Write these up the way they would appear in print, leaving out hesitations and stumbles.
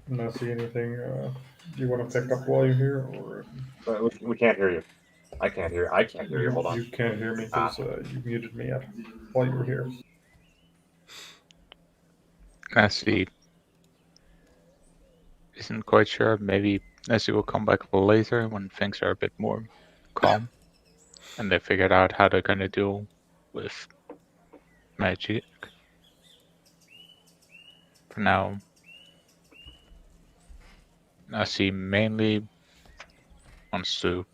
Not see anything you want to pick up while you're here, or We can't hear you. I can't hear. I can't hear you. Hold on. you can't hear me Ah, because you muted me while you were here. Nessie isn't quite sure. Maybe Nessie will come back later when things are a bit more calm and they figured out how they're gonna deal with magic. For now, Nessie mainly wants to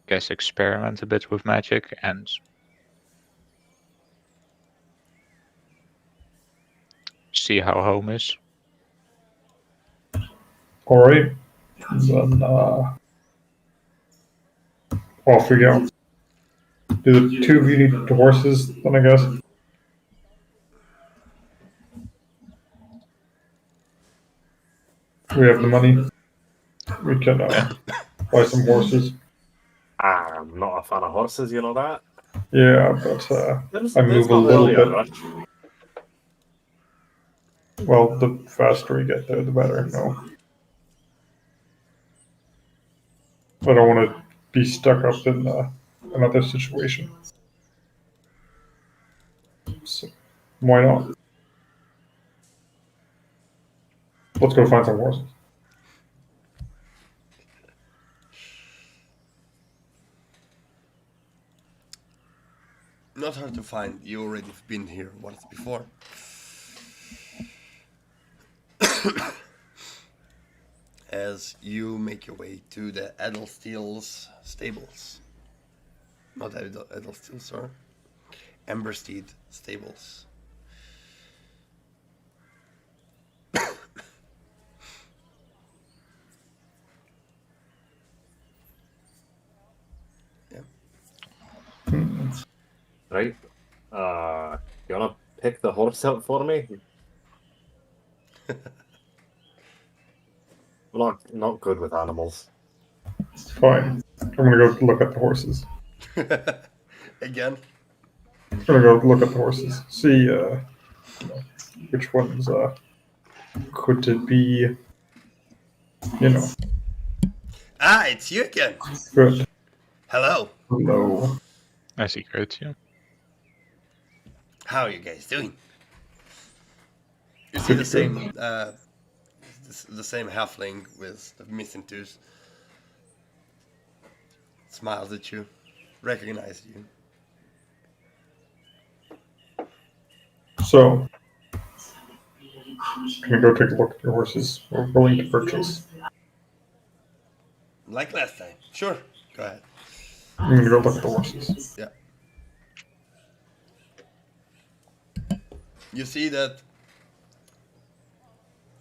guess experiment a bit with magic and see how home is. All right, then off we go. Do the two of you need horses? Then I guess we have the money. We can buy some horses. I'm not a fan of horses. You know that. Yeah, but I There's move a not little really a bit. rush. Well, the faster we get there, the better. No, I don't want to be stuck up in another situation. So, why not? Let's go find some horses. Not hard to find. You already have been here once before. As you make your way to the Edelsteel's stables. Not Edelsteel, sorry. Embersteed stables. Yeah. Right. You wanna pick the horse out for me? I'm not good with animals. Fine. I'm gonna go look at the horses. Again? I'm gonna go look at the horses. See which ones could it be. You know, Ah, it's you again. good. Hello. Hello. Nessie greets you. How are you guys doing? You see the same the same halfling with the missing tooth. Smiles at you, recognizes you. So, can I go take a look at your horses? We're willing to purchase. Like last time. Sure. Go ahead. I'm gonna go look at the horses. Yeah. You see that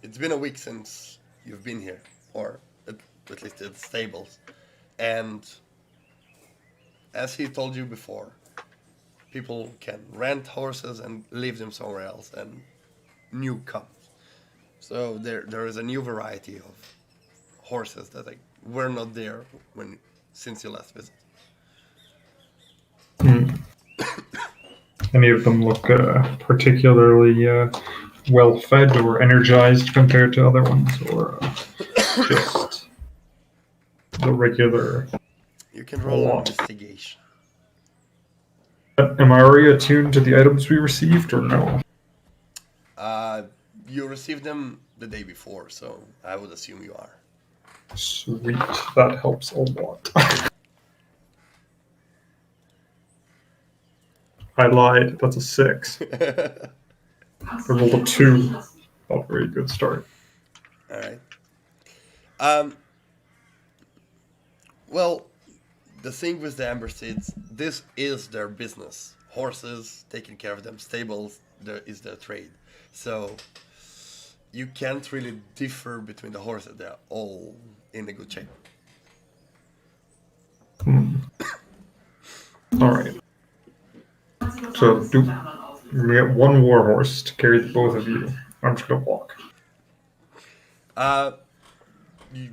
it's been a week since you've been here, or at least at the stables. And as he told you before, people can rent horses and leave them somewhere else, and new comes. So there is a new variety of horses that were not there since you last visited. Any of them look particularly well fed or energized compared to other ones, or just the regular? You can roll an investigation. Am I already attuned to the items we received, or no? You received them the day before, so I would assume you are. Sweet, that helps a lot. I lied. That's a 6. I rolled a 2. Not a very good start. All right. Well, the thing with the Amber Seeds, this is their business. Horses, taking care of them, stables, is their trade. So you can't really differ between the horses. They're all in a good shape. All right. So we get one war horse to carry the both of you. I'm just gonna walk.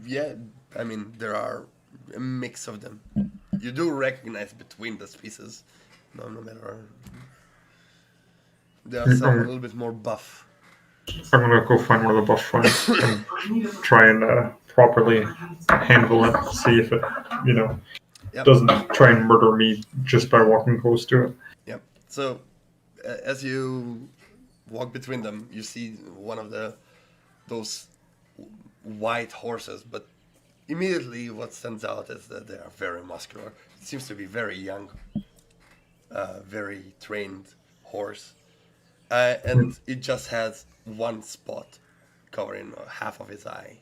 Yeah, I mean, there are a mix of them. You do recognize between the species. No matter. There are some a little bit more buff. I'm gonna go find one of the buff fronts and try and properly handle it. See if it, Yep. doesn't try and murder me just by walking close to it. Yep. So, as you walk between them, you see one of those white horses, but immediately what stands out is that they are very muscular. It seems to be very young, very trained horse, and it just has one spot covering half of his eye.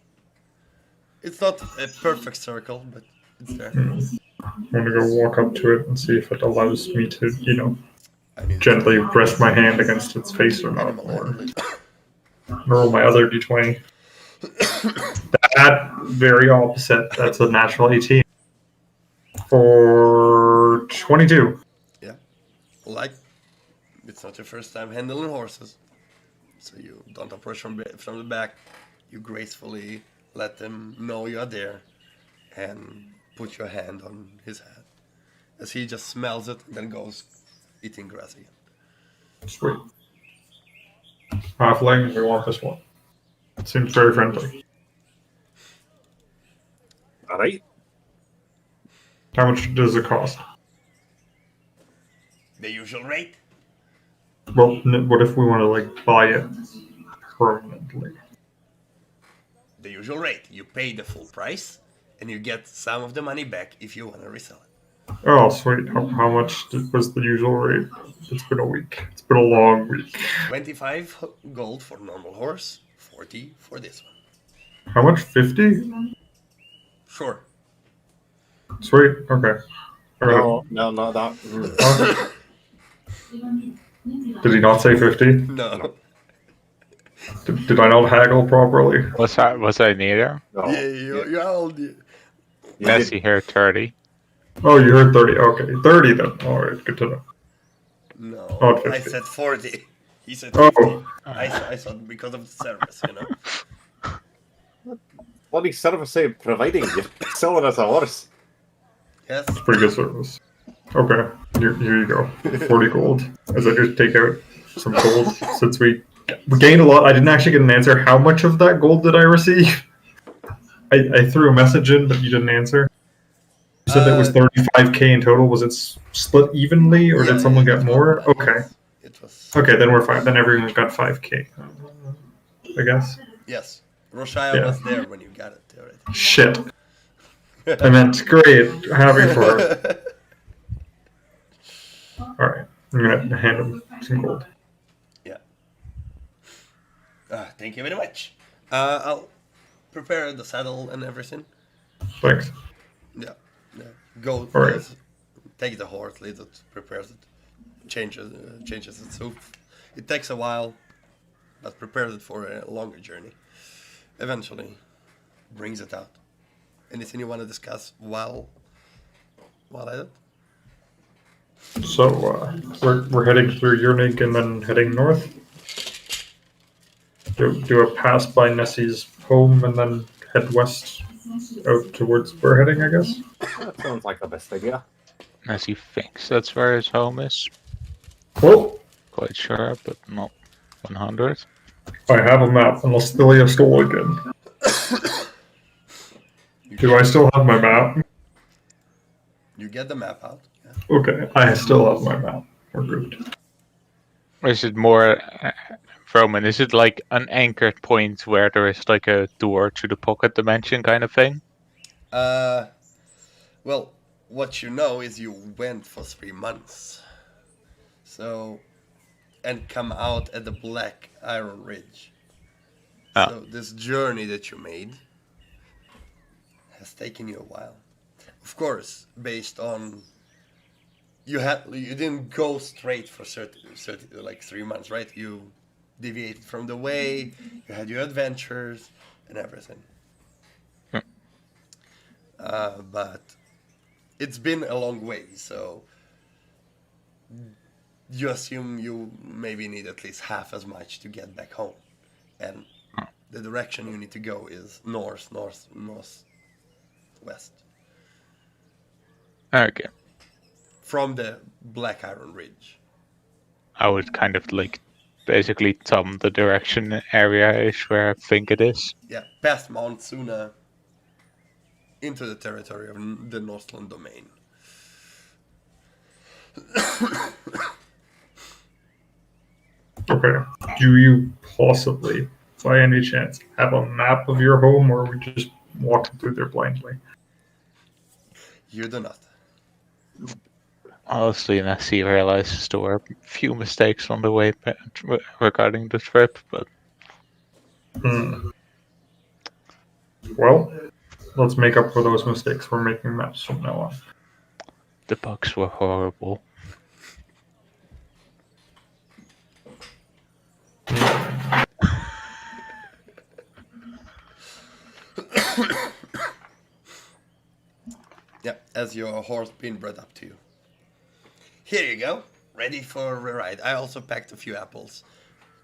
It's not a perfect circle, but it's there. I'm gonna go walk up to it and see if it allows me to, I need gently rest my hand against its face or not. animal Or handling. roll my other d20. That very opposite. That's a natural 18 for 22. Yeah, like it's not your first time handling horses, so you don't approach from the back. You gracefully let them know you are there, and put your hand on his head, as he just smells it and then goes eating grass again. Sweet. Halfling, we want this one. Seems very friendly. All right. How much does it cost? The usual rate. Well, what if we want to buy it permanently? The usual rate. You pay the full price, and you get some of the money back if you want to resell it. Oh, sweet. How much was the usual rate? It's been a week. It's been a long week. 25 gold for normal horse, 40 for this one. How much? 50? Sure. Sweet. Okay. No, not that. Okay. Did he not say 50? No. Did I not haggle properly? Was I neither? No. Yeah, you're old. You Nessie here 30. Oh, you heard 30. Okay, 30 then. All right, good to know. No, Not I 50. said 40. He said 50. Oh, I thought because of the service, Bloody service say providing you selling us a horse. Yes. pretty good service. Okay, here you go. 40 gold. As I just take out some gold since we gained a lot. I didn't actually get an answer. How much of that gold did I receive? I threw a message in, but you didn't answer. You said it was 35k in total. Was it split evenly, or did someone get more? Okay. It was. Okay, then we're fine. Then everyone got 5k. I guess. Yes. Roshaya Yeah. was there when you got it already. Shit. I meant great. Happy for her. Alright. I'm gonna hand him some gold. Yeah. Thank you very much. I'll prepare the saddle and everything. Thanks. Yeah. Go. All right. goes, take the horse, lead it, prepares it, changes its hoof. It takes a while, but prepares it for a longer journey. Eventually, brings it out. Anything you want to discuss while at it? So we're heading through Yernig and then heading north. Do a pass by Nessie's home and then head west out towards where we're heading, I guess. That sounds like the best idea. Nessie thinks that's where his home is. Well, Quite sure, but not 100. I have a map unless Stilia stole again. Do I still have my map? You get the map out. Yeah. Okay, I still have my map. We're good. Is it more, Roman, is it like an anchored point where there is like a door to the pocket dimension kind of thing? Well, what you know is you went for 3 months. So, and come out at the Black Iron Ridge. Ah. So this journey that you made has taken you a while. Of course, based on you didn't go straight for 30 like 3 months, right? You deviated from the way, you had your adventures and everything. But it's been a long way, so you assume you maybe need at least half as much to get back home. And the direction you need to go is north, west. Okay. From the Black Iron Ridge. I would kind of like basically the direction area is where I think it is. Yeah, past Mount Suna into the territory of the Northland domain. Okay. Do you possibly, by any chance, have a map of your home, or are we just walking through there blindly? You do not. Honestly, Nessie realizes there were a few mistakes on the way regarding the trip, but Hmm. Well, let's make up for those mistakes. We're making maps from now on. the bugs were horrible. Yeah, as your horse being brought up to you. Here you go, ready for a ride. I also packed a few apples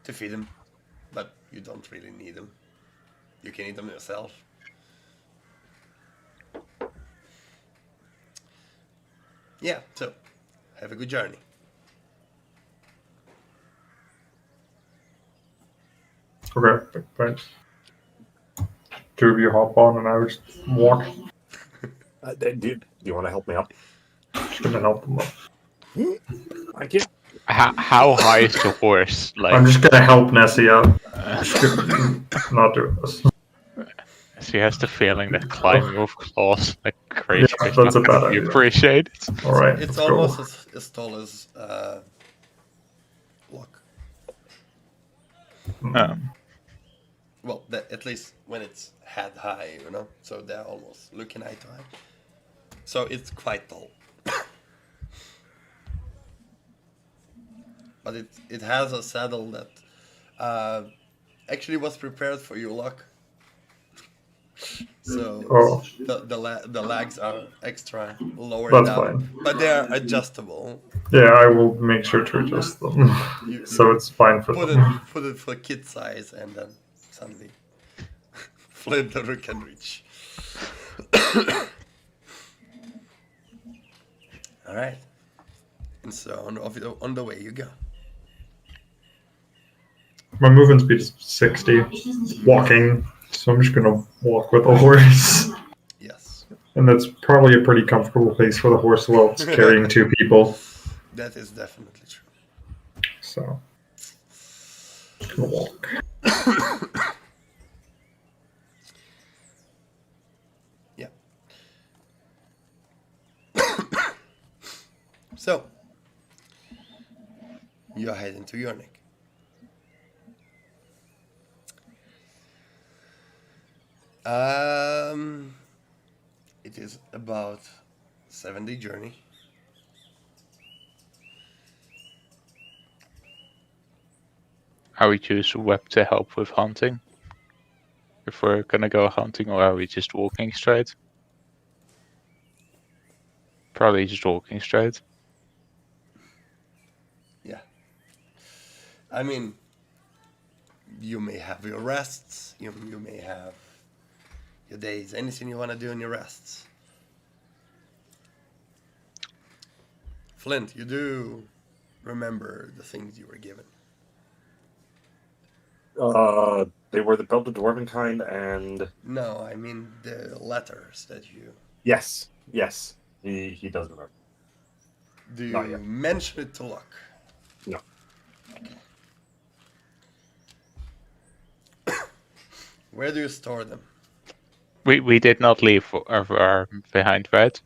to feed him, but you don't really need them. You can eat them yourself. Yeah, so have a good journey. Okay, thanks. Two of you hop on, and I would just walk. Do you want to help me up? Just gonna help them up. Thank you. How high is the horse? I'm Like, just gonna help Nessie out. Just gonna not doing this. she has the feeling that climbing with claws like crazy Yeah, is that's not a gonna bad be idea. appreciated. All right, It's let's almost go. as tall as Look. Well, at least when it's head high, you know? So they're almost looking eye to eye. So it's quite tall. But it has a saddle that actually was prepared for you, Luck. So Oh. the legs are extra lower That's down, fine. but they are adjustable. Yeah, I will make sure to adjust them, You so it's fine for put them. it for kid size, and then suddenly flip the rook and reach. All right, and so on the way you go. My movement speed is 60, walking, so I'm just gonna walk with the horse. Yes, And that's probably a pretty comfortable place for the horse while it's carrying two people. that is definitely true. So, just gonna walk. Yeah. So, you're heading to Yornik. It is about 7-day journey. Are we choose web to help with hunting? If we're gonna go hunting, or are we just walking straight? Probably just walking straight. Yeah. I mean, you may have your rests. You may have your days. Anything you want to do in your rests. Flint, you do remember the things you were given. They were the belted dwarven kind, and No, I mean the letters that you... yes, he does remember. Do Not you yet. mention it to Luck? No. Where do you store them? We did not leave our behind, right?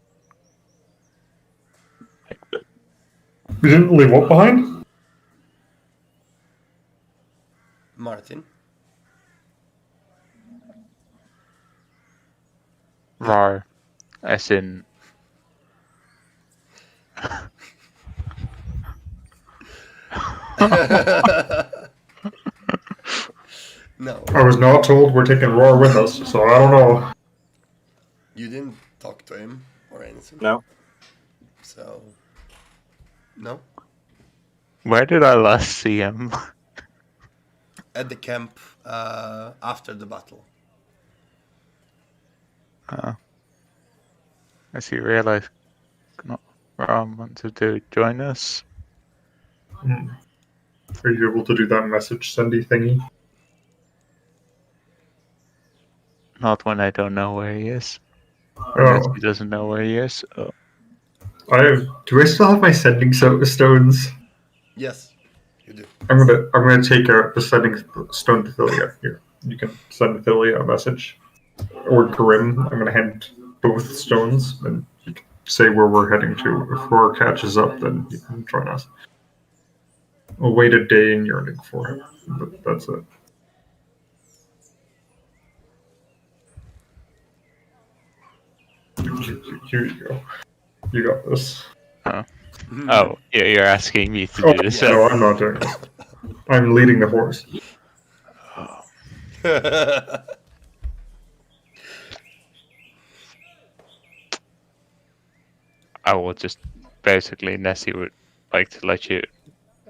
We didn't leave what behind? Martin? Rar, as in No, I was not told we're taking Roar with us, so I don't know. you didn't talk to him or anything. No. So, no? where did I last see him? At the camp after the battle. As he realized, not wanted to join us. Are you able to do that message sendy thingy? Not when I don't know where he is. Unless Oh, he doesn't know where he is. Oh. do I still have my sending stones? Yes, you do. I'm gonna take out the sending stone to Thilia. Here, you can send Thilia a message, or Grim. I'm gonna hand both stones, and you can say where we're heading to. If Roar catches up, then you can join us. We'll wait a day in yearning for him. But that's it. Here you go. You got this. Oh, you're asking me to Oh, do this. no, I'm not doing this. I'm leading the horse. I will just basically, Nessie would like to let you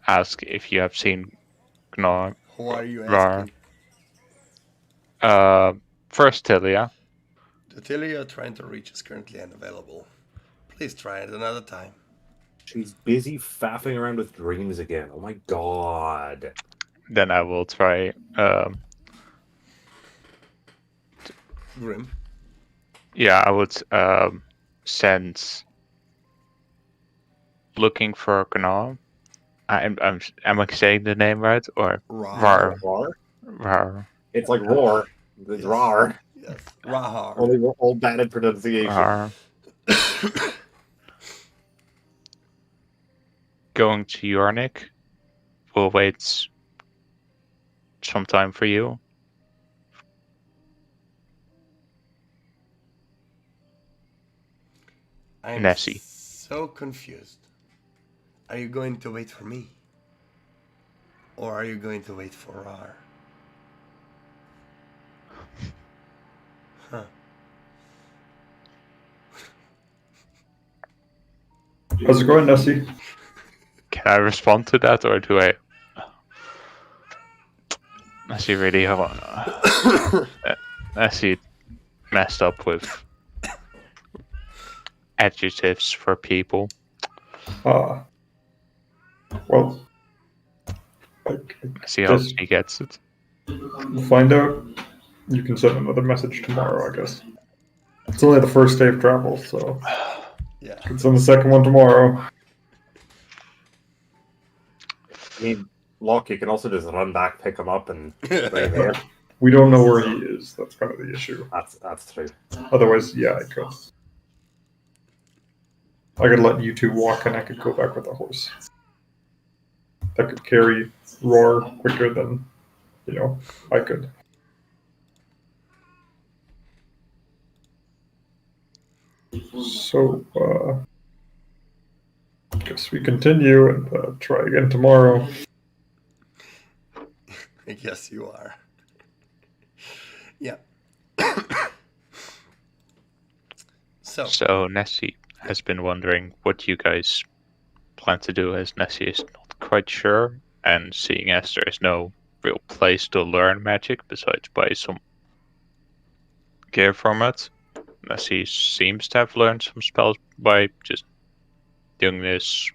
ask if you have seen Gnar. Who are you Rar. asking? First Tilia. The Tilly you're trying to reach is currently unavailable. Please try it another time. She's busy faffing around with dreams again. Oh my god. Then I will try. Grim. Yeah, I would send looking for Gnar. Am I saying the name right or Rar. Rar? Rar? It's like roar. It's Yes. rar. Yes. Rahar. Only all bad in pronunciation. Rar. Going to Yornik. We'll wait some time for you. I'm Nessie. so confused. Are you going to wait for me? Or are you going to wait for Rar? Huh. How's it going, Nessie? Can I respond to that or do I? Nessie really Nessie messed up with adjectives for people. Well, See how Just- he gets it. we'll find out. You can send another message tomorrow, I guess. It's only the first day of travel, so Yeah. you can send the second one tomorrow. I mean, Locke, you can also just run back, pick him up, and bring him here. We don't know where he is. That's kind of the issue. That's true. Otherwise, yeah, I could. I could let you two walk, and I could go back with the horse. That could carry Roar quicker than, I could. So, guess we continue and try again tomorrow. I guess you are. Yeah. So Nessie has been wondering what you guys plan to do, as Nessie is not quite sure, and seeing as there is no real place to learn magic besides buy some gear from it, Nessie seems to have learned some spells by just doing this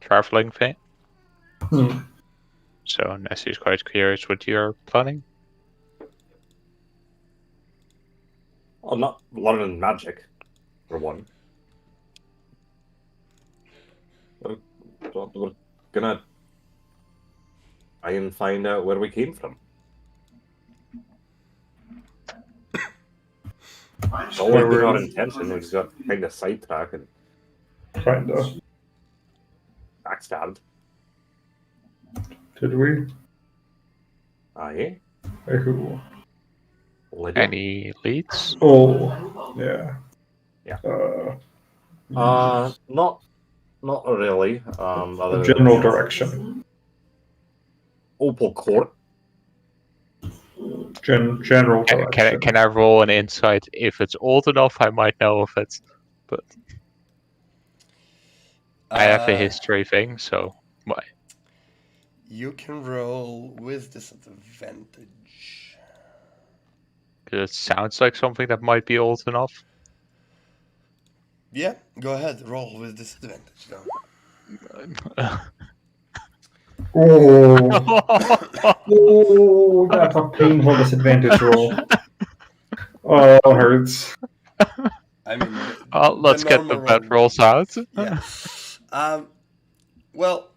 traveling thing. So Nessie is quite curious what you're planning. Well, not learning magic, for one. We're gonna try and find out where we came from. It's always been our intention. We just got kind of sidetracked and Kinda. backstabbed. Did we? Aye. By who? Lydia. Any leads? Oh, yeah. Yeah. Not really. Other A than general direction. Opal Court. General direction. Can I roll an insight? If it's old enough, I might know if it's. But I have a history thing, so why? You can roll with disadvantage. It sounds like something that might be old enough. Yeah, go ahead. Roll with disadvantage. Go. Oh, oh, that's a painful disadvantage roll. Oh, it hurts. I mean, Let's get the normal bad roll. rolls out. Yeah. Well,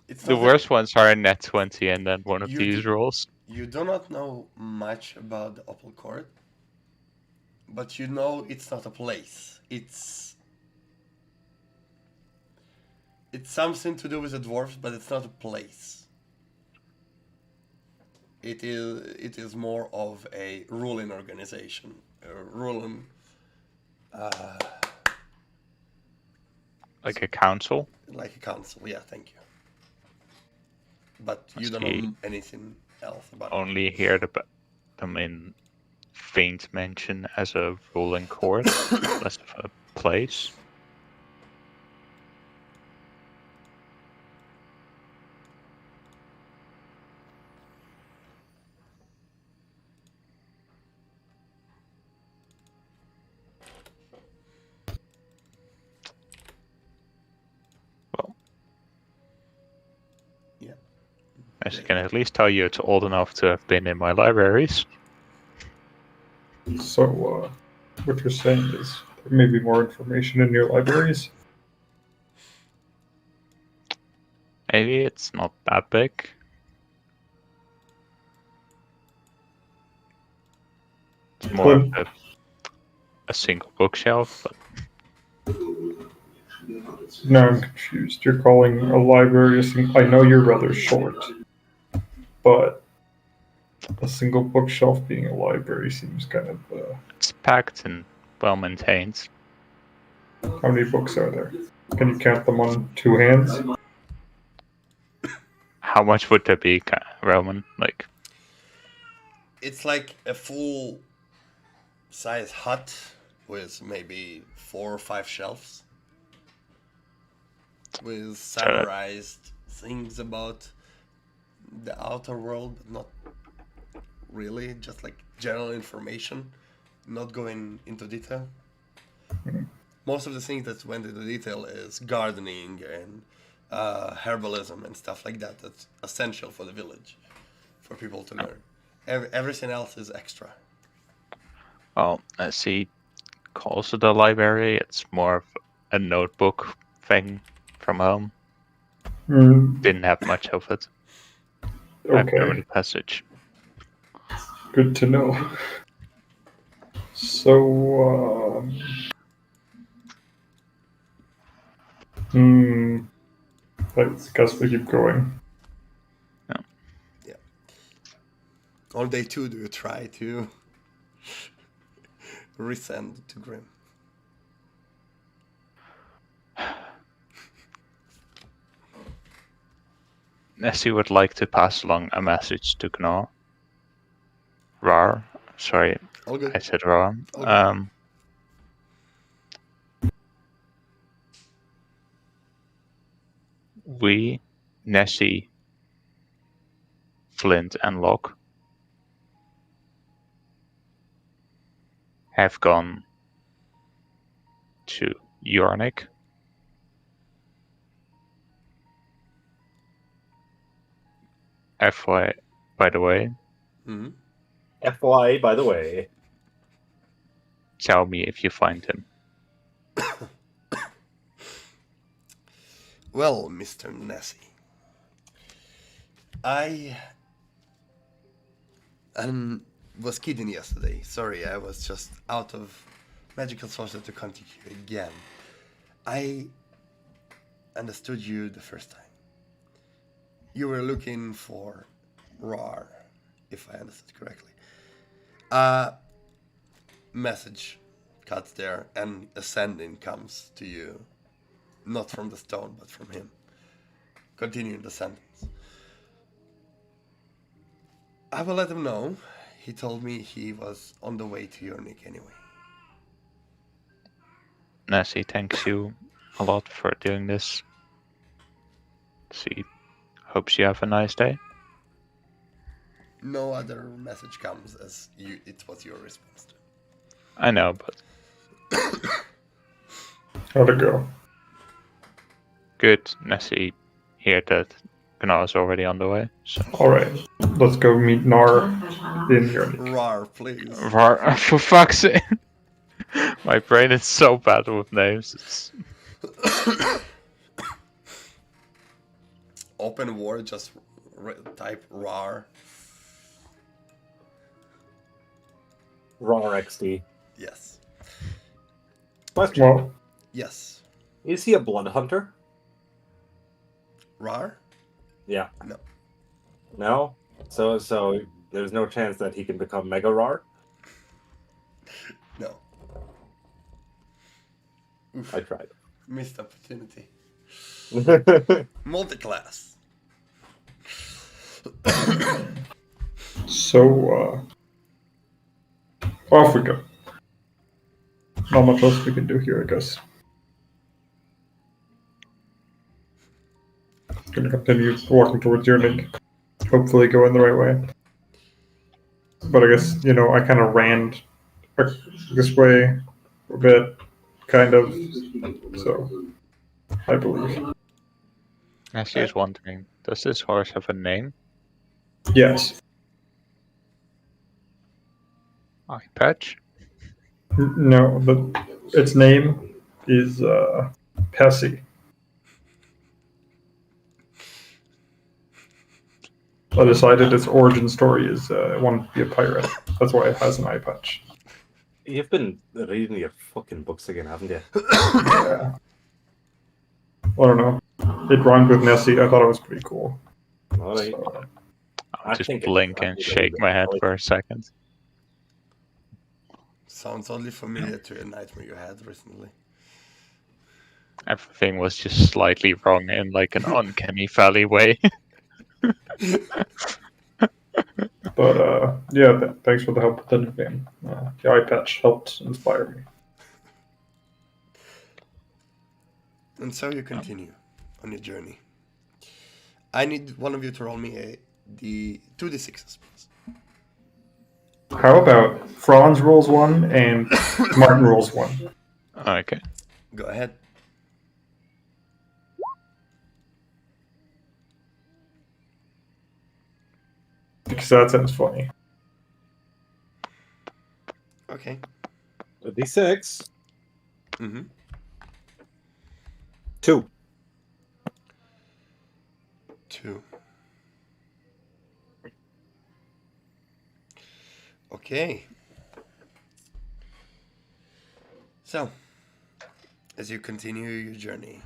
it's The not worst ones are a net 20 and then one of You these do- rolls. you do not know much about the Opal Court, but you know it's not a place. It's something to do with the dwarves, but it's not a place. It is more of a ruling organization, a ruling Like a council. like a council. Yeah, thank you. But you don't See. know anything else about it. Only hear them in faint mention as a ruling court, less of a place. Well, Yeah. as I can at least tell you, it's old enough to have been in my libraries. So, what you're saying is there may be more information in your libraries. Maybe it's not that big. It's more of a single bookshelf, but No, I'm confused. You're calling a library a single. I know you're rather short, but a single bookshelf being a library seems kind of. it's packed and well maintained. How many books are there? Can you count them on two hands? How much would that be, Roman? Like, It's like a full size hut with maybe 4 or 5 shelves with summarized things about the outer world, but not really, just like general information, not going into detail. Most of the things that went into detail is gardening and herbalism and stuff like that. That's essential for the village, for people to learn. Everything else is extra. well, let's see. Calls to the library. It's more of a notebook thing from home. Didn't have much of it. I have no Okay, passage. good to know. So, I guess we keep going. On day 2, do you try to resend to Grim? Nessie would like to pass along a message to Gnaw. Rar. Sorry, All good. I said Rar. Okay. We, Nessie, Flint, and Locke have gone to Yornik. FY, by the way, Mm-hmm. FY, by the way. tell me if you find him. Well, Mr. Nessie, I was kidding yesterday. Sorry, I was just out of magical sources to contact you again. I understood you the first time. You were looking for Rar, if I understood correctly. Message cuts there, and a sending comes to you. Not from the stone, but from him. Continuing the sentence. I will let him know. He told me he was on the way to Yornik anyway. Nessie thanks you a lot for doing this. She hopes you have a nice day. No other message comes as you. It was your response to. I know, but How'd it go? good. Nessie heard that Gna's already on the way. So. Alright, let's go meet Nar in Yernik. Rar, please. For fuck's sake. My brain is so bad with names. It's... Open war, just type rar. Raw XD. Yes. Question. Well, Yes. Is he a blood hunter? Rar? Yeah. No. No? So there's no chance that he can become Mega Rar? No. Oof. I tried. Missed opportunity. Okay. Multi-class. so, off we go. Not much else we can do here, I guess. Gonna continue walking towards Yernik. Hopefully go in the right way. But I guess, I kind of ran this way a bit, kind of. So, I believe. Actually, I was wondering, does this horse have a name? Yes. Eye patch? No, but its name is Pessy. I decided its origin story is wanted to be a pirate. That's why it has an eye patch. You've been reading your fucking books again, haven't you? Yeah. I don't know. It rhymed with Nessie. I thought it was pretty cool. Alright. So, I Just think blink and shake my head for a second. Sounds oddly familiar to a nightmare you had recently. Everything was just slightly wrong in like an uncanny valley way. but yeah, thanks for the help with the new game. The eye patch helped inspire me. And so you continue on your journey. I need one of you to roll me the 2d6s, please. How about Franz rolls one and Martin rolls one? Okay. Go ahead. Because that sounds funny. Okay. A D6. Mm-hmm. 2. 2. Okay. So, as you continue your journey,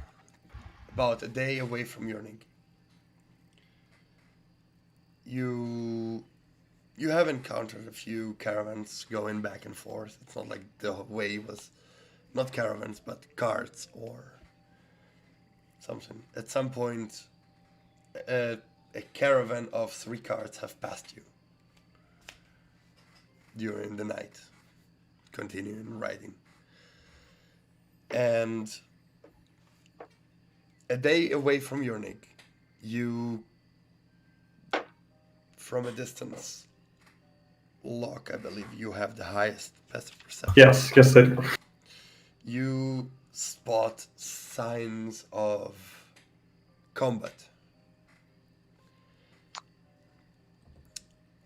about a day away from Yernik, you have encountered a few caravans going back and forth. It's not like the way was not caravans but carts or something. At some point, a caravan of 3 carts have passed you during the night, continuing riding. And a day away from Yernik, you, from a distance, Locke, I believe you have the highest passive perception. Yes, I do. You spot signs of combat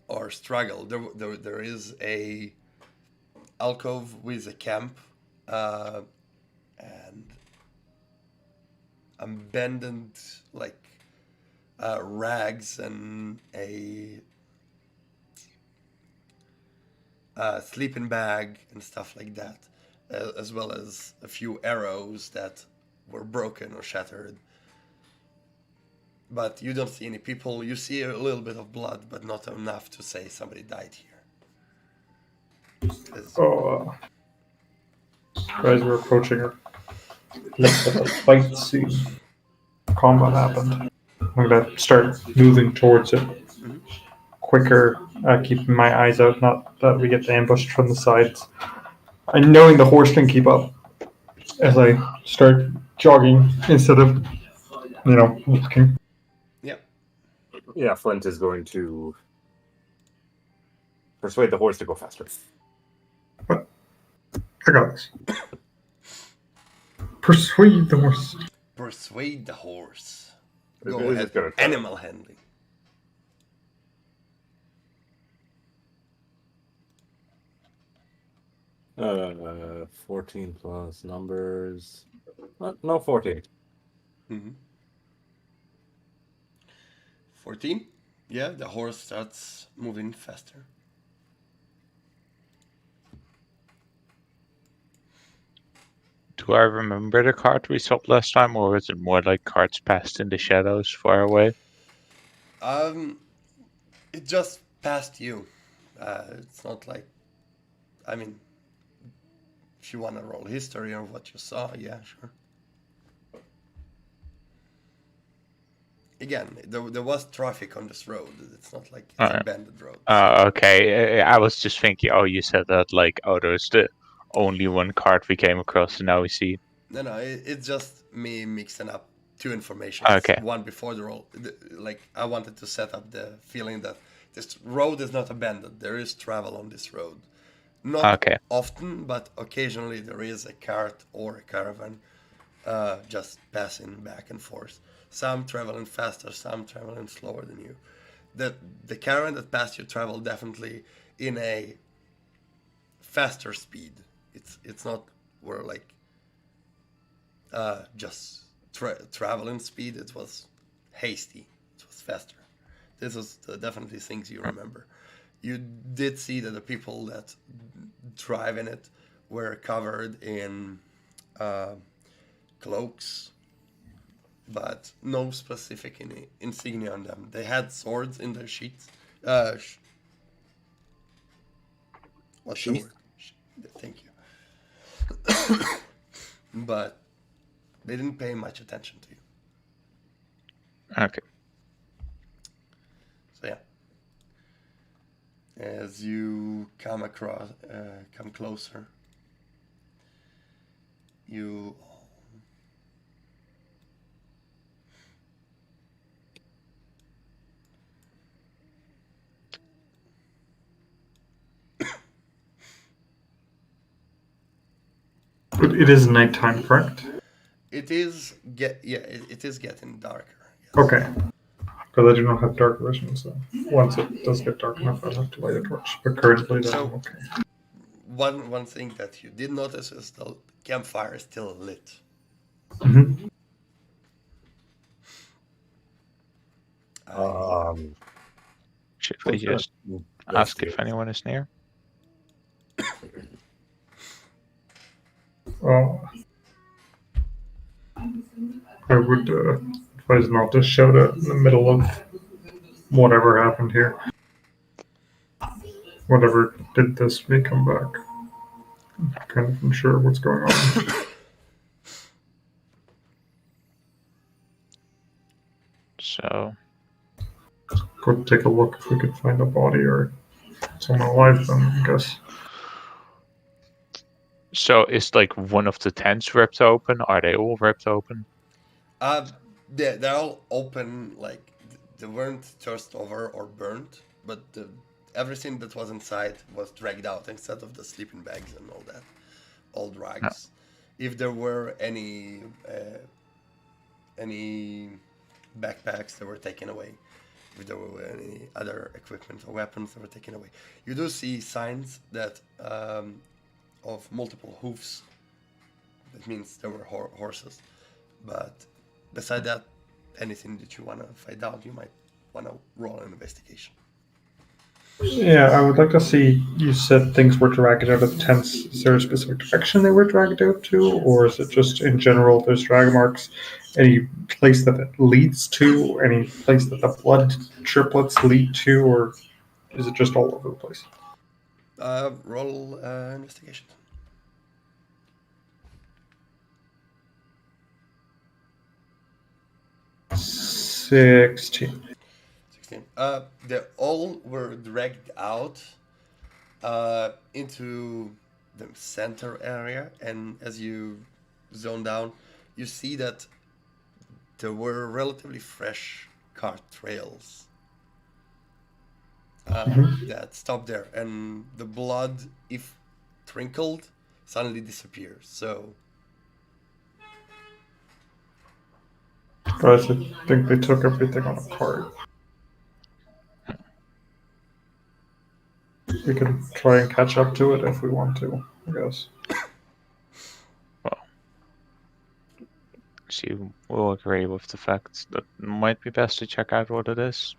or struggle. There is a alcove with a camp and abandoned rags and a sleeping bag and stuff like that, as well as a few arrows that were broken or shattered. But you don't see any people. You see a little bit of blood, but not enough to say somebody died here. So, as we're approaching her, looks like a fight scene. Combat happened. I'm gonna start moving towards it quicker, keeping my eyes out, not that we get ambushed from the sides. And knowing the horse can keep up as I start jogging instead of, walking. Yeah, Flint is going to persuade the horse to go faster. I got this. Persuade the horse. Persuade the horse. Go We're ahead. just gonna try. Animal handling. Uh, 14 plus numbers. No, 14. 14. Yeah, the horse starts moving faster. Do I remember the card we saw last time, or was it more like cards passed in the shadows far away? It just passed you. It's not like, I mean, if you want to roll history of what you saw, yeah, sure. Again, there was traffic on this road. It's not like it's a Alright. banded road. So. Okay. I was just thinking. Oh, you said that like, oh, there's the only one card we came across, and now we see. No, it's just me mixing up two information. Okay. One before the roll. Like, I wanted to set up the feeling that this road is not abandoned. There is travel on this road. Not Okay. often, but occasionally there is a cart or a caravan just passing back and forth. Some traveling faster, some traveling slower than you. The caravan that passed you traveled definitely in a faster speed. It's not where like just traveling speed. It was hasty. It was faster. This is definitely things you remember. You did see that the people that drive in it were covered in cloaks, but no specific insignia on them. They had swords in their sheaths. What's the Sheath? word? Thank you. But they didn't pay much attention to you. Okay. So yeah. As you come closer, you But it is nighttime, correct? it is getting darker. Yes. Okay. Because I do not have dark vision, so once it does get dark enough, I'll have to light a torch. But currently, then I'm okay. One thing that you did notice is the campfire is still lit. Mm-hmm. Should we just ask if anyone is near? Well, I would advise not to shout out in the middle of whatever happened here. Whatever did this may come back. I'm kind of unsure what's going on. So, Go take a look if we could find a body or someone alive, then I guess. so is like one of the tents ripped open? Are they all ripped open? They're all open, like they weren't tossed over or burnt, but everything that was inside was dragged out instead of the sleeping bags and all that, old rags. If there were any backpacks that were taken away, if there were any other equipment or weapons that were taken away, you do see signs that of multiple hoofs. That means there were horses, but beside that, anything that you want to find out, you might want to roll an investigation. Yeah, I would like to see. You said things were dragged out of the tents. Is there a specific direction they were dragged out to, or is it just in general there's drag marks? Any place that it leads to? Any place that the blood triplets lead to, or is it just all over the place? Roll investigation. $16. 16. They all were dragged out into the center area, and as you zone down, you see that there were relatively fresh cart trails that stopped there, and the blood, if trickled, suddenly disappears. So Guys, I think they took everything on a cart. We can try and catch up to it if we want to, I guess. So you will agree with the fact that it might be best to check out what it is.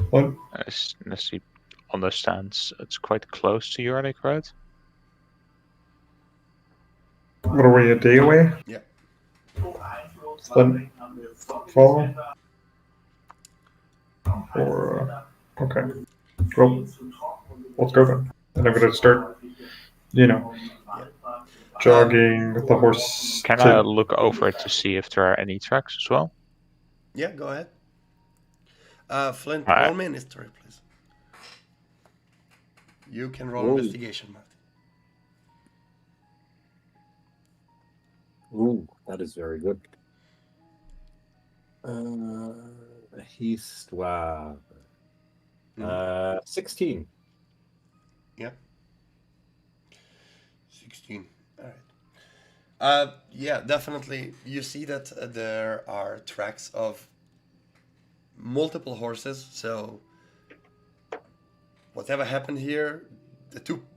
What? As he understands, it's quite close to Yornik, right? What are we, a day away? Yeah. Then follow? Or, okay. Well, let's go then. And I'm gonna start, jogging with the horse. Can I look over to see if there are any tracks as well? Yeah, go ahead. Flint, Alright. roll me an history, please. You can roll Ooh. investigation, Marty. Ooh, that is very good. Histoire. 16. Yeah. 16. All right. Yeah, definitely. You see that there are tracks of multiple horses. So whatever happened here,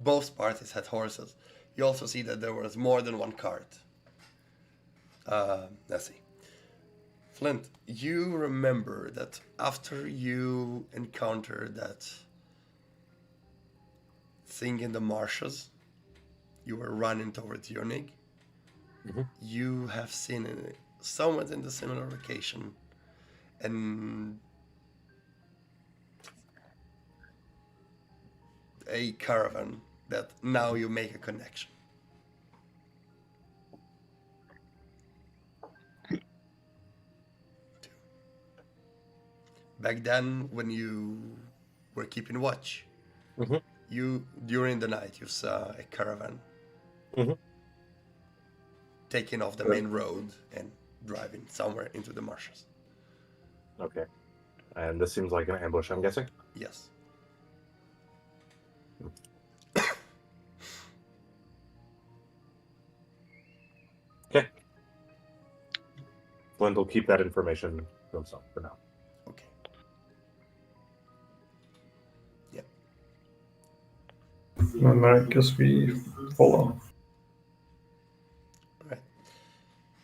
both parties had horses. You also see that there was more than one cart. Let's see. Flint, you remember that after you encountered that thing in the marshes, you were running towards Yornig. You have seen it somewhat in the similar location, and a caravan that now you make a connection. Back then, when you were keeping watch, you during the night you saw a caravan taking off the main road and driving somewhere into the marshes. Okay. And this seems like an ambush, I'm guessing? Yes. Okay. Flint will keep that information to himself for now. Okay. Yeah. And I guess we follow. Right.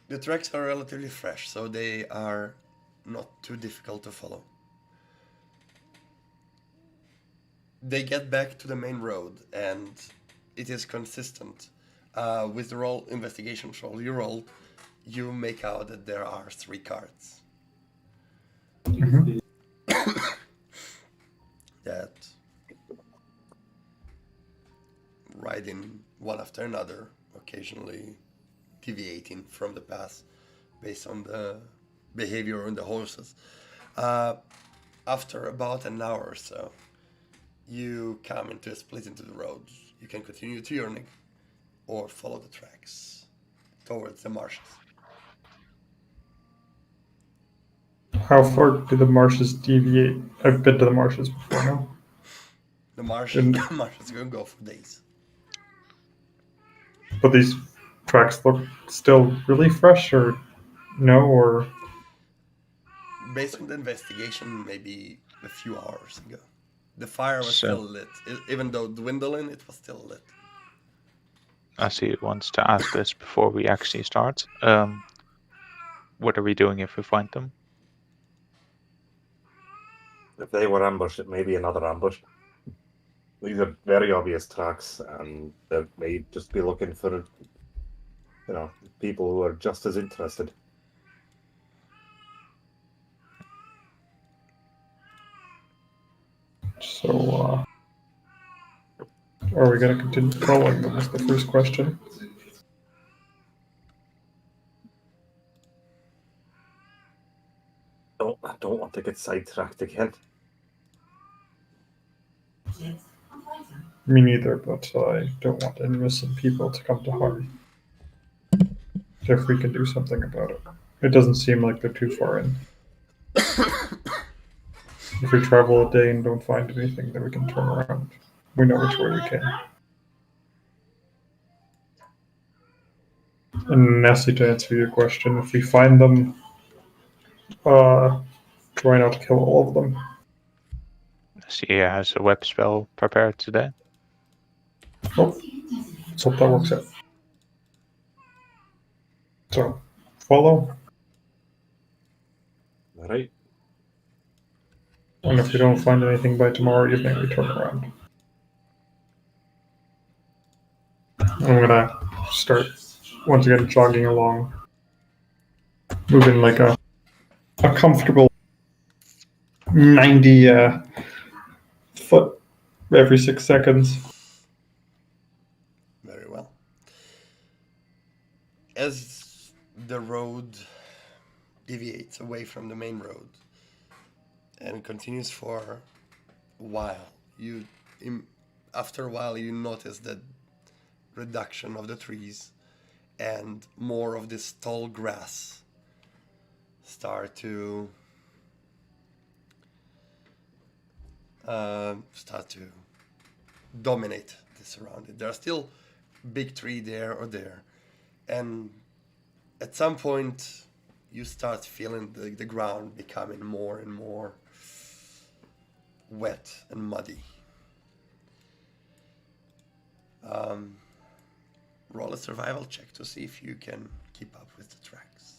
The tracks are relatively fresh, so they are not too difficult to follow. They get back to the main road, and it is consistent. With the roll investigation roll you rolled, you make out that there are 3 carts. That riding one after another, occasionally deviating from the path based on the behavior on the horses. After about an hour or so, you come into a split into the roads. You can continue to Yornik or follow the tracks towards the marshes. How far do the marshes deviate? I've been to the marshes before now. The marshes can go for days. But these tracks look still really fresh, or no, or Based on the investigation, maybe a few hours ago. The fire was So- still lit. Even though dwindling, it was still lit. As he wants to ask this before we actually start. What are we doing if we find them? If they were ambushed, it may be another ambush. These are very obvious tracks, and they may just be looking for, people who are just as interested. so. Are we going to continue following them? Is the first question. I don't want to get sidetracked again. Me neither, but I don't want innocent people to come to harm. If we can do something about it. It doesn't seem like they're too far in. If we travel a day and don't find anything, then we can turn around. We know which way we came. And Nessie, to answer your question, if we find them, Try not to kill all of them. She has a web spell prepared today. Nope. Let's hope that works out. So, follow. All right. And if we don't find anything by tomorrow evening, we turn around. I'm gonna start once again jogging along, moving like a comfortable 90 foot every 6 seconds. Very well. As the road deviates away from the main road and continues for a while, after a while you notice that reduction of the trees and more of this tall grass start to dominate the surrounding. There are still big tree there or there, and at some point you start feeling the ground becoming more and more wet and muddy. Roll a survival check to see if you can keep up with the tracks.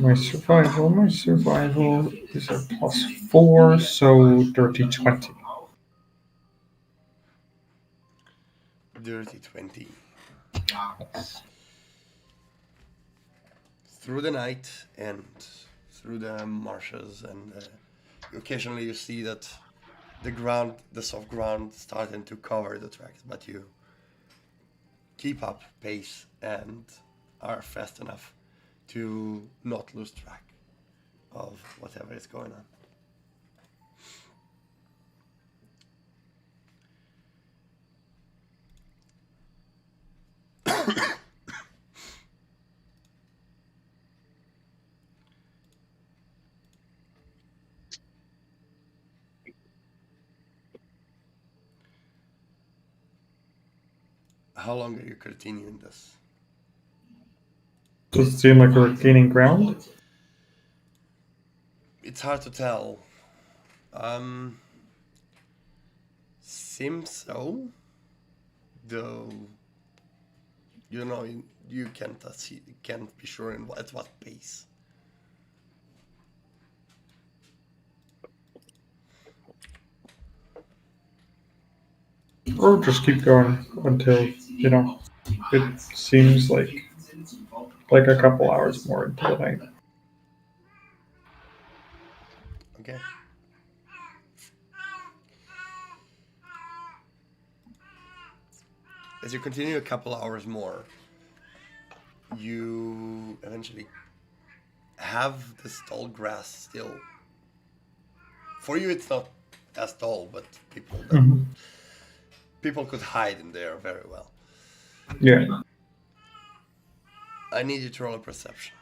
My survival is a +4, so dirty 20. Dirty 20. Through the night and through the marshes, and occasionally you see that the soft ground, starting to cover the tracks, but you keep up pace and are fast enough to not lose track of whatever is going on. How long are you continuing this? Does it seem like we're gaining ground? It's hard to tell. Seems so. Though, you know, you can't be sure at what pace. Or just keep going until, it seems like a couple hours more into the night. Okay. As you continue a couple hours more, you eventually have this tall grass still. For you, it's not as tall, but people could hide in there very well. Yeah. I need you to roll a perception.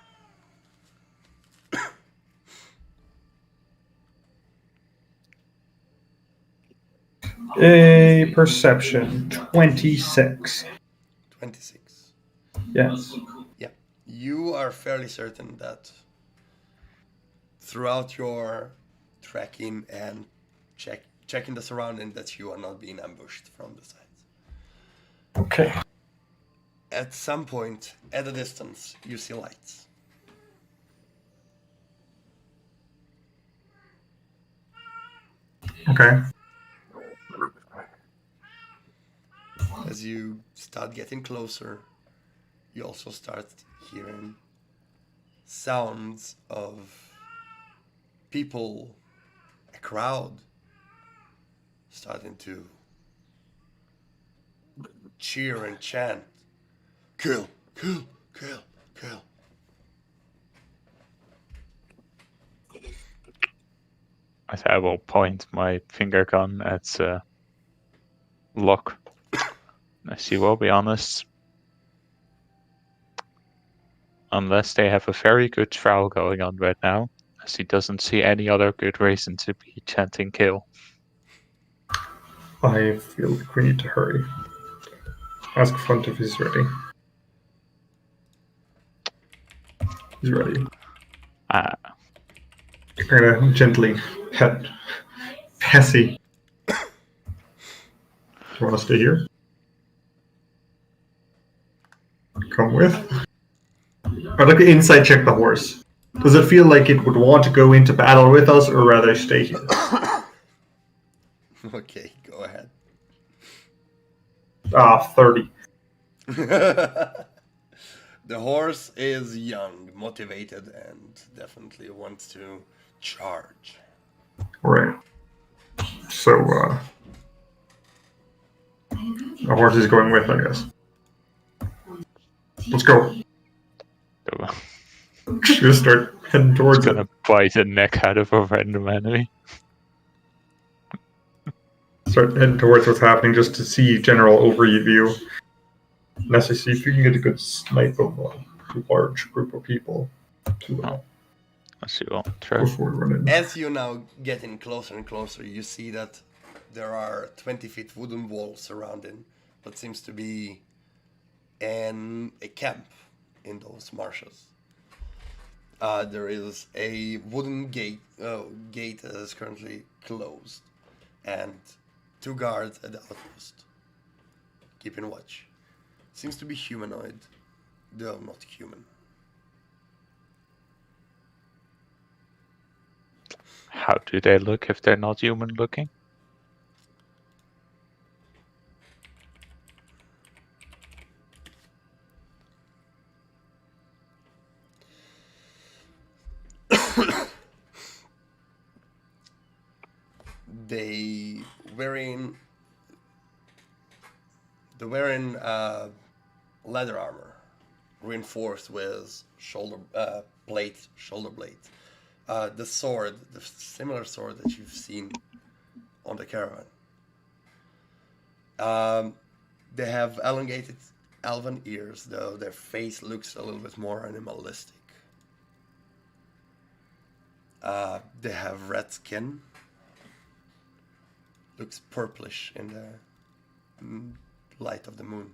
A perception 26. 26. Yes. Yeah. You are fairly certain that throughout your trekking and checking the surrounding that you are not being ambushed from the sides. Okay. At some point, at a distance, you see lights. Okay. As you start getting closer, you also start hearing sounds of people, a crowd, starting to cheer and chant, "Kill, kill, kill, kill." I will point my finger gun at Locke. She will be honest. Unless they have a very good trial going on right now, she doesn't see any other good reason to be chanting kill. I feel like we need to hurry. Ask Funt if he's ready. He's ready. Ah, I'm gonna gently pet Pessy. Do you want to stay here? Come with. I'd like to insight check the horse. Does it feel like it would want to go into battle with us, or rather stay here? Okay, go ahead. 30. The horse is young, motivated, and definitely wants to charge. Right. So, the horse is going with, I guess. Let's go. Just gonna start heading towards it. gonna bite the neck out of a random enemy. Start heading towards what's happening just to see general overview. Unless I see if you can get a good snipe of a large group of people to, Let's see what try. before we run in. As you now getting closer and closer, you see that there are 20-feet wooden walls surrounding what seems to be a camp in those marshes. There is a wooden gate that is currently closed, and 2 guards at the outpost, keeping watch. Seems to be humanoid, though not human. How do they look if they're not human looking? They're wearing leather armor, reinforced with shoulder blades. The sword, the similar sword that you've seen on the caravan. They have elongated elven ears, though their face looks a little bit more animalistic. They have red skin. Looks purplish in the light of the moon.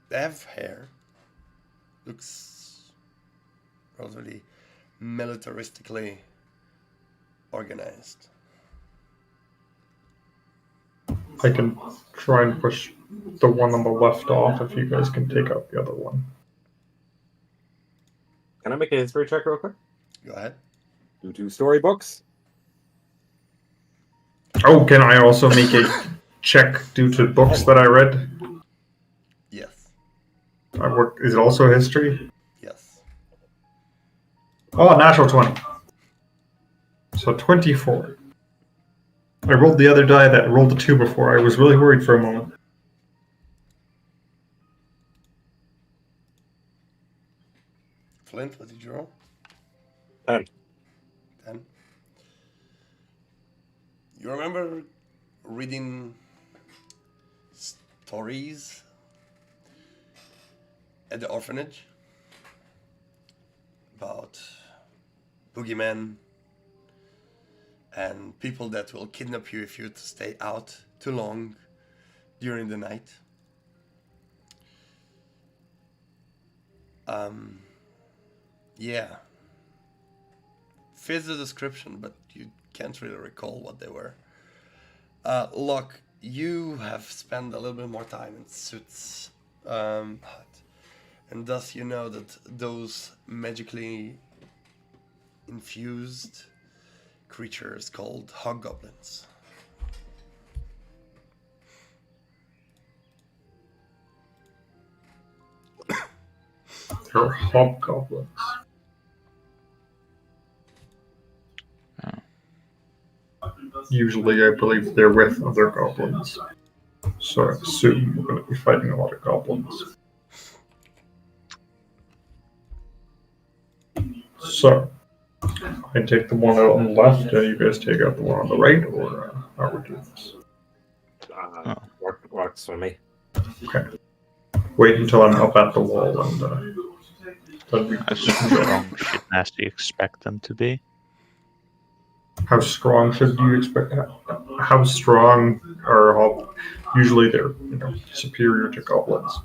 They have hair. Looks relatively militaristically organized. I can try and push the one on the left off if you guys can take out the other one. Can I make a history check real quick? Go ahead. Due to storybooks. Oh, can I also make a check due to books that I read? Yes. Is it also history? Yes. Oh, natural 20. So 24. I rolled the other die that rolled the 2 before. I was really worried for a moment. Flint, what did you roll? 10. 10. You remember reading stories at the orphanage about boogeymen and people that will kidnap you if you stay out too long during the night? Yeah. Fits the description, but you can't really recall what they were. Locke, you have spent a little bit more time in Suits hut, and thus you know that those magically infused creatures called hobgoblins. They're hobgoblins. Usually, I believe they're with other goblins. So I assume we're going to be fighting a lot of goblins. So, I take the one out on the left, and you guys take out the one on the right, or how we do this? Works for me. Okay. Wait until I'm up at the wall, and then we How strong should Nasty expect them to be? How strong should you expect? How strong are usually they're superior to goblins,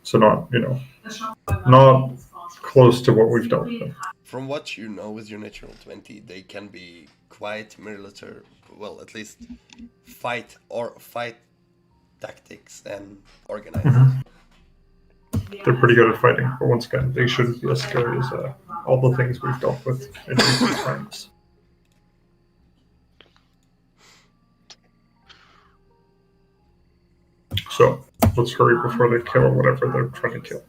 so not close to what we've dealt with. From what you know with your natural 20, they can be quite military. Well, at least fight tactics and organized. They're pretty good at fighting, but once again, they shouldn't be as scary as all the things we've dealt with in recent times. So let's hurry before they kill whatever they're trying to kill.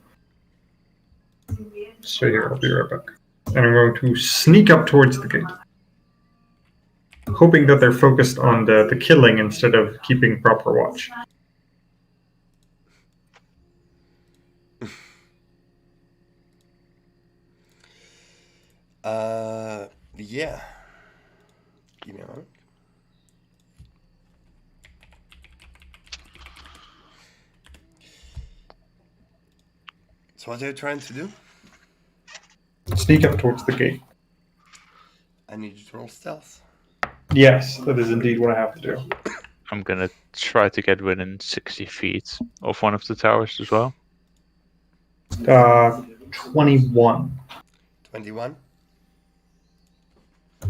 Stay here, I'll be right back. And I'm going to sneak up towards the gate, hoping that they're focused on the killing instead of keeping proper watch. Yeah. Give me a moment. So what are you trying to do? Sneak up towards the gate. I need you to roll stealth. Yes, that is indeed what I have to do. I'm gonna try to get within 60 feet of one of the towers as well. 21. 21.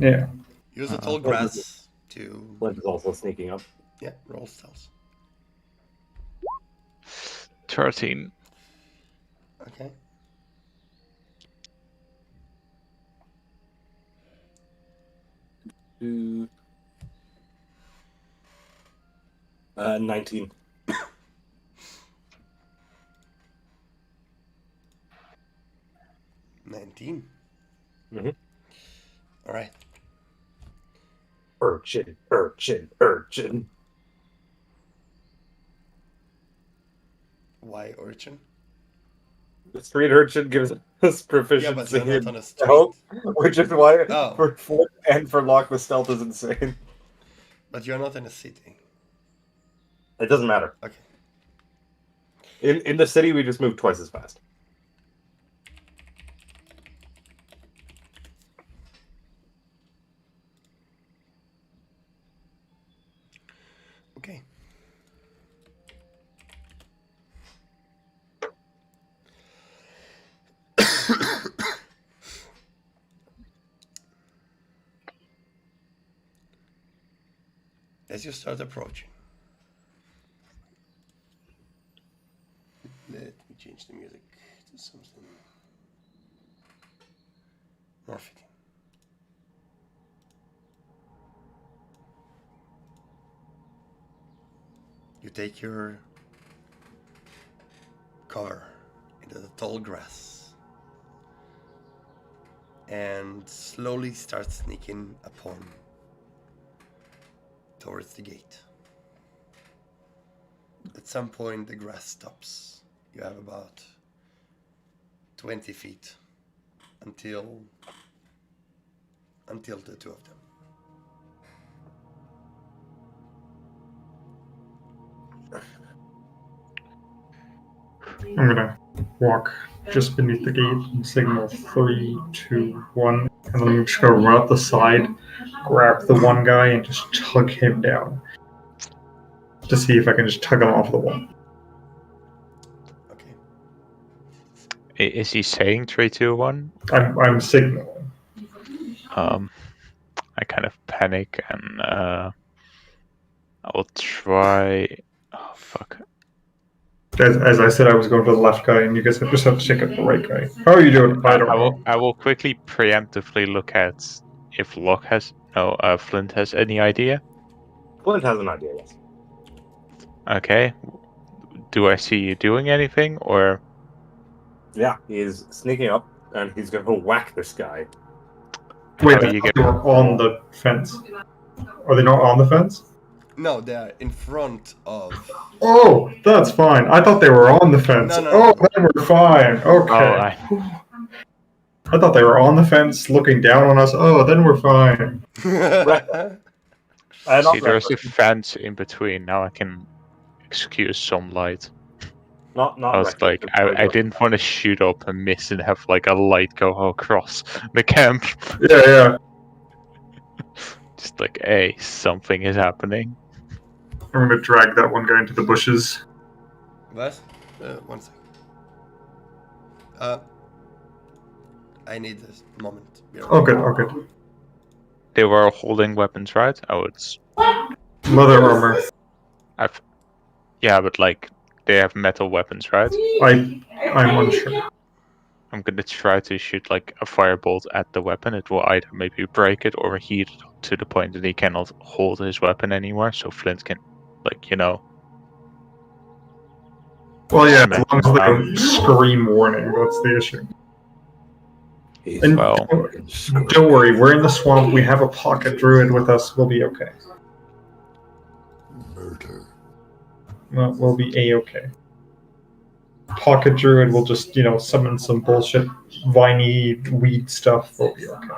Yeah. Use the tall grass to... Flint is also sneaking up. Yeah, roll stealth. 13. Okay. Ooh. 19. 19. Mm-hmm. All right. Urchin, urchin, urchin. Why urchin? The street urchin gives us Yeah, but proficiency you're not in on a street. stealth, which is why Oh. for Flint and for Locke the stealth is insane. But you're not in a city. It doesn't matter. Okay. In the city, we just move twice as fast. Okay. As you start approaching, let me change the music to something more fitting. You take your car into the tall grass and slowly start sneaking upon towards the gate. At some point the grass stops. You have about 20 feet until the two of them. I'm gonna walk just beneath the gate and signal 3, 2, 1, and then I'm just gonna run up the side, grab the one guy, and just tug him down. To see if I can just tug him off the wall. Okay. Is he saying 3, 2, 1? I'm signaling. I kind of panic and I will try. Oh fuck! As I said, I was going for the left guy, and you guys just have to check out the right guy. How are you doing? I don't know. I will quickly preemptively look at if Flint has any idea. Flint has an idea, yes. Okay. Do I see you doing anything, or? Yeah, he is sneaking up, and he's going to whack this guy. Wait, How I you thought get- they were on the fence. Are they not on the fence? No, they're in front of. Oh, that's fine. I thought they were on the fence. No. Oh, then we're fine. Okay. Oh, I thought they were on the fence looking down on us. Oh, then we're fine. see, there's a fence in between. Now I can excuse some light. Not I was like, I didn't want to shoot up and miss and have like a light go across the camp. Yeah. Just like, hey, something is happening. I'm gonna drag that one guy into the bushes. What? 1 second. I need this moment. Be right Oh, good. Oh, good. They were holding weapons, right? Oh, it's Leather armor. yeah, but like they have metal weapons, right? I'm unsure. I'm gonna try to shoot like a firebolt at the weapon. It will either maybe break it or heat it up to the point that he cannot hold his weapon anymore. So Flint can, like, Well, yeah, as smack long as him they down. don't scream warning, that's the issue. He's And Well, don't worry, we're in the swamp. We have a pocket druid with us. We'll be okay. Murder. Well, we'll be a-okay. Pocket druid will just, summon some bullshit viney weed stuff. We'll be okay.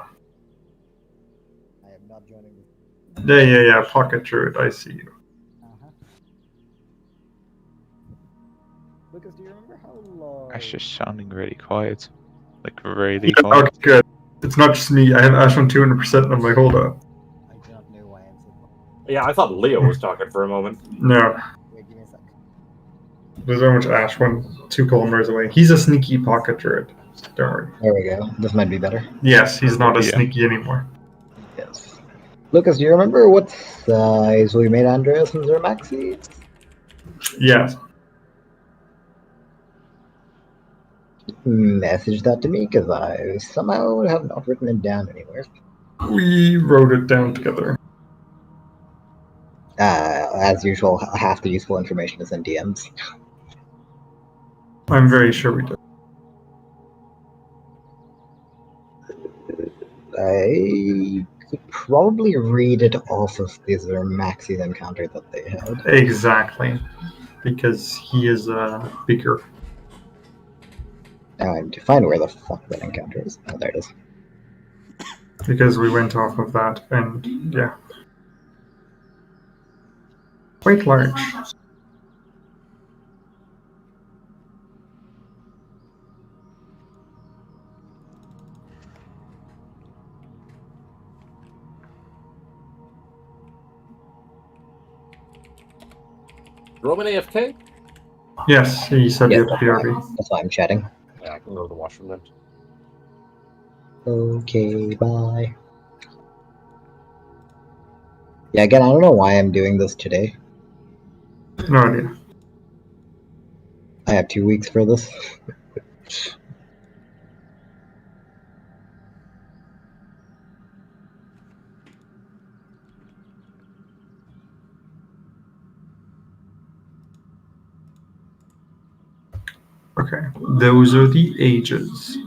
I am not joining this. Yeah. Pocket druid, I see you. Uh-huh. Lucas, do you remember how long? Ash is sounding really quiet, like really Yeah, quiet. okay, good. It's not just me. I have Ash on 200%, and I'm like, hold up. I do not know why I'm so. Yeah, I thought Leo was talking for a moment. No, Wait, give me a sec. there's so much Ash when 2 kilometers away. He's a sneaky pocket druid. Don't worry. There we go. This might be better. Yes, he's not as Yeah. sneaky anymore. Yes. Lucas, do you remember what size we made Andreas and Zermaxi? Yes. Message that to me, because I somehow have not written it down anywhere. We wrote it down together. As usual, half the useful information is in DMs. I'm very sure we did. I could probably read it off of the Zermaxi encounter that they had. Exactly. Because he is bigger. Now I need to find where the fuck that encounter is. Oh, there it is. Because we went off of that, and yeah. Quite large. Roman AFK? Yes, he said Yeah, you have BRB. that's why I'm chatting. Yeah, I can go to the washroom then. Okay, bye. Yeah, again, I don't know why I'm doing this today. No idea. I have 2 weeks for this. Okay, those are the ages.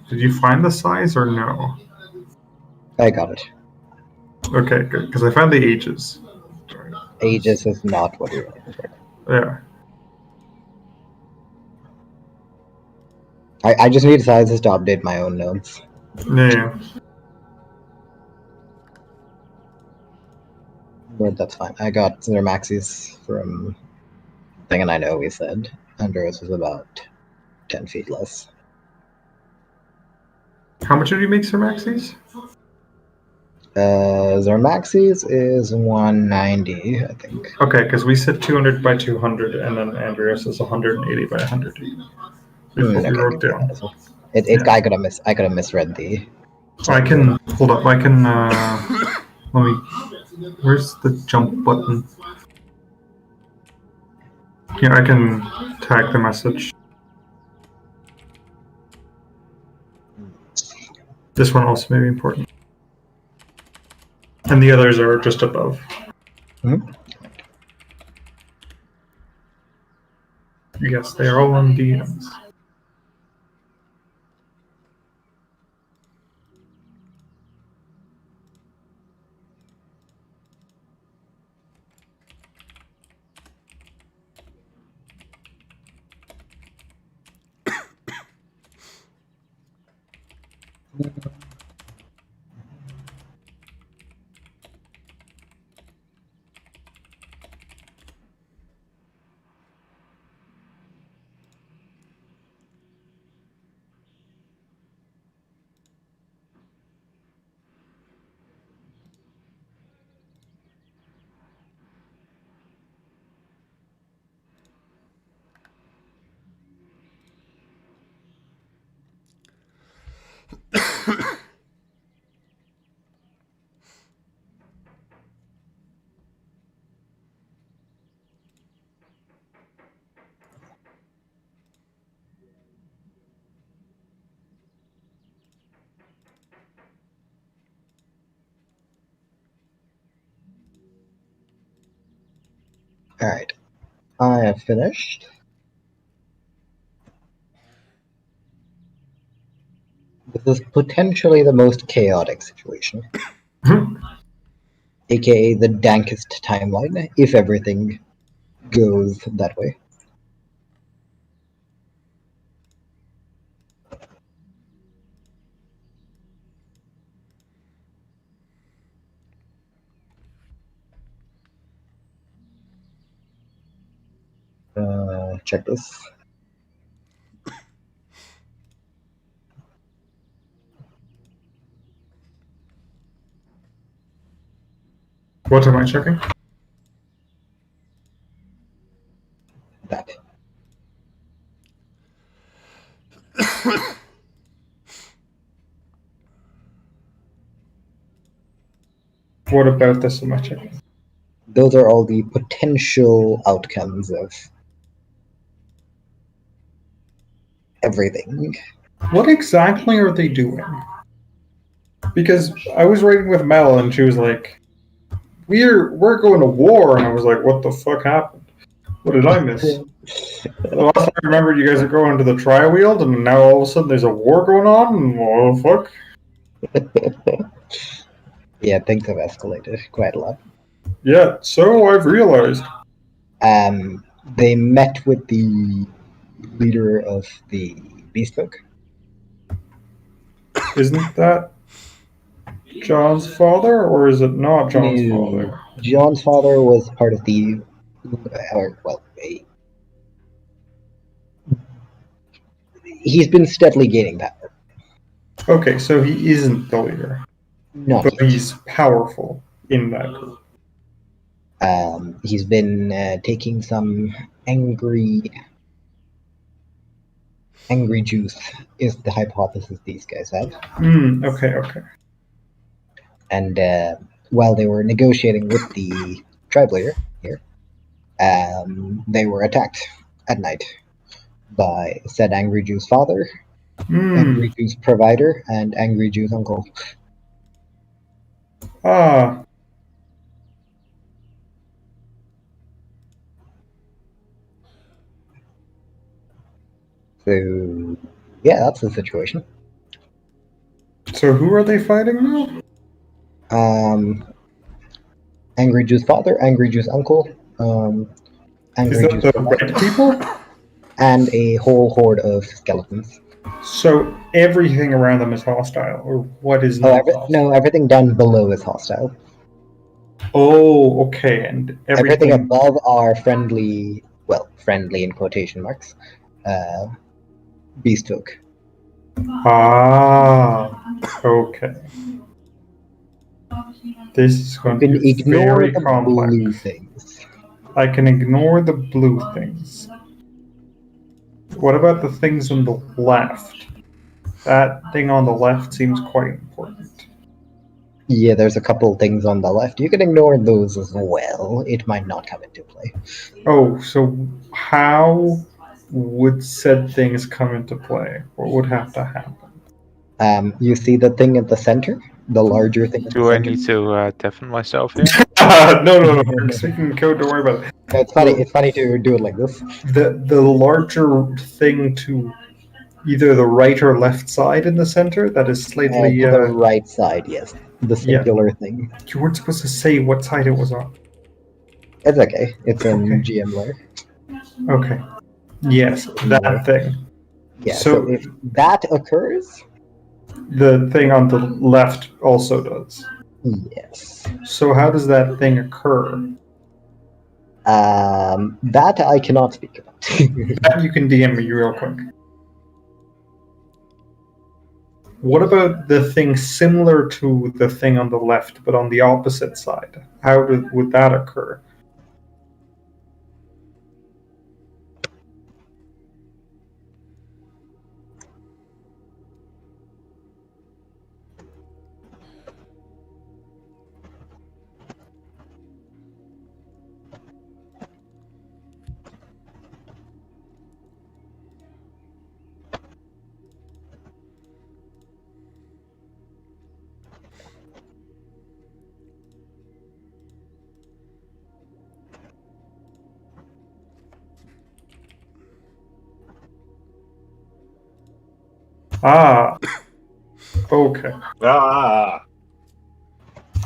Did you find the size or no? I got it. Okay, good, because I found the ages. Aegis is not what you're looking for. Yeah. I just need sizes to update my own notes. Yeah. But that's fine. I got Zermaxis from thing, and I know we said Andreas was about 10 feet less. How much did you make, Sir Maxis? Zermaxis is 190, I think. Okay, because we said 200 by 200, and then Andreas is 180 by 100. Is what we wrote down. It I could have misread the. I can hold up. I can. Let me. Where's the jump button? Yeah, I can tag the message. This one also may be important. And the others are just above. Mhm. Yes, they are all on DMs. Alright. I have finished. This is potentially the most chaotic situation. AKA the dankest timeline, if everything goes that way. Check this. What am I checking? That. What about this am I checking? Those are all the potential outcomes of everything. What exactly are they doing? Because I was writing with Mel and she was like, we're going to war, and I was like, what the fuck happened? What did I miss? The last time I remembered, you guys are going to the tri-wheeled, and now all of a sudden there's a war going on, and what the fuck? Yeah, things have escalated quite a lot. Yeah, so I've realized. They met with the leader of the Beastfolk. Isn't that John's father, or is it not John's father? John's father was part of the, he's been steadily gaining power. Okay, so he isn't the leader, Not but yet. he's powerful in that group. He's been taking some angry juice, is the hypothesis these guys have. Okay. And while they were negotiating with the tribe leader here, they were attacked at night by said Angry Jew's father, Angry Jew's provider, and Angry Jew's uncle. Ah. So, yeah, that's the situation. So who are they fighting now? Angry Jew's father, Angry Jew's uncle, Is Angry that Jew's the provider, red people? and a whole horde of skeletons. So everything around them is hostile, or what is not hostile? No, everything down below is hostile. Oh, okay, and Everything above are friendly, well, friendly in quotation marks, Beastfolk. Ah, okay. This is You going can to be ignore very the blue complex. things. I can ignore the blue things. What about the things on the left? That thing on the left seems quite important. Yeah, there's a couple things on the left. You can ignore those as well. It might not come into play. Oh, so how would said things come into play? What would have to happen? You see the thing at the center? The larger thing at the Do I center? need to deafen myself here? No. We're speaking in code. Don't worry about it. It's funny. It's funny to do it like this. The larger thing to either the right or left side in the center that is slightly. To the right side, yes. The Yeah. singular thing. You weren't supposed to say what side it was on. It's okay. It's in Okay. GM layer. Okay. Yes, that thing. Yeah. So- So if that occurs, The thing on the left also does. yes. So how does that thing occur? That I cannot speak about. That you can DM me real quick. What about the thing similar to the thing on the left, but on the opposite side? How would that occur? Ah. Okay. Ah!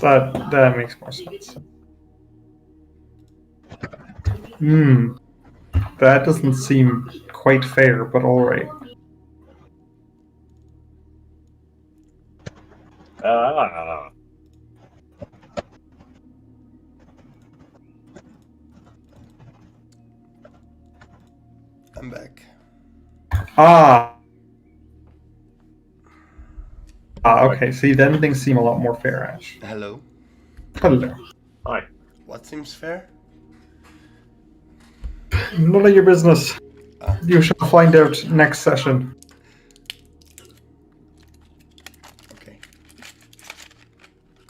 That makes more sense. Hmm. That doesn't seem quite fair, but alright. Ah! I'm back. Ah. Okay. See, then things seem a lot more fair, Ash. Hello. Hello. Hi. What seems fair? None of your business. Ah. You shall find out next session. Okay.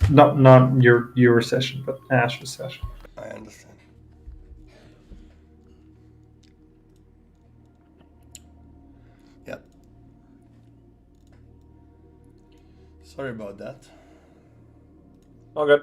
Not your session, but Ash's session. I understand. Yep. Sorry about that. All good.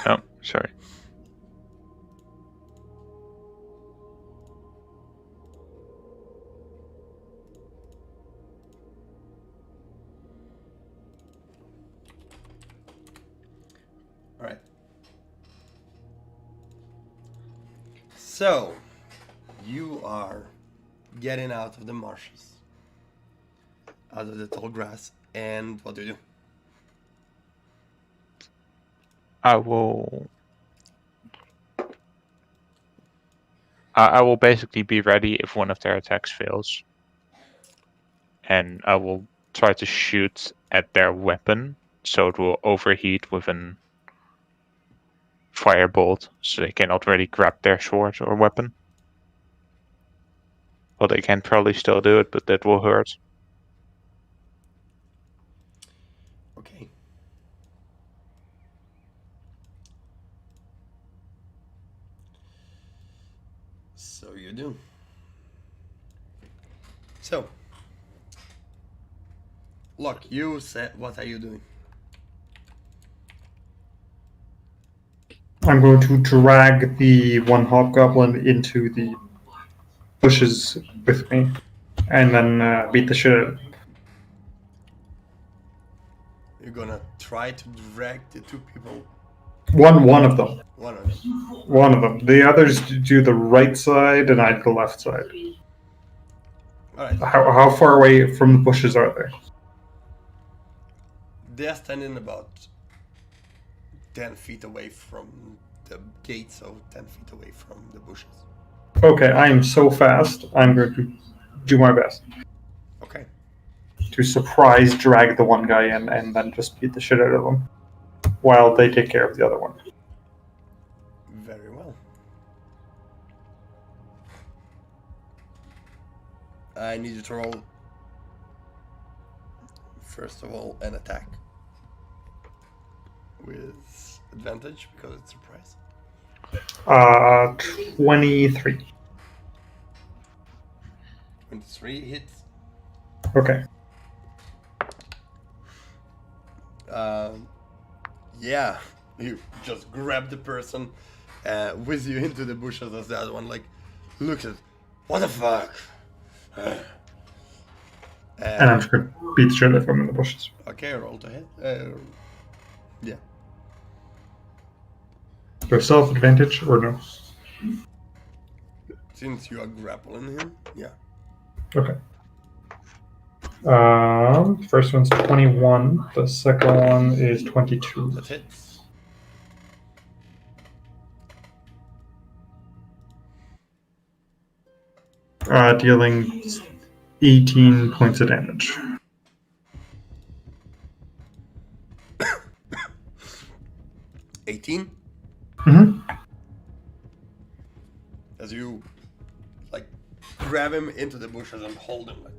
Oh, sorry. All right. So, you are getting out of the marshes, out of the tall grass, and what do you do? I will. I will basically be ready if one of their attacks fails, and I will try to shoot at their weapon, so it will overheat with an firebolt, so they cannot really grab their sword or weapon. Well, they can probably still do it, but that will hurt. Okay. So you do. So, look, you said, what are you doing? I'm going to drag the one hobgoblin into the bushes with me, and then beat the shit out of it. You're gonna try to drag the two people, One of them. one of them. One of them. The others do the right side, and I do the left side. All right. How far away from the bushes are they? They're standing about 10 feet away from the gate, so 10 feet away from the bushes. Okay, I am so fast. I'm going to do my best Okay. to surprise drag the one guy in, and then just beat the shit out of them while they take care of the other one. Very well. I need you to roll, first of all, an attack with advantage because it's surprise. 23. 23 hits. Okay. Yeah, you just grab the person, whiz you into the bushes as the other one like looks at, what the fuck? And I'm just going to beat the shit out of them in the bushes. Okay, roll to hit. Yeah. Do I still have advantage or no? Since you are grappling him, yeah. Okay. First one's 21. The second one is 22. That hits. Dealing 18 points of damage. 18? Mm-hmm. As you like grab him into the bushes and hold him, like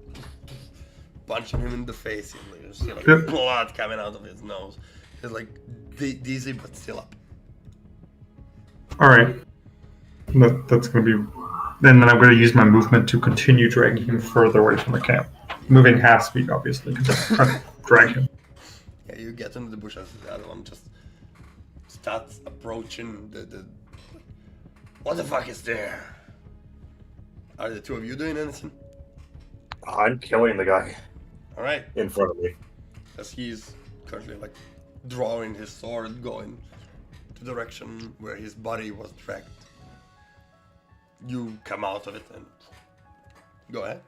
punching him in the face, you see like Yep. blood coming out of his nose. He's like dizzy but still up. All right. That's going to be. Then I'm going to use my movement to continue dragging him further away from the camp. Moving half speed, obviously, because I'm trying to drag him. Yeah, you get into the bushes. The other one just starts approaching the. What the fuck is there? Are the two of you doing anything? I'm killing the guy All right. in front of me. As he's currently like drawing his sword, going to the direction where his body was dragged. You come out of it and go ahead.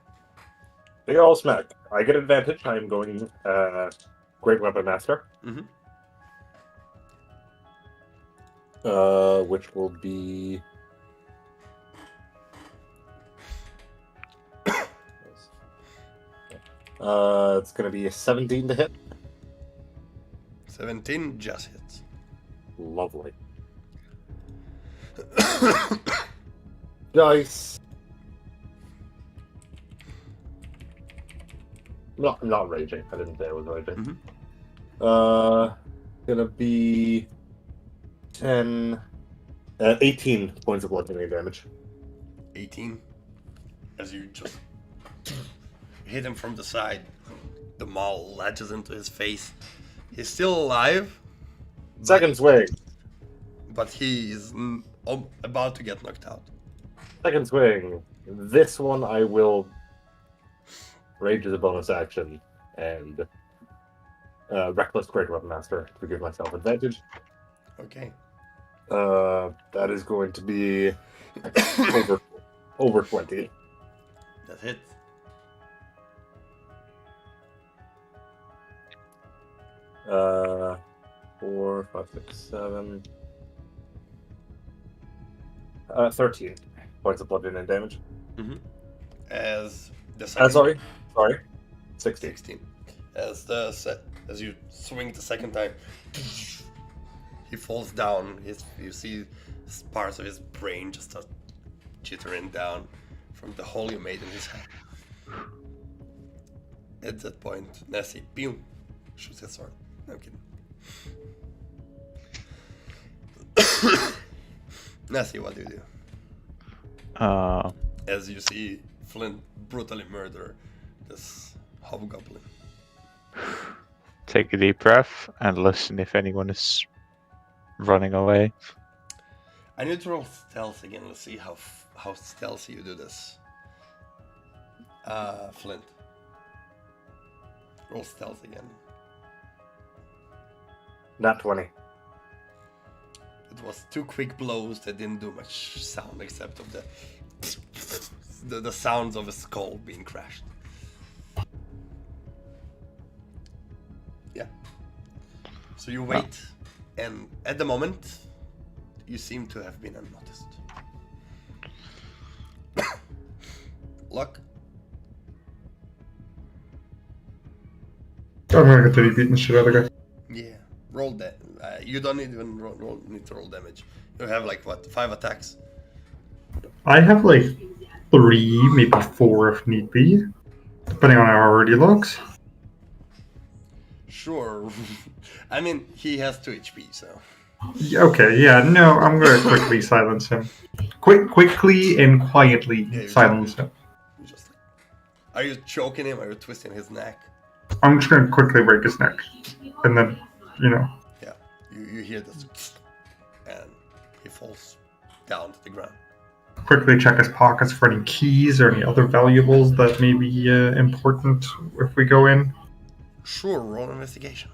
Big ol' smack. I get advantage. I'm going Great Weapon Master. Mhm. Which will be it's gonna be a 17 to hit. 17 just hits. Lovely. Dice. Not raging. I didn't say I was raging. Gonna be 10, 18 points of bludgeoning damage. 18. As you just hit him from the side, the maul latches into his face. He's still alive, Second swing. but he is about to get knocked out. Second swing. This one I will rage as a bonus action and reckless Great Weapon Master to give myself advantage. Okay. That is going to be over 20. That hits. Uh, 4, 5, 6, 7. 13 points of bludgeoning damage. As the second Sorry. 16. 16. As you swing the second time, he falls down. You see parts of his brain just start jittering down from the hole you made in his head. At that point, Nessie, boom, shoots his sword. No, I'm kidding. Nessie, what do you do? As you see Flint brutally murder this hobgoblin. Take a deep breath and listen if anyone is running away. I need to roll stealth again. Let's see how stealthy you do this. Flint. Roll stealth again. Not 20. It was 2 quick blows that didn't do much sound except of the sounds of a skull being crashed. Yeah. So you wait, and at the moment, you seem to have been unnoticed. Luck. I'm gonna get the beating the shit out of the guy. Yeah. Roll that. You don't even need to roll damage. You have like what, 5 attacks? I have like 3, maybe 4 if need be, depending on how hard he looks. Sure. I mean, he has 2 HP, so. Yeah, okay, yeah, no, I'm gonna quickly silence him. Quickly and quietly Yeah, silence him. You just like, are you choking him? Are you twisting his neck? I'm just gonna quickly break his neck, and then, Yeah. You hear this, and he falls down to the ground. quickly check his pockets for any keys or any other valuables that may be important if we go in. Sure, roll investigation.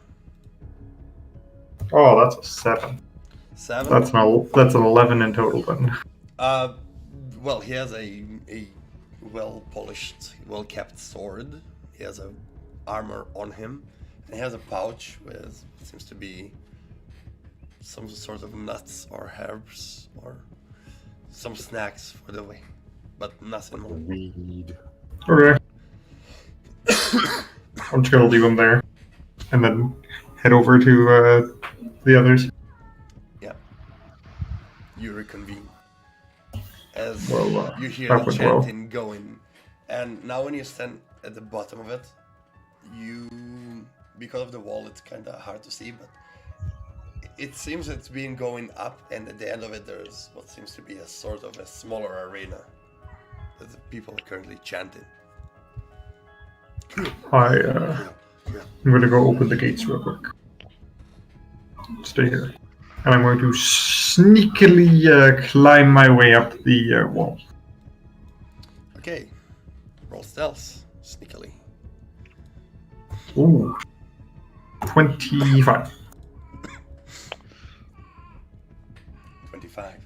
Oh, that's a 7. 7. That's an 11 in total then. Well, he has a well-polished, well-kept sword. He has a armor on him, and he has a pouch with seems to be some sort of nuts or herbs or some snacks for the way. but nothing more. Weed. Okay. I'm just gonna leave them there, and then head over to the others. You reconvene as Well, you hear that the went well. chanting going, and now when you stand at the bottom of it, you, because of the wall, it's kind of hard to see, but it seems it's been going up, and at the end of it, there's what seems to be a sort of a smaller arena that the people are currently chanting. I'm gonna go open the gates real quick. Stay here, and I'm going to sneakily climb my way up the wall. Okay, roll stealth, sneakily. Ooh, 25. 25.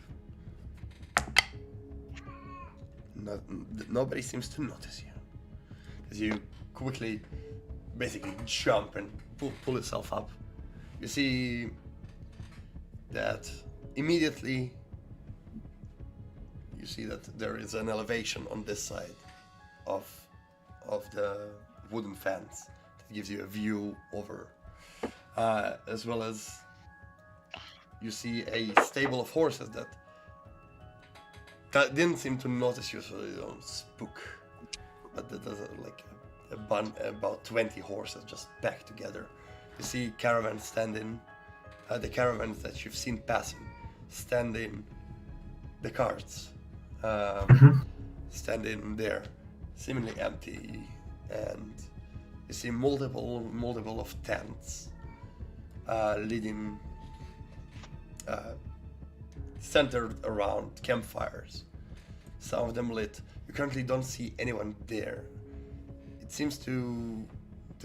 Nobody seems to notice you. As you quickly, basically jump and pull yourself up. You see that immediately you see that there is an elevation on this side of the wooden fence that gives you a view over, as well as you see a stable of horses that didn't seem to notice you, so they don't spook. But there's about 20 horses just packed together. You see caravans standing, the caravans that you've seen passing, standing, the carts, standing there, seemingly empty, and you see multiple of tents leading, centered around campfires. Some of them lit. You currently don't see anyone there. It seems to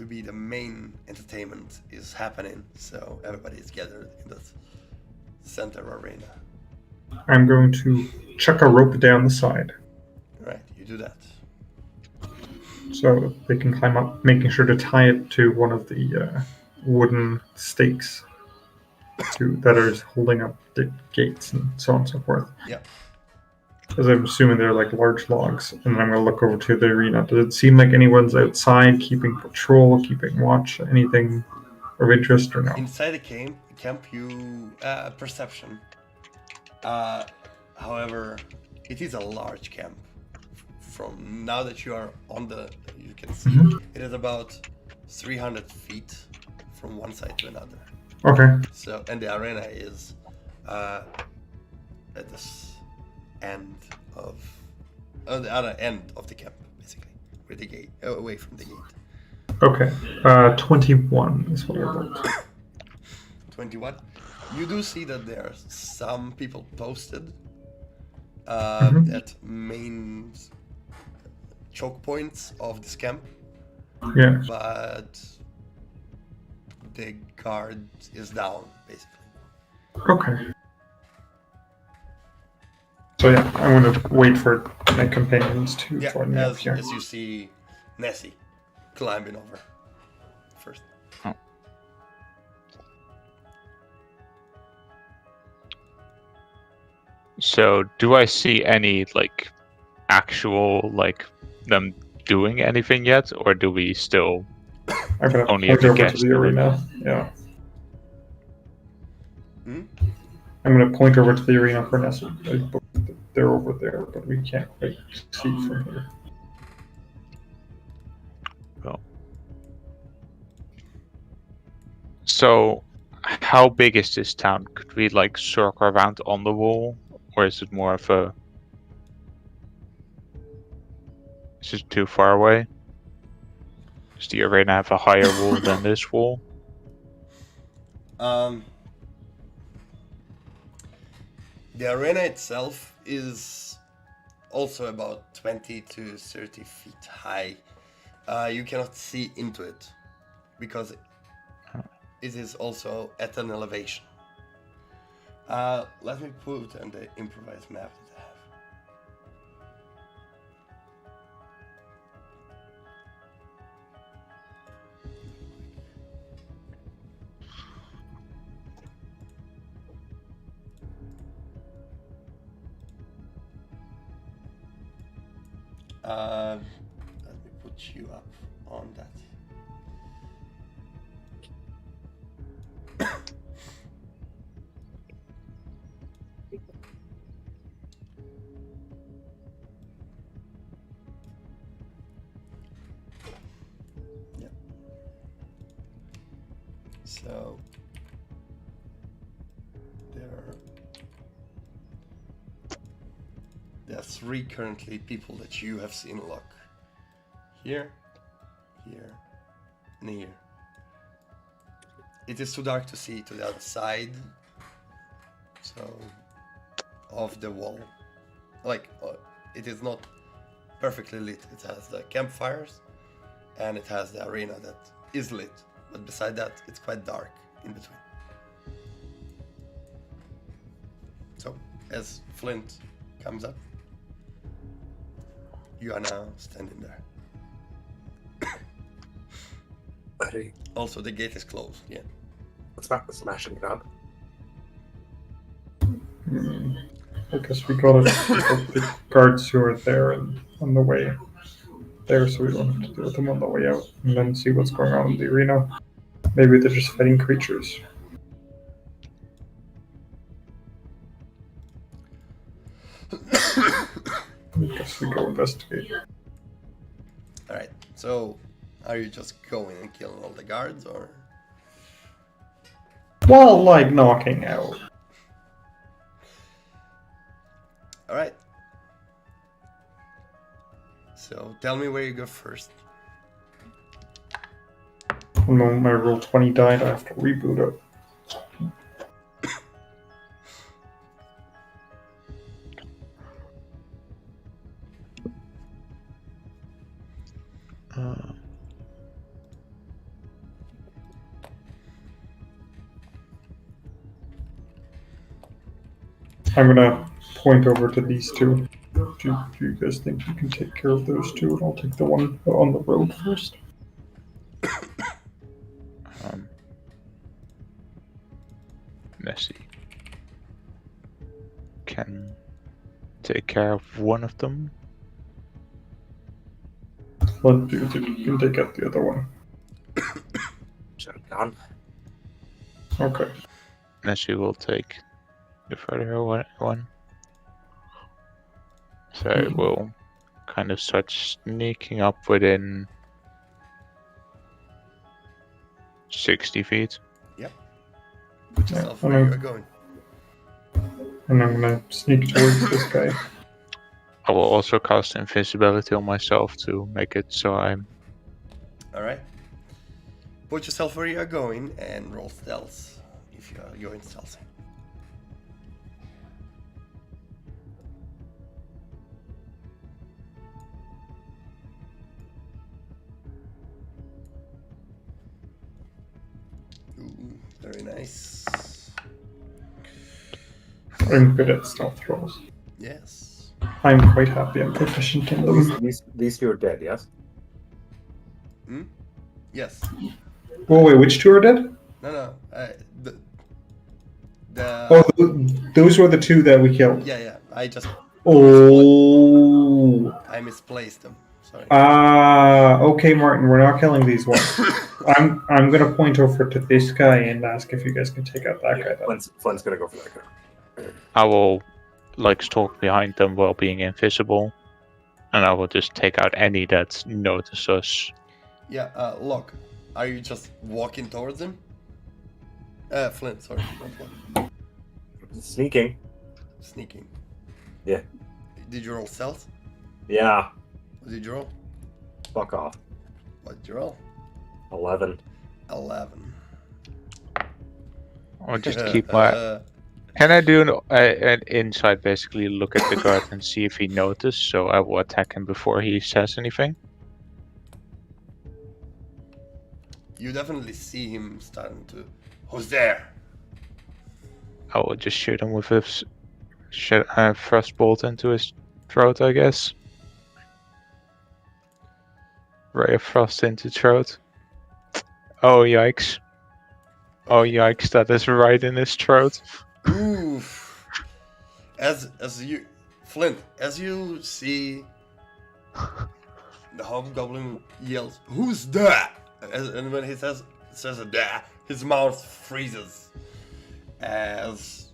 be the main entertainment is happening, so everybody is gathered in that center arena. I'm going to chuck a rope down the side Right, you do that. so they can climb up, making sure to tie it to one of the wooden stakes that are holding up the gates and so on and so forth. Yeah. Because I'm assuming they're like large logs, and then I'm going to look over to the arena. Does it seem like anyone's outside keeping patrol, keeping watch, anything of interest, or no? Inside the camp you perception. However, it is a large camp. From now that you are you can see it is about 300 feet from one side to another. Okay. So, and the arena is at this end of the other end of the camp, basically, where the gate, away from the gate. Okay. 21 is what I rolled. 21. You do see that there are some people posted at main choke points of this camp, Yeah. but the guard is down, basically. Okay. So yeah, I'm going to wait for my companions to Yeah, join me up as here. you see Nessie climbing over first. So, do I see any actual them doing anything yet, or do we still I'm going to only point have a over to guess the doing arena. Yeah. Hmm? I'm going to point over to the arena for Nessie. They're over there, but we can't quite see from here. So, how big is this town? Could we circle around on the wall, or is it more of a? Is it too far away? Does the arena have a higher wall than this wall? The arena itself is also about 20 to 30 feet high. You cannot see into it because it is also at an elevation. Let me put on the improvised map that I have. Let me put you up on that. Yep. So there are 3 currently people that you have seen lock. Here, here, and here. It is too dark to see to the other side, so of the wall. Like, it is not perfectly lit. It has the campfires, and it has the arena that is lit. But beside that, it's quite dark in between. So, as Flint comes up, you are now standing there. Ready. Also, the gate is closed. Yeah. Let's back the smash and grab. I guess we gotta pick up the guards who are there and on the way there, so we don't have to deal with them on the way out, and then see what's going on in the arena. Maybe they're just fighting creatures. I guess we go investigate. Alright, so are you just going and killing all the guards, or? Well, like knocking out. Alright. So tell me where you go first. No, my roll 20 died. I have to reboot it. I'm gonna point over to these two. Do you guys think you can take care of those two? And I'll take the one on the road first. Nessie can take care of one of them. Let you can take out the other one. Sure, gone. Okay. Nessie will take the further one. So it will kind of start sneaking up within 60 feet. Put yourself where you are going. And I'm gonna sneak towards this guy. I will also cast invisibility on myself to make it so I'm... Alright. Put yourself where you are going and roll stealth if you are going stealthy. Ooh, very nice. I'm good at stealth rolls. Yes. I'm quite happy I'm proficient in them. These two are dead, yes? Hmm? Yes. Oh wait, which two are dead? No. Oh, those were the two that we killed. Yeah. Oh. I misplaced them. Sorry. Okay, Martin, we're not killing these ones. I'm gonna point over to this guy and ask if you guys can take out that guy. Then. Flint's gonna go for that guy. I will stalk behind them while being invisible, and I will just take out any that notice us. Yeah, Locke, are you just walking towards him? Flint, sorry, not Locke. Sneaking. Sneaking. Yeah. Did you roll stealth? Yeah. What did you roll? Fuck off. What did you roll? 11. 11. I'll just keep my... Can I do an inside, basically look at the guard and see if he noticed, so I will attack him before he says anything? You definitely see him starting to... Who's there? I will just shoot him with a thrust bolt into his throat, I guess. Ray of frost into throat. Oh yikes. Oh yikes, that is right in his throat. Oof. As you... Flint, as you see The hobgoblin yells, "Who's that?" And when he says that, his mouth freezes. As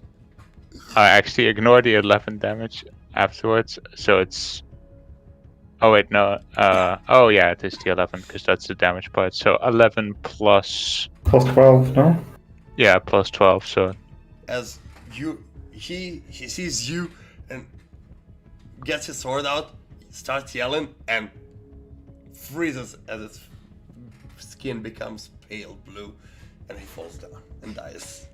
I actually ignore the 11 damage afterwards, so it's. Oh wait, no. Oh yeah, it is the 11 because that's the damage part. So 11 plus. Plus 12, no? Yeah, plus 12. So as he sees you and gets his sword out, starts yelling and freezes as his skin becomes pale blue, and he falls down and dies.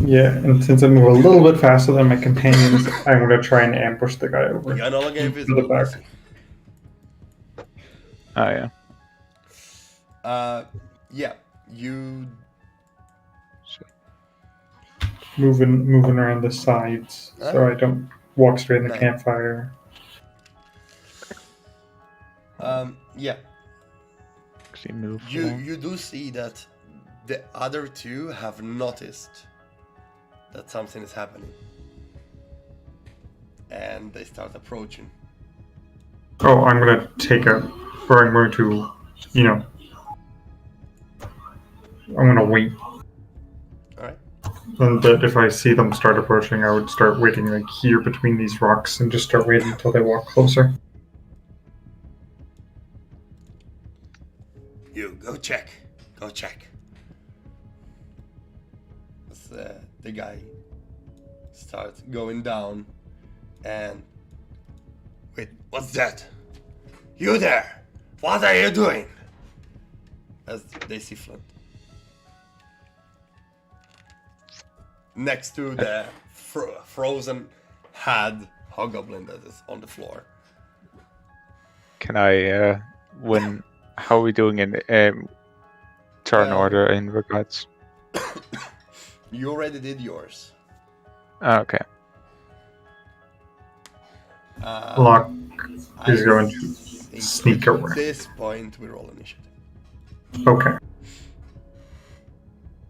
Yeah, and since I move a little bit faster than my companions, I'm gonna try and ambush the guy over. You no longer to invisible. the back. oh yeah. Yeah, you Moving around the sides, so I don't walk straight in the Nice. campfire. yeah, Actually move. you along. you do see that the other two have noticed that something is happening, and they start approaching. Oh, I'm gonna take a, or I'm going to, I'm gonna wait. Alright. And that if I see them start approaching, I would start waiting like here between these rocks and just start waiting until they walk closer. You go check. As, the guy starts going down, and wait, what's that? You there? What are you doing? As they see Flint next to the frozen had hobgoblin that is on the floor. Can I when how are we doing in turn order in regards? You already did yours. Okay. Locke is I going to think sneak at away. this point we roll initiative. Okay.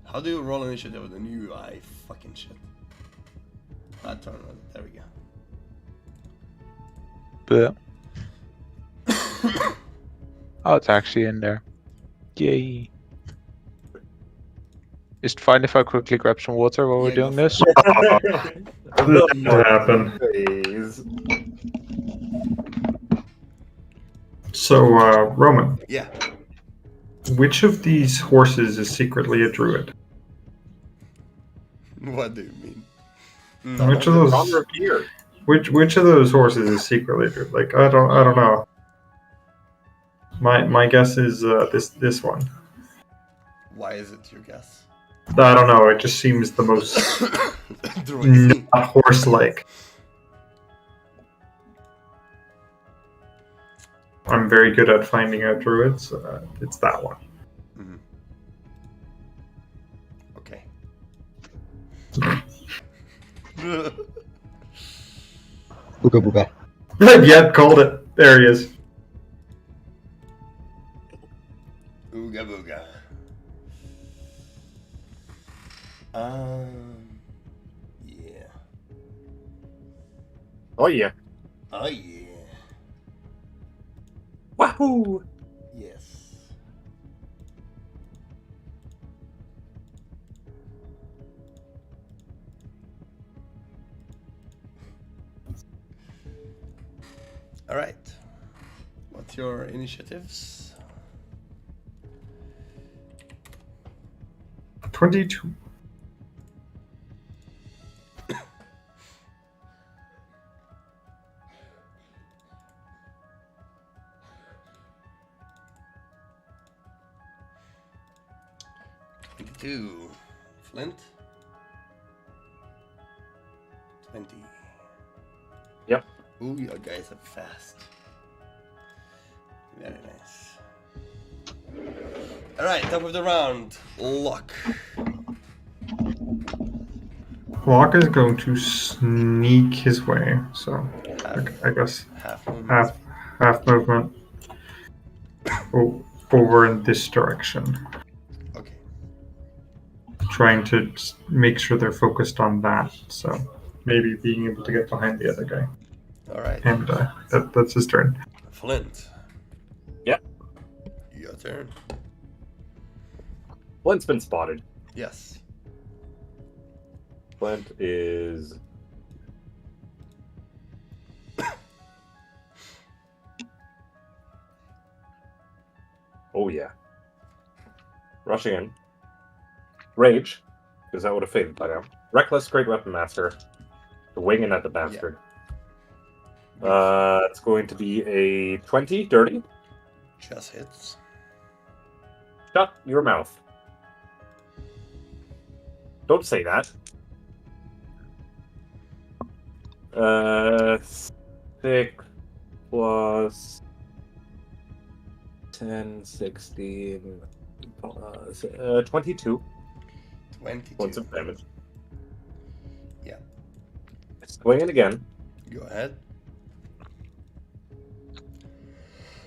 How do you roll initiative with the new UI? Fucking shit. Turn on. There we go. But oh, it's actually in there. Yay! Is it fine if I quickly grab some water while we're Yeah, go doing for this? That happened. Please. So, Roman, Yeah. which of these horses is secretly a druid? What do you mean? Which of those? Color here. Which of those horses is secretly a druid? Like, I don't know. My guess is this one. Why is it your guess? I don't know. It just seems the most Druid. not horse-like. I'm very good at finding out druids. It's that one. Mhm. Okay. Booga booga. Yeah, called it. There he is. Ooga booga. Yeah. Oh yeah. Oh yeah. Wahoo! Yes. All right. What's your initiatives? 22. Two. Flint. 20. Yep. Ooh, you guys are fast. Very nice. All right, top of the round. Luck. Locke is going to sneak his way. So, I guess Half movement. half movement over in this direction. Okay. Trying to make sure they're focused on that. So maybe being able to get behind the other guy. All right. Hand die. That's his turn. Flint. Yep. Your turn. Flint's been spotted. Yes. Flint is. Oh yeah. Rushing in. Rage, because that would have faded by now. Reckless, Great Weapon Master. Winging at the bastard. It's going to be a 20, dirty. Just hits. Shut your mouth. Don't say that. 6 plus 10, 16, 22 22. points of damage. Yeah. Swinging again. Go ahead.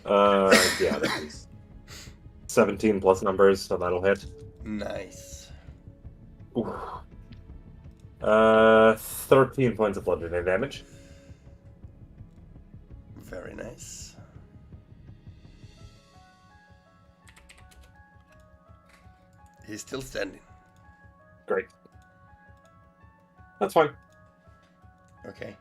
Yeah, that is 17 plus numbers, so that'll hit. Nice. Ooh. 13 points of bludgeoning damage. Very nice. He's still standing. Great. That's fine. Okay.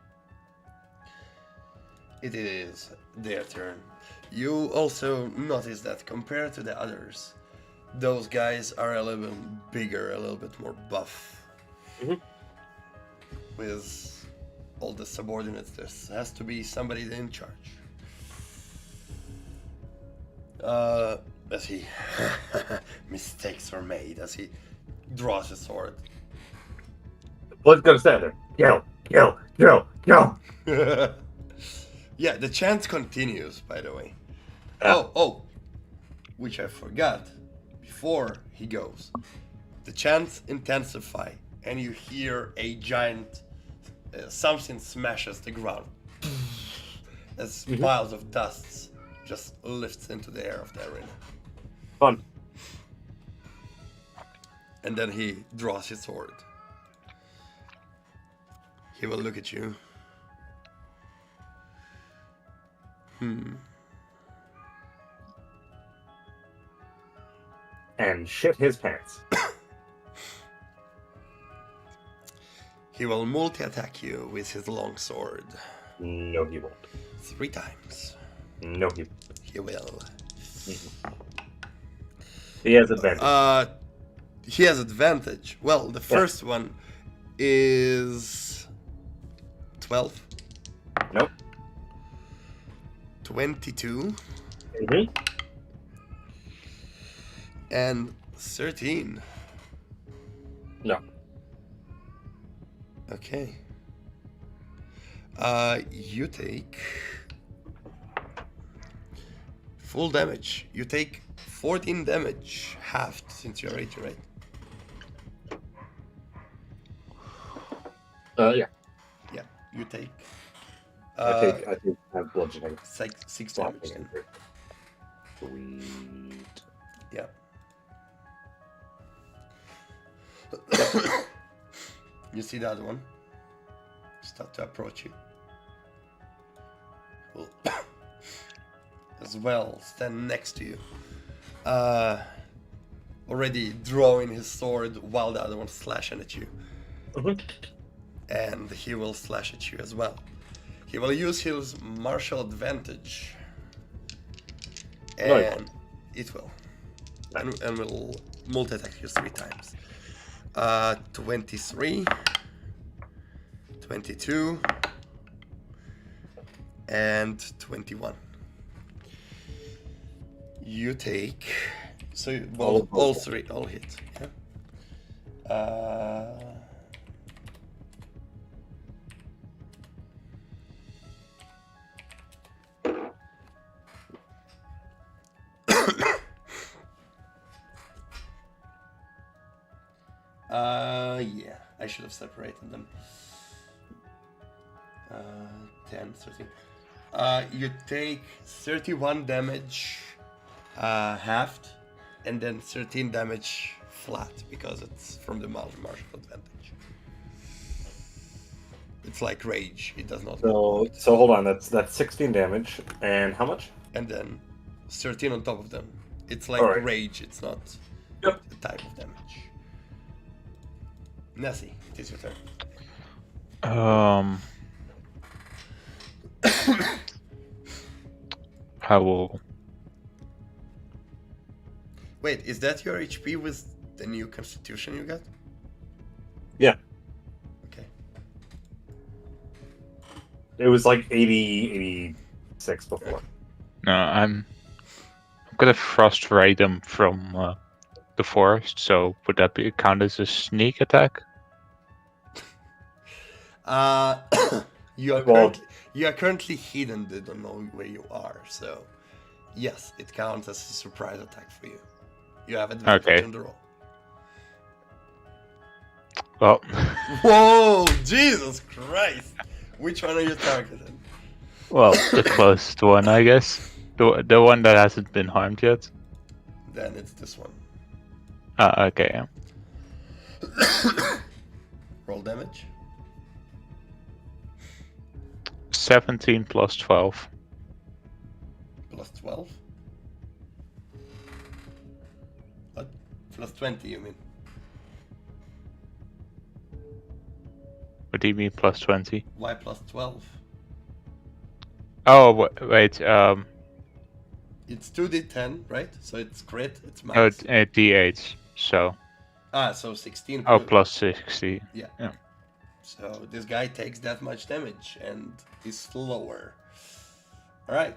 It is their turn. You also notice that compared to the others, those guys are a little bit bigger, a little bit more buff. Mhm. With all the subordinates, there has to be somebody in charge. As he mistakes are made, as he draws his sword. Blood's gonna stand there. Yell, yell, yell, yell. Yeah, the chant continues, by the way. Ah. Oh, which I forgot. Before he goes, the chants intensify, and you hear a giant something smashes the ground as piles of dust just lifts into the air of the arena. Fun. And then he draws his sword. He will look at you. And shit his pants. He will multi-attack you with his long sword. No, he won't. 3 times. No, he won't. He will. He has advantage. He has advantage. Well, the first one is 12. Nope. 22 Mm-hmm. and 13. No. Okay. You take full damage. You take 14 damage, halved since you're 80, right? Yeah. Yeah. You take. I have bludgeoning. 6 damage. Slapping Then. and sweet. Yeah. You see the other one start to approach you. Will as well stand next to you. Already drawing his sword while the other one's slashing at you. Mhm. And he will slash at you as well. He will use his martial advantage. Nice. And it will. And will multi-attack you 3 times. 23, 22, and 21. You take all 3 all hit. Yeah. Yeah, I should have separated them. 10, 13. You take 31 damage halved, and then 13 damage flat because it's from the martial advantage. It's like rage. It does not. So hold on. That's 16 damage, and how much? And then 13 on top of them. It's like Alright. rage. It's not Yep. the type of damage. Nessie, it is your turn. I will. Wait, is that your HP with the new constitution you got? Yeah. Okay. It was like 86 before. No, I'm gonna frustrate them from the forest. So would that be count as a sneak attack? You are Well- currently hidden. They don't know where you are. So, yes, it counts as a surprise attack for you. You have advantage Okay. on the roll. Well, Whoa, Jesus Christ! Which one are you targeting? well, the closest one, I guess. The one that hasn't been harmed yet. Then it's this one. Okay. Yeah. Roll damage. 17 plus 12. Plus 12. What? Plus 20, you mean? What do you mean plus 20? Why plus 12? Oh, wait. It's 2d10, right? So it's crit, it's No, max. D8. So. So 16. Oh, plus 60. Yeah. Yeah. So this guy takes that much damage and is slower. Alright.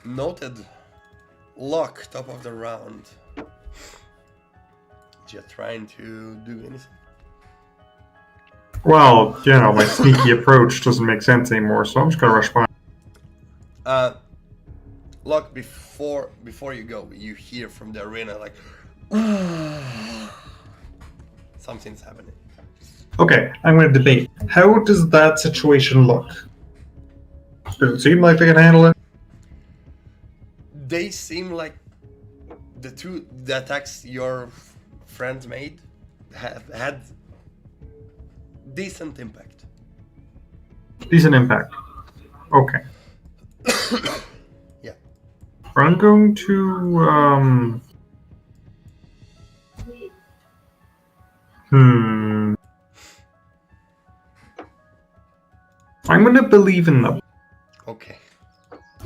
Noted. Lock, top of the round. You're trying to do anything? Well, you know, my sneaky approach doesn't make sense anymore, so I'm just gonna rush by. Look, before you go, you hear from the arena like something's happening. Okay, I'm gonna debate. How does that situation look? Does it seem like they can handle it? They seem like the attacks your friends made have had decent impact. Decent impact. Okay. Yeah. I'm going to I'm gonna believe in them, Okay.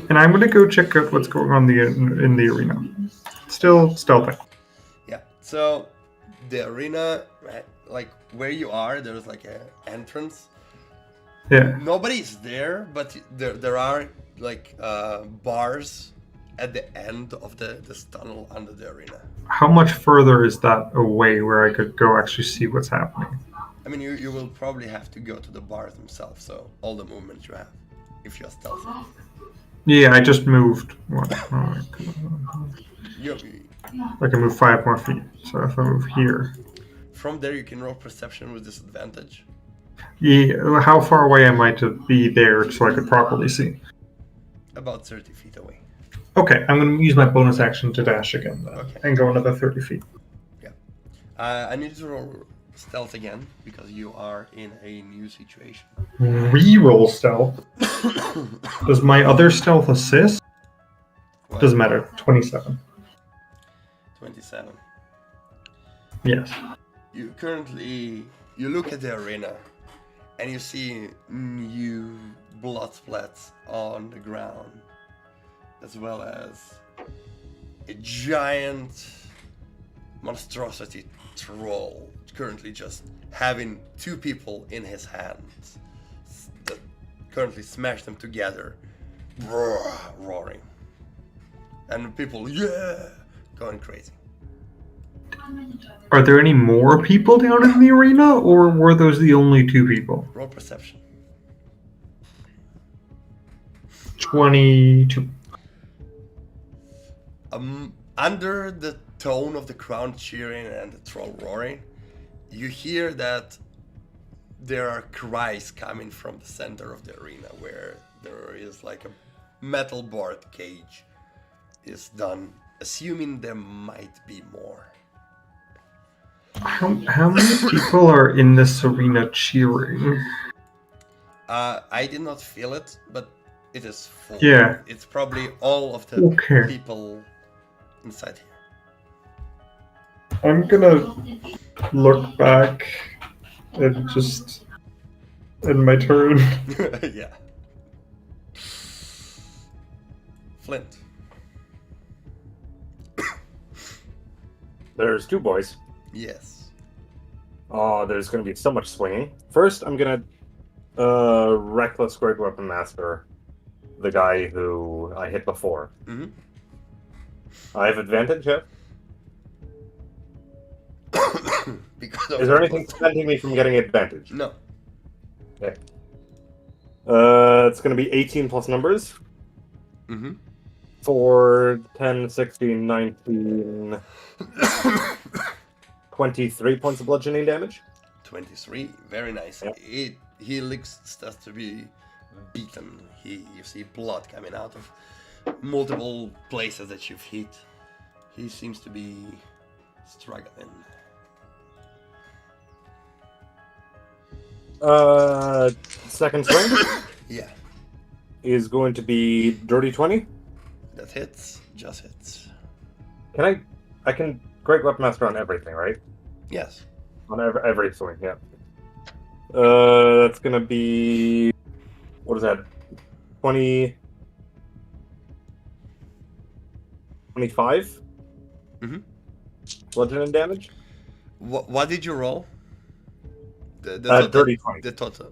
and I'm gonna go check out what's going on in the arena. Still stealthing. Yeah. So the arena, right, like where you are, there's like an entrance. Yeah. Nobody's there, but there are like bars at the end of this tunnel under the arena. How much further is that away where I could go actually see what's happening? I mean, you will probably have to go to the bars themselves, so all the movement you have, if you're stealthy. Yeah, I just moved. What? You, I can move 5 more feet. So if I move here. from there, you can roll perception with disadvantage. Yeah, how far away am I to be there so I could properly see? About 30 feet away. Okay, I'm going to use my bonus action to dash again then, Okay. and go another 30 feet. I need to roll stealth again, because you are in a new situation. Reroll stealth. Does my other stealth assist? Well, Doesn't matter. 27. 27. Yes. You look at the arena, and you see new blood splats on the ground, as well as a giant monstrosity troll currently just having 2 people in his hands that currently smash them together, roaring, and people going crazy. Are there any more people down in the arena, or were those the only 2 people? Roll perception. 22. Under the tone of the crowd cheering and the troll roaring, you hear that there are cries coming from the center of the arena, where there is like a metal board cage is done, assuming there might be more. How many people are in this arena cheering? I did not feel it, but it is full. Yeah. It's probably all of the Okay. people inside I'm gonna look back and just end my turn. here. Yeah. Flint. There's two boys. Yes. Oh, there's going to be so much swinging. First, I'm going to Reckless Great Weapon Master the guy who I hit before. Mm-hmm. I have advantage, yeah? Because of Is there anything preventing me from getting advantage? No. It's going to be 18 plus numbers. Mm-hmm. 4, 10, 16, 19, 23 points of bludgeoning damage. 23. Very nice. Yep. He looks starts to be beaten. You see blood coming out of multiple places that you've hit. He seems to be struggling. Second swing Yeah, is going to be Dirty 20. that hits. Just hits. I can Great Weapon Master on everything, right? Yes. On every swing, yeah. That's gonna be, what is that? 20, 25? Mhm. Bludgeoning damage? What did you roll? The Dirty 20. The total.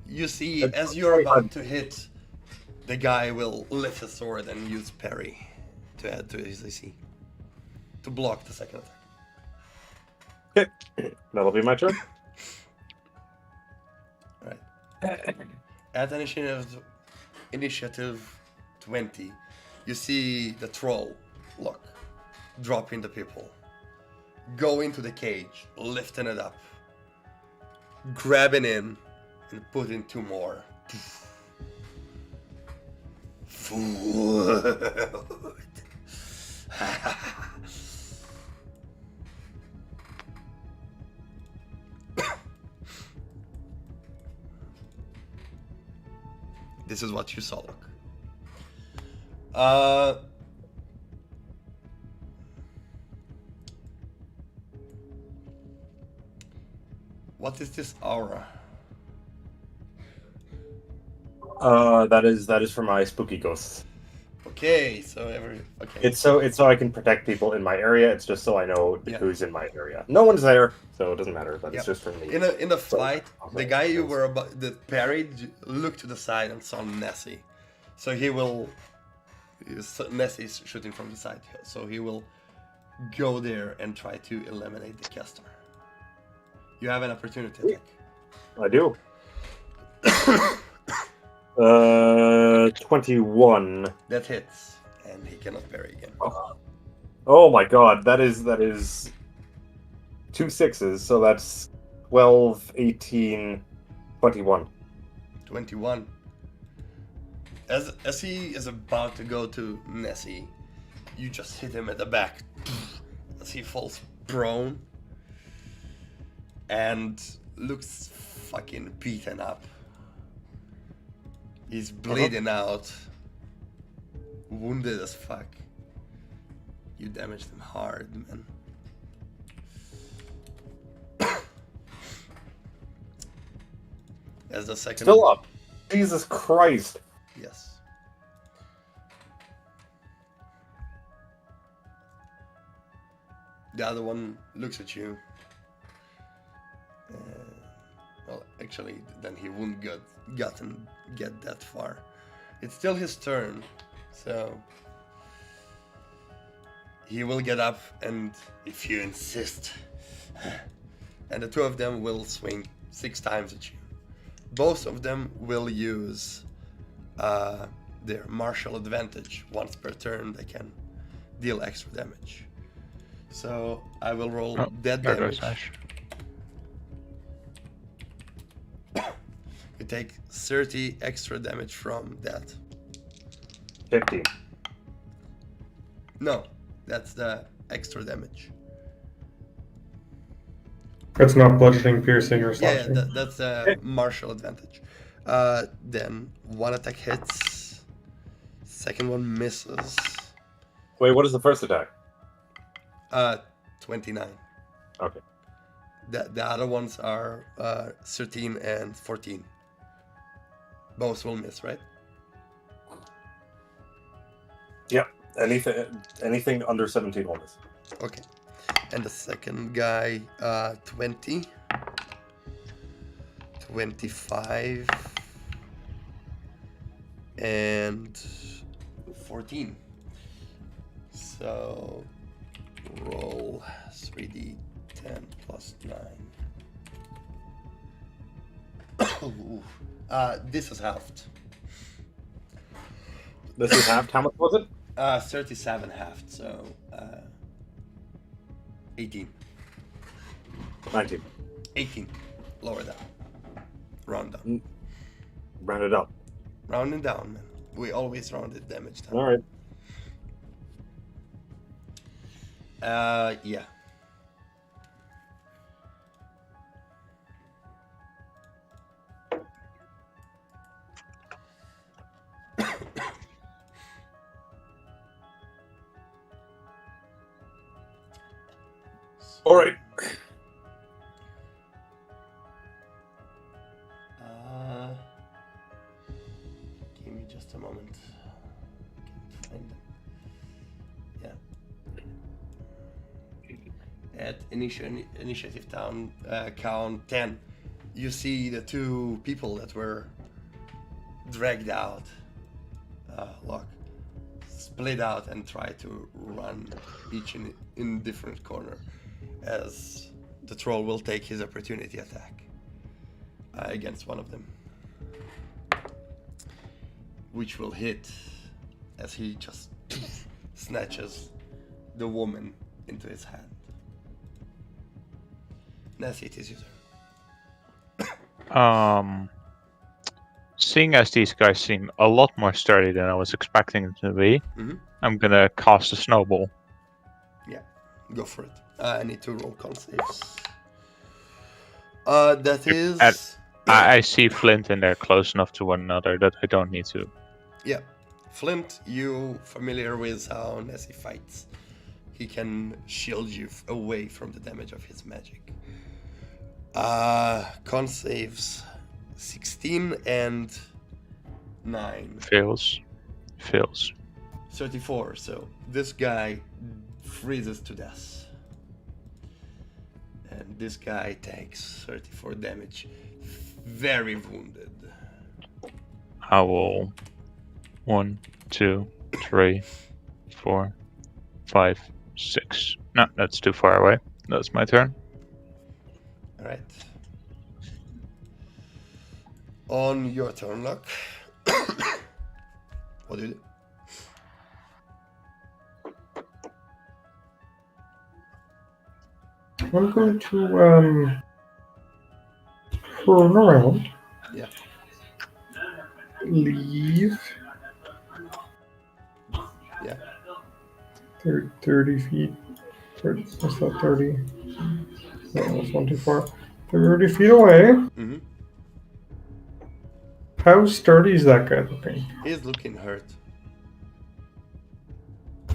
You see, That's as you're 25. about to hit, the guy will lift his sword and use parry to add to his AC. To block the second attack. Okay, that'll be my turn. Alright. At initiative 20, you see the troll look, dropping the people, go into the cage, lifting it up, grabbing in, and putting two more. Food. This is what you saw, look. What is this aura? That is for my spooky ghosts. Okay, so It's so I can protect people in my area. It's just so I know Yeah. who's in my area. No one's there, so it doesn't matter. But Yep. it's just for me. in a fight, Okay. the guy you were about that parried looked to the side and saw Nessie, so Nessie's shooting from the side, so he will go there and try to eliminate the caster. You have an opportunity attack. I do. 21. That hits, and he cannot parry again. Oh my god, that is 2 6s, so that's 12, 18, 21. 21. As he is about to go to Nessie, you just hit him at the back as he falls prone and looks fucking beaten up. He's bleeding out, wounded as fuck. You damaged him hard, man. As the second Still up. Jesus Christ. Yes. The other one looks at you. Well, actually, then he wouldn't get that far. It's still his turn, so he will get up, and if you insist, and the two of them will swing 6 times at you. Both of them will use their martial advantage. Once per turn, they can deal extra damage. So I will roll dead There damage. goes Ash. You take 30 extra damage from that. 15. No, that's the extra damage. That's not bludgeoning, piercing, or Yeah, slashing. that's a martial advantage. Then one attack hits, second one misses. Wait, what is the first attack? 29. Okay. The other ones are 13 and 14. Both will miss, right? Yeah. Anything under 17 will miss. Okay. And the second guy, 20, 25, and 14. So roll 3d10 plus 9. This is halved. This is halved. How much was it? 37 halved, so 18. 19. 18. Lower down. Round down. Round it up. Round and down, man. We always rounded damage down. All right. Yeah. All right. Give me just a moment. Can't find them. Yeah. At initiative down count 10, you see the two people that were dragged out. Look, split out and try to run each in different corner, as the troll will take his opportunity attack against one of them, which will hit as he just snatches the woman into his hand. Nessie, it is your turn. Seeing as these guys seem a lot more sturdy than I was expecting them to be, Mhm. I'm gonna cast a snowball. Go for it. I need to roll con saves. That is... I see Flint and they're close enough to one another that I don't need to. Yeah. Flint, you familiar with how Nessie fights. He can shield you away from the damage of his magic. Con saves 16 and 9. Fails. 34, so this guy freezes to death. And this guy takes 34 damage. Very wounded. I will 1, 2, 3, 4, 5, 6. No, that's too far away. That's my turn. Alright. On your turn, Luck. What do you do? I'm going to turn around. Yeah. Leave. Yeah. 30 feet. 30, what's that, 30? No, that's one too far. 30 feet away. Mm-hmm. How sturdy is that guy looking? He's looking hurt.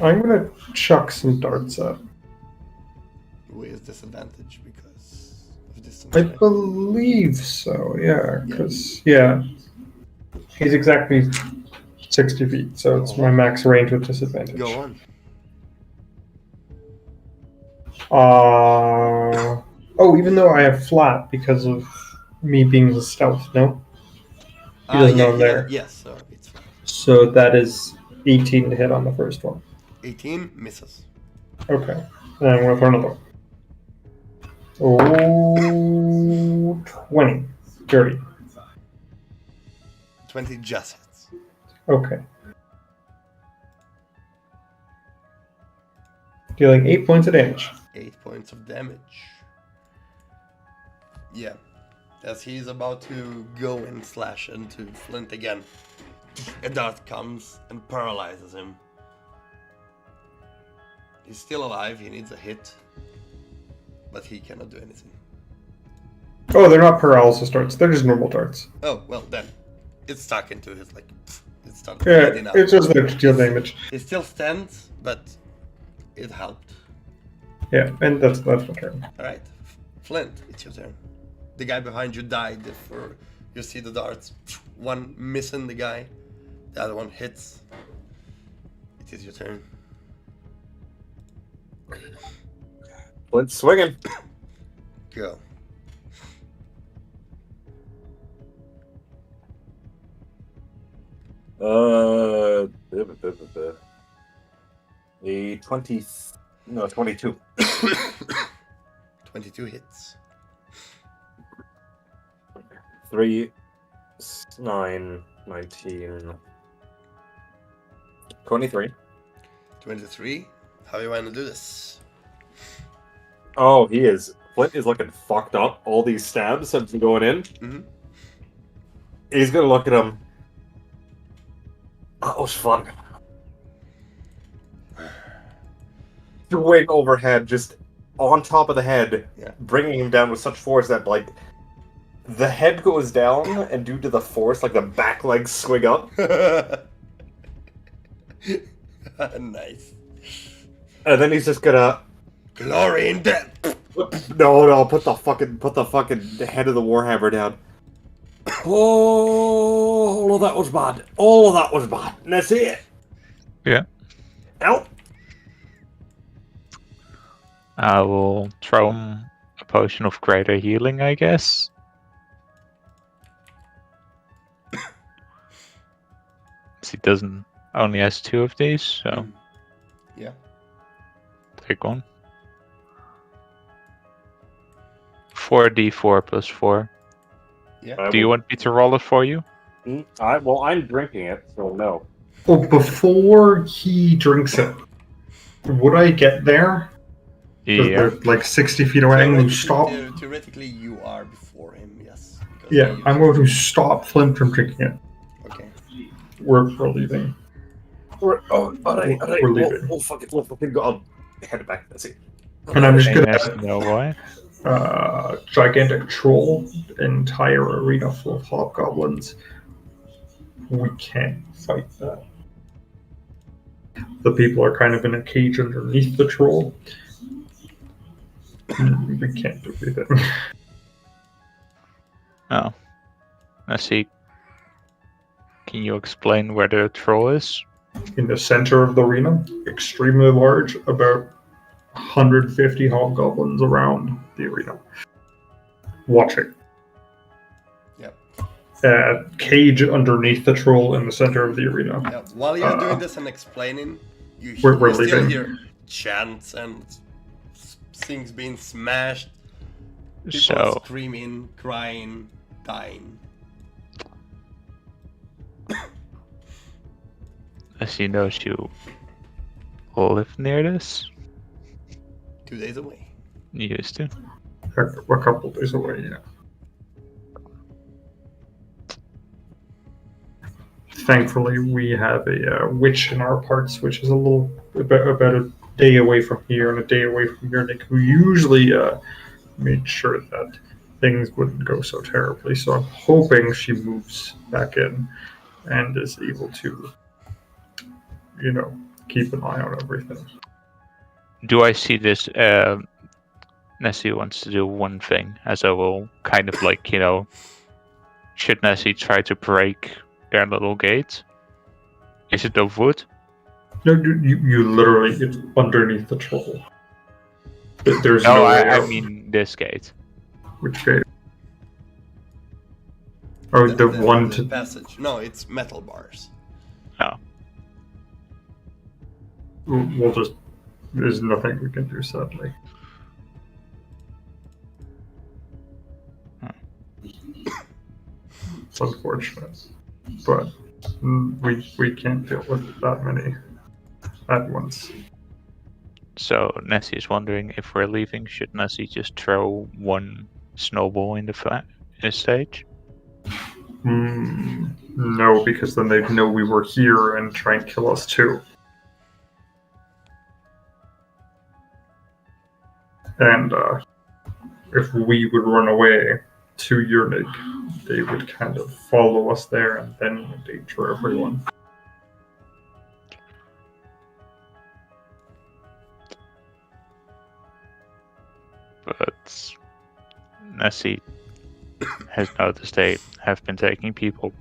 I'm gonna chuck some darts at. With disadvantage because of distance. I right? believe so, yeah, because, yeah. He's exactly 60 feet, so it's my max range with disadvantage. Go on. Even though I have flat because of me being a stealth, no? He doesn't know I'm there. Yes, so it's fine. So that is 18 to hit on the first one. 18 misses. Okay. And I'm going to throw another one. Oh, 20. Dirty. 20 just hits. Okay. Dealing 8 points of damage. 8 points of damage. Yeah. As he's about to go and slash into Flint again, a dart comes and paralyzes him. He's still alive, he needs a hit, but he cannot do anything. Oh, they're not paralysis darts. They're just normal darts. Oh, well then. It's stuck into his, like, it's done Yeah, bleeding out. it's just there to deal damage. It still stands, but it helped. Yeah, and that's my turn. Alright. Flint, it's your turn. The guy behind you died for you see the darts. One missing the guy. The other one hits. It is your turn. Flint's swinging. Go. A 20. No, 22. 22 hits. 3, 9, 19. 23. 23. How you want to do this? Oh, he is. Flint is looking fucked up. All these stabs have been going in. Mm-hmm. He's gonna look at him. That was fun. Swing overhead, just on top of the head, Yeah. bringing him down with such force that, like, the head goes down, and due to the force, like, the back legs swing up. Nice. And then he's just gonna... Glory in death. No, put the fucking head of the Warhammer down. Oh, all of that was bad. All of that was bad. And that's it. Yeah. Out. I will throw him a potion of greater healing, I guess. He doesn't only has 2 of these, so Yeah. take one. 4d4 plus 4. Yeah. Do you want me to roll it for you? Well, I'm drinking it, so no. Oh, before he drinks it, would I get there? 'Cause Yeah. they're like 60 feet away. I'm going to stop. Theoretically, you are before him, yes. because Yeah, he I'm used- going to stop Flint from drinking it. Okay. We're leaving. Alright, alright. We're leaving. We'll fucking go. I'll head back. That's it. And I'm just And going there's no way. to gigantic troll, entire arena full of hobgoblins. We can't fight that. The people are kind of in a cage underneath the troll. We can't do anything. Oh. Let's see. Can you explain where the troll is? In the center of the arena, extremely large, about 150 hobgoblins around the arena. Watching. Yep. Cage underneath the troll in the center of the arena. Yeah. While you're doing this and explaining, you We're still leaving. hear chants and things being smashed, people So, screaming, crying, dying. as he knows you live near this, 2 days away. you used to. A couple days away, yeah. Thankfully, we have a witch in our parts, which is about a day away from here and a day away from here, Nick, who usually made sure that things wouldn't go so terribly. So I'm hoping she moves back in and is able to, keep an eye on everything. Do I see this? Nessie wants to do one thing, as I will kind of like, should Nessie try to break their little gate? Is it of wood? No, you literally, it's underneath the troll. There's No, no way I out. mean this gate. Which gate? Oh, the one to... passage. No, it's metal bars. We'll just... There's nothing we can do, sadly. It's unfortunate. But we can't deal with that many at once. So Nessie is wondering if we're leaving, should Nessie just throw one snowball in the stage? No, because then they'd know we were here and try and kill us too. And if we would run away, to Yernig, they would kind of follow us there and then endanger everyone. But Nessie has noticed they have been taking people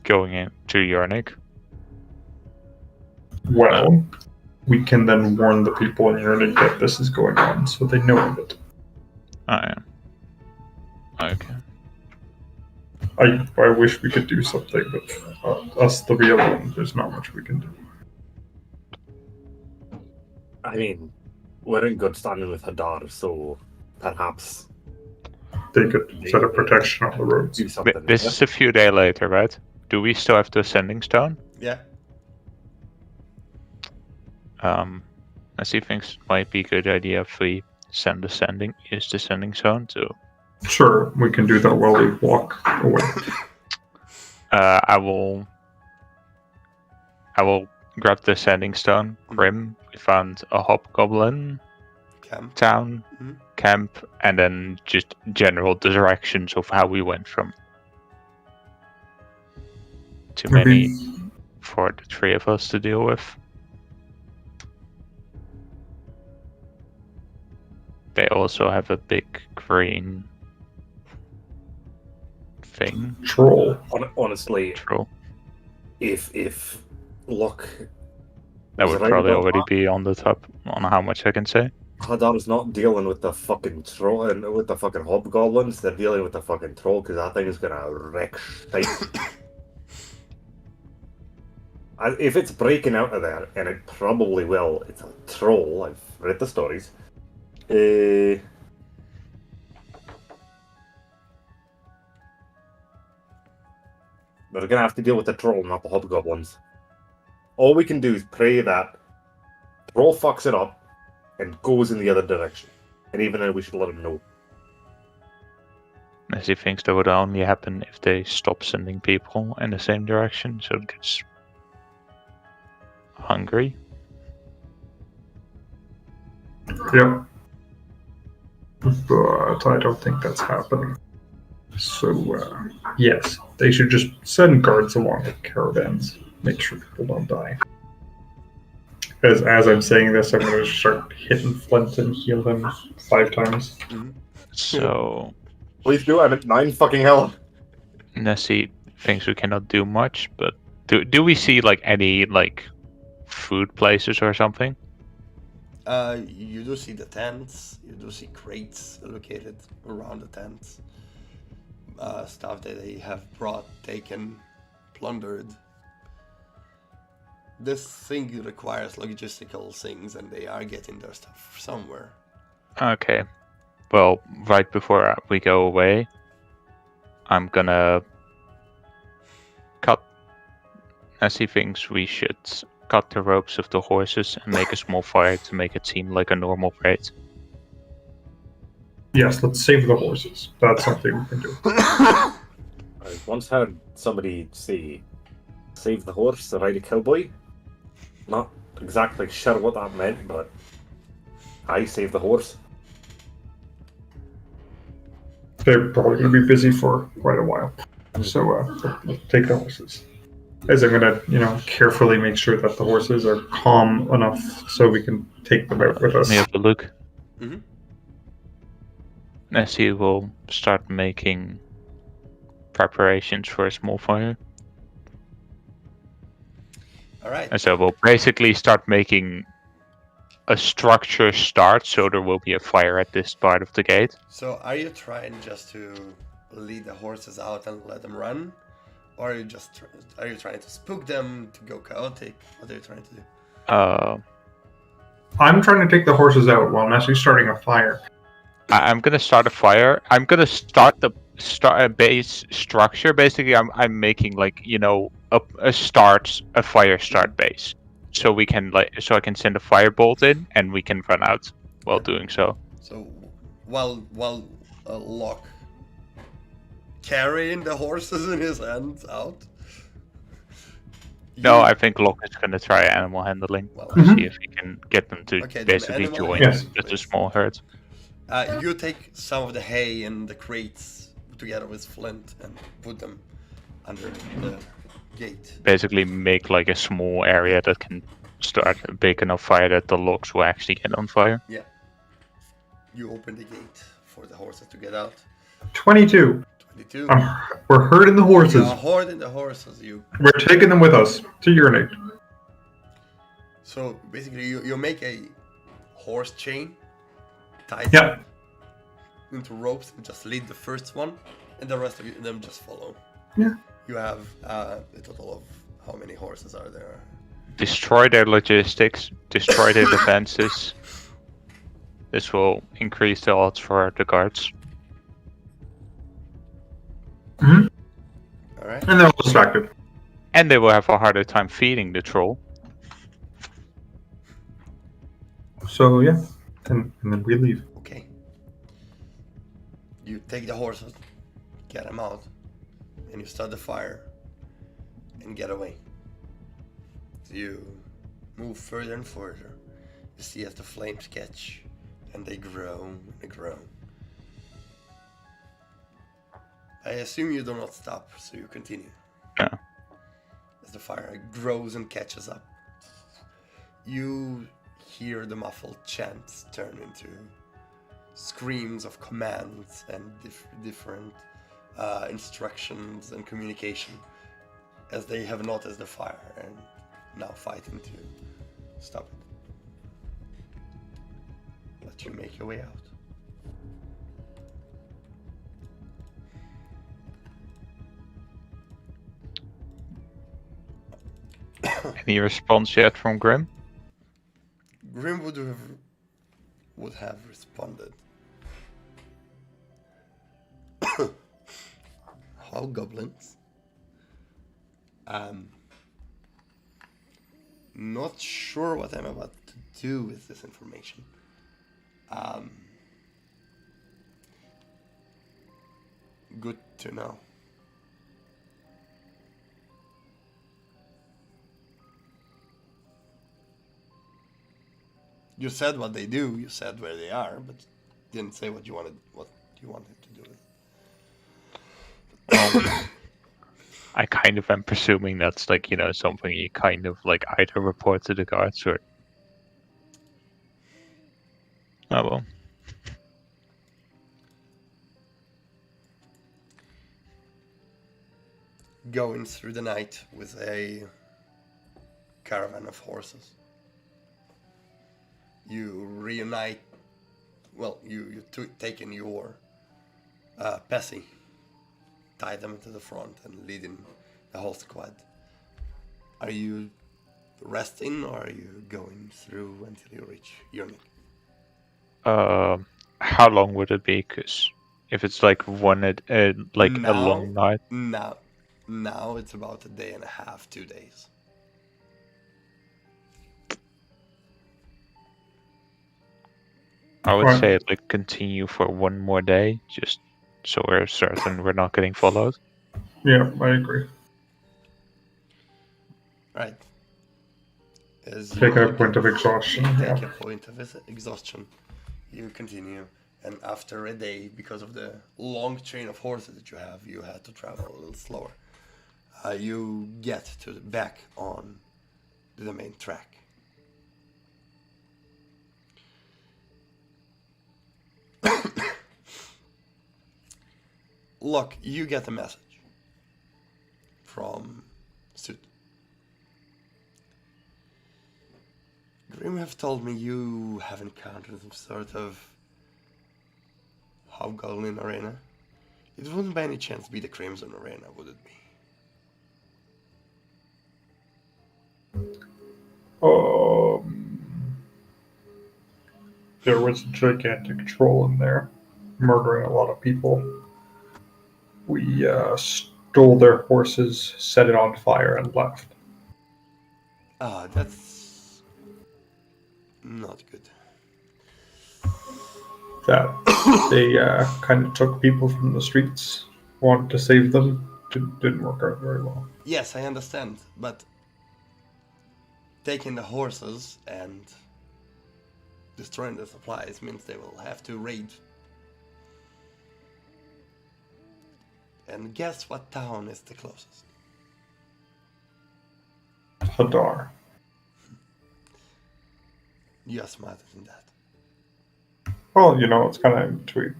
going into Yernig. Well, we can then warn the people in Yernig that this is going on, so they know of it. Oh, yeah. Okay. I wish we could do something, but us three alone, there's not much we can do. I mean, we're in good standing with Hadar, so perhaps They could set a protection on the roads. do something. This yeah? is a few days later, right? Do we still have the Ascending Stone? Yeah. Nessie thinks it might be a good idea if we use the Ascending Stone to... Sure, we can do that while we walk away. I will grab the Ascending Stone. Grim, we found a hobgoblin Camp. town, Mhm. camp, and then just general directions of how we went from. Too many for the three of us to deal with. They also have a big green thing. Troll. Honestly, Troll. if luck That was would right probably about already that, be on the top on how much I can say. Hadar's not dealing with the fucking troll and with the fucking hobgoblins. They're dealing with the fucking troll because that thing is gonna wreck shit. If it's breaking out of there, and it probably will, it's a troll. I've read the stories. They're gonna have to deal with the troll, not the hobgoblins. All we can do is pray that troll fucks it up and goes in the other direction. And even then, we should let him know. Nessie thinks that would only happen if they stop sending people in the same direction, so it gets hungry. Yep. But I don't think that's happening. So, yes, they should just send guards along with caravans. Make sure people don't die. As I'm saying this, I'm going to start hitting Flint and heal him 5 times. So Please do, I'm at 9 fucking hell. Nessie thinks we cannot do much, but do we see like any like food places or something? You do see the tents. You do see crates located around the tents. Stuff that they have brought, taken, plundered. This thing requires logistical things, and they are getting their stuff somewhere. Okay. Well, right before we go away, I'm gonna cut. Nessie thinks we should cut the ropes of the horses and make a small fire to make it seem like a normal raid. Yes, let's save the horses. That's something we can do. I once heard somebody say, save the horse, ride a cowboy. Not exactly sure what that meant, but I save the horse. They're probably going to be busy for quite a while. So, let's take the horses. As I'm going to, carefully make sure that the horses are calm enough so we can take them out with us. Let me have a look. Mhm. Nessie will start making preparations for a small fire. All right. And so we'll basically start making a structure start, so there will be a fire at this part of the gate. So, are you trying just to lead the horses out and let them run, or are you trying to spook them to go chaotic? What are you trying to do? I'm trying to take the horses out while Nessie's starting a fire. I'm gonna start a fire. I'm gonna start a base structure. Basically, I'm making like a fire start base, so we can I can send a firebolt in and we can run out while doing so. So, while Locke carrying the horses in his hands out. No, I think Locke is gonna try animal handling Well, to see if he can get them to Okay, then basically animal join handling, just a small herd. You take some of the hay and the crates together with flint and put them under the gate. Basically, make like a small area that can start a big enough fire that the logs will actually get on fire. Yeah. You open the gate for the horses to get out. 22. 22. We're herding the horses. You are hoarding the horses. We're taking them with us to urinate. So basically, you make a horse chain, tie Yeah. into ropes, and just lead the first one, and the rest of them just follow. Yeah. You have a total of how many horses are there? Destroy their logistics, destroy their defenses. This will increase the odds for the guards. Hmm. All right. And they're all distracted. And they will have a harder time feeding the troll. So yeah, and then we leave. Okay. You take the horses, get them out, and you start the fire, and get away. So you move further and further. You see as the flames catch, and they grow and they grow. I assume you do not stop, so you continue. No. As the fire grows and catches up, you hear the muffled chants turn into screams of commands and different instructions and communication as they have noticed the fire and now fighting to stop it. Let you make your way out. Any response yet from Grim? Grim would have responded. Hobgoblins. Not sure what I'm about to do with this information. Good to know. You said what they do. You said where they are, but didn't say what you wanted to do with it. I kind of am presuming that's like, something you kind of like either report to the guards or... Oh well. Going through the night with a caravan of horses. You reunite. Well, you taken your Pessy, tie them to the front, and leading the whole squad. Are you resting, or are you going through until you reach Yurnik? How long would it be? Because if it's like a long night. Now it's about a day and a half, 2 days. I would Right. say like continue for one more day, just so we're certain we're not getting followed. Yeah, I agree. Right. As Take you a point of exhaustion. take Yeah. a point of exhaustion, you continue, and after a day, because of the long chain of horses that you had to travel a little slower. You get back on the main track. Look, you get a message from Sut. Grim have told me you have encountered some sort of hobgoblin arena. It wouldn't by any chance be the Crimson Arena, would it be? There was a gigantic troll in there, murdering a lot of people. We stole their horses, set it on fire, and left. Ah, that's not good. That they kind of took people from the streets, wanted to save them, didn't work out very well. Yes, I understand, but taking the horses and destroying the supplies means they will have to raid. And guess what town is the closest? Hadar. You are smarter than that. Well, it's kind of in between.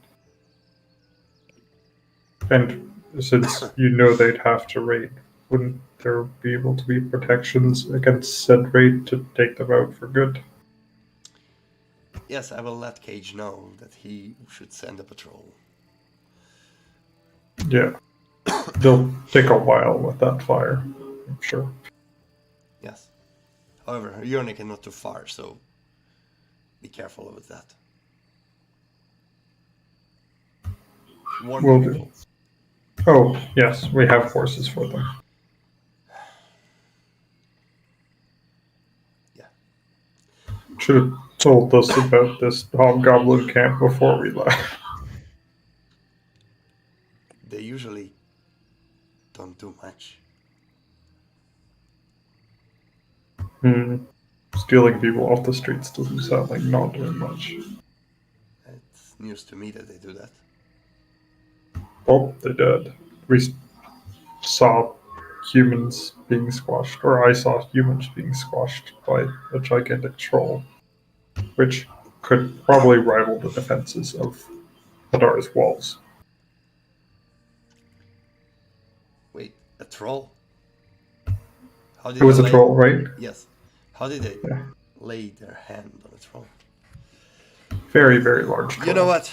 And since they'd have to raid, wouldn't there be able to be protections against said raid to take them out for good? Yes, I will let Cage know that he should send a patrol. Yeah. They'll take a while with that fire, I'm sure. Yes. However, Yornik is not too far, so be careful with that. Warn Will the do. people. Oh, yes, we have horses for them. Yeah. Should have told us about this hobgoblin camp before we left. They usually don't do much. Stealing people off the streets doesn't sound like not doing much. It's news to me that they do that. Oh, they did. We saw humans being squashed, or I saw humans being squashed by a gigantic troll, which could probably rival the defenses of Hadar's walls. Wait, a troll? How did It was they a lay- troll, right? Yes. How did they Yeah. lay their hand on a troll? Very, very large troll. You know what?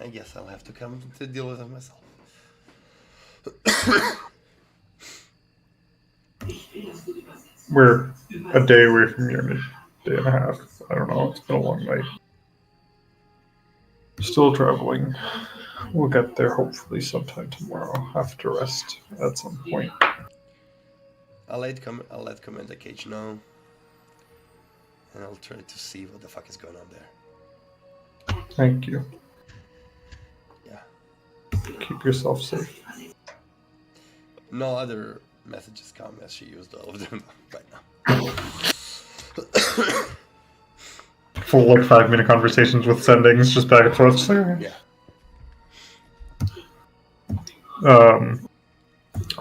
I guess I'll have to come to deal with it myself. We're a day away from Unity. Day and a half. I don't know. It's been a long night. Still traveling. We'll get there hopefully sometime tomorrow after rest at some point. I'll let Commander Cage know, and I'll try to see what the fuck is going on there. Thank you. Yeah. Keep yourself safe. No other messages come as she used all of them right now. Full 5-minute conversations with sendings just back and forth. Just like, Yeah.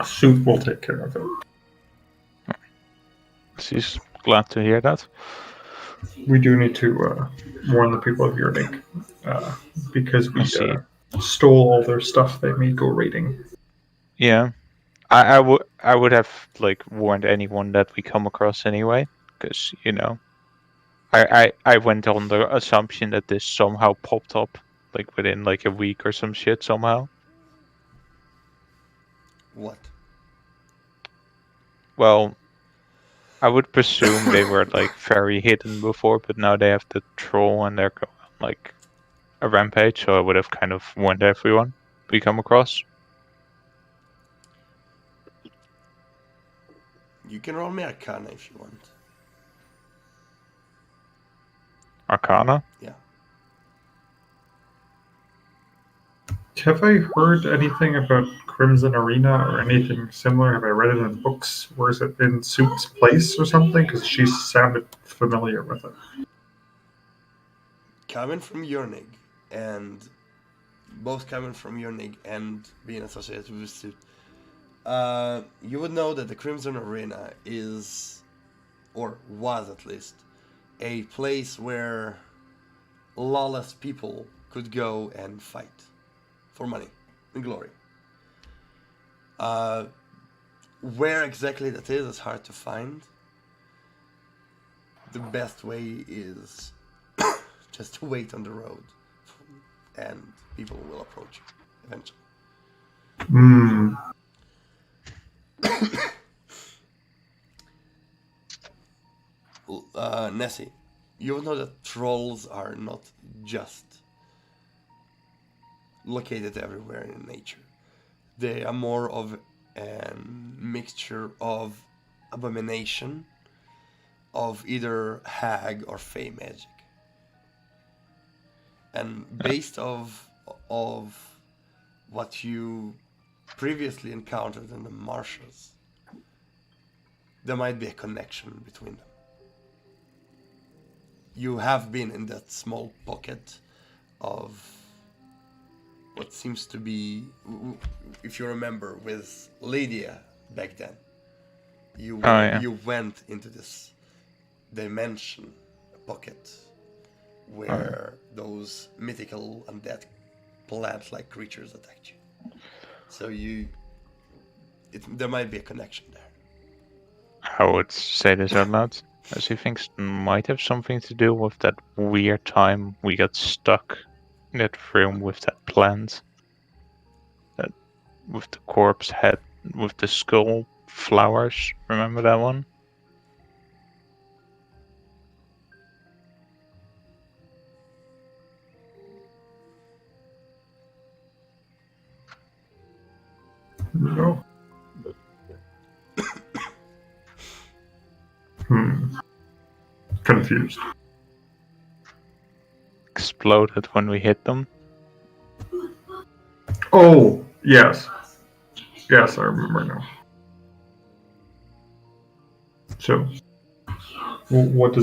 Suit will take care of it. She's glad to hear that. We do need to warn the people of Yurnik because we I see. stole all their stuff. They may go raiding. Yeah, I would have warned anyone that we come across anyway, because I went on the assumption that this somehow popped up within a week or some shit somehow. What? Well, I would presume they were very hidden before, but now they have the troll and they're going a rampage. So I would have kind of warned everyone we come across. You can roll me Arcana if you want. Arcana? Yeah. Have I heard anything about Crimson Arena or anything similar? Have I read it in books? Or is it in Suit's place or something? Because she sounded familiar with it. Coming from Yurnig, and both coming from Yurnig and being associated with Suit, you would know that the Crimson Arena is, or was at least, a place where lawless people could go and fight for money and glory. Where exactly that is hard to find. The best way is just to wait on the road, and people will approach you eventually. Nessie, you know that trolls are not just located everywhere in nature. They are more of a mixture of abomination, of either hag or fey magic. And based of what you previously encountered in the marshes, there might be a connection between them. You have been in that small pocket of what seems to be, if you remember, with Lydia back then. You you went into this dimension pocket where those mythical undead plant-like creatures attacked you. So there might be a connection there. I would say this out loud, as he thinks it might have something to do with that weird time we got stuck in that room with that plant. That with the corpse head, with the skull flowers. Remember that one? No. Confused. Exploded when we hit them. Oh, yes. Yes, I remember now. So, what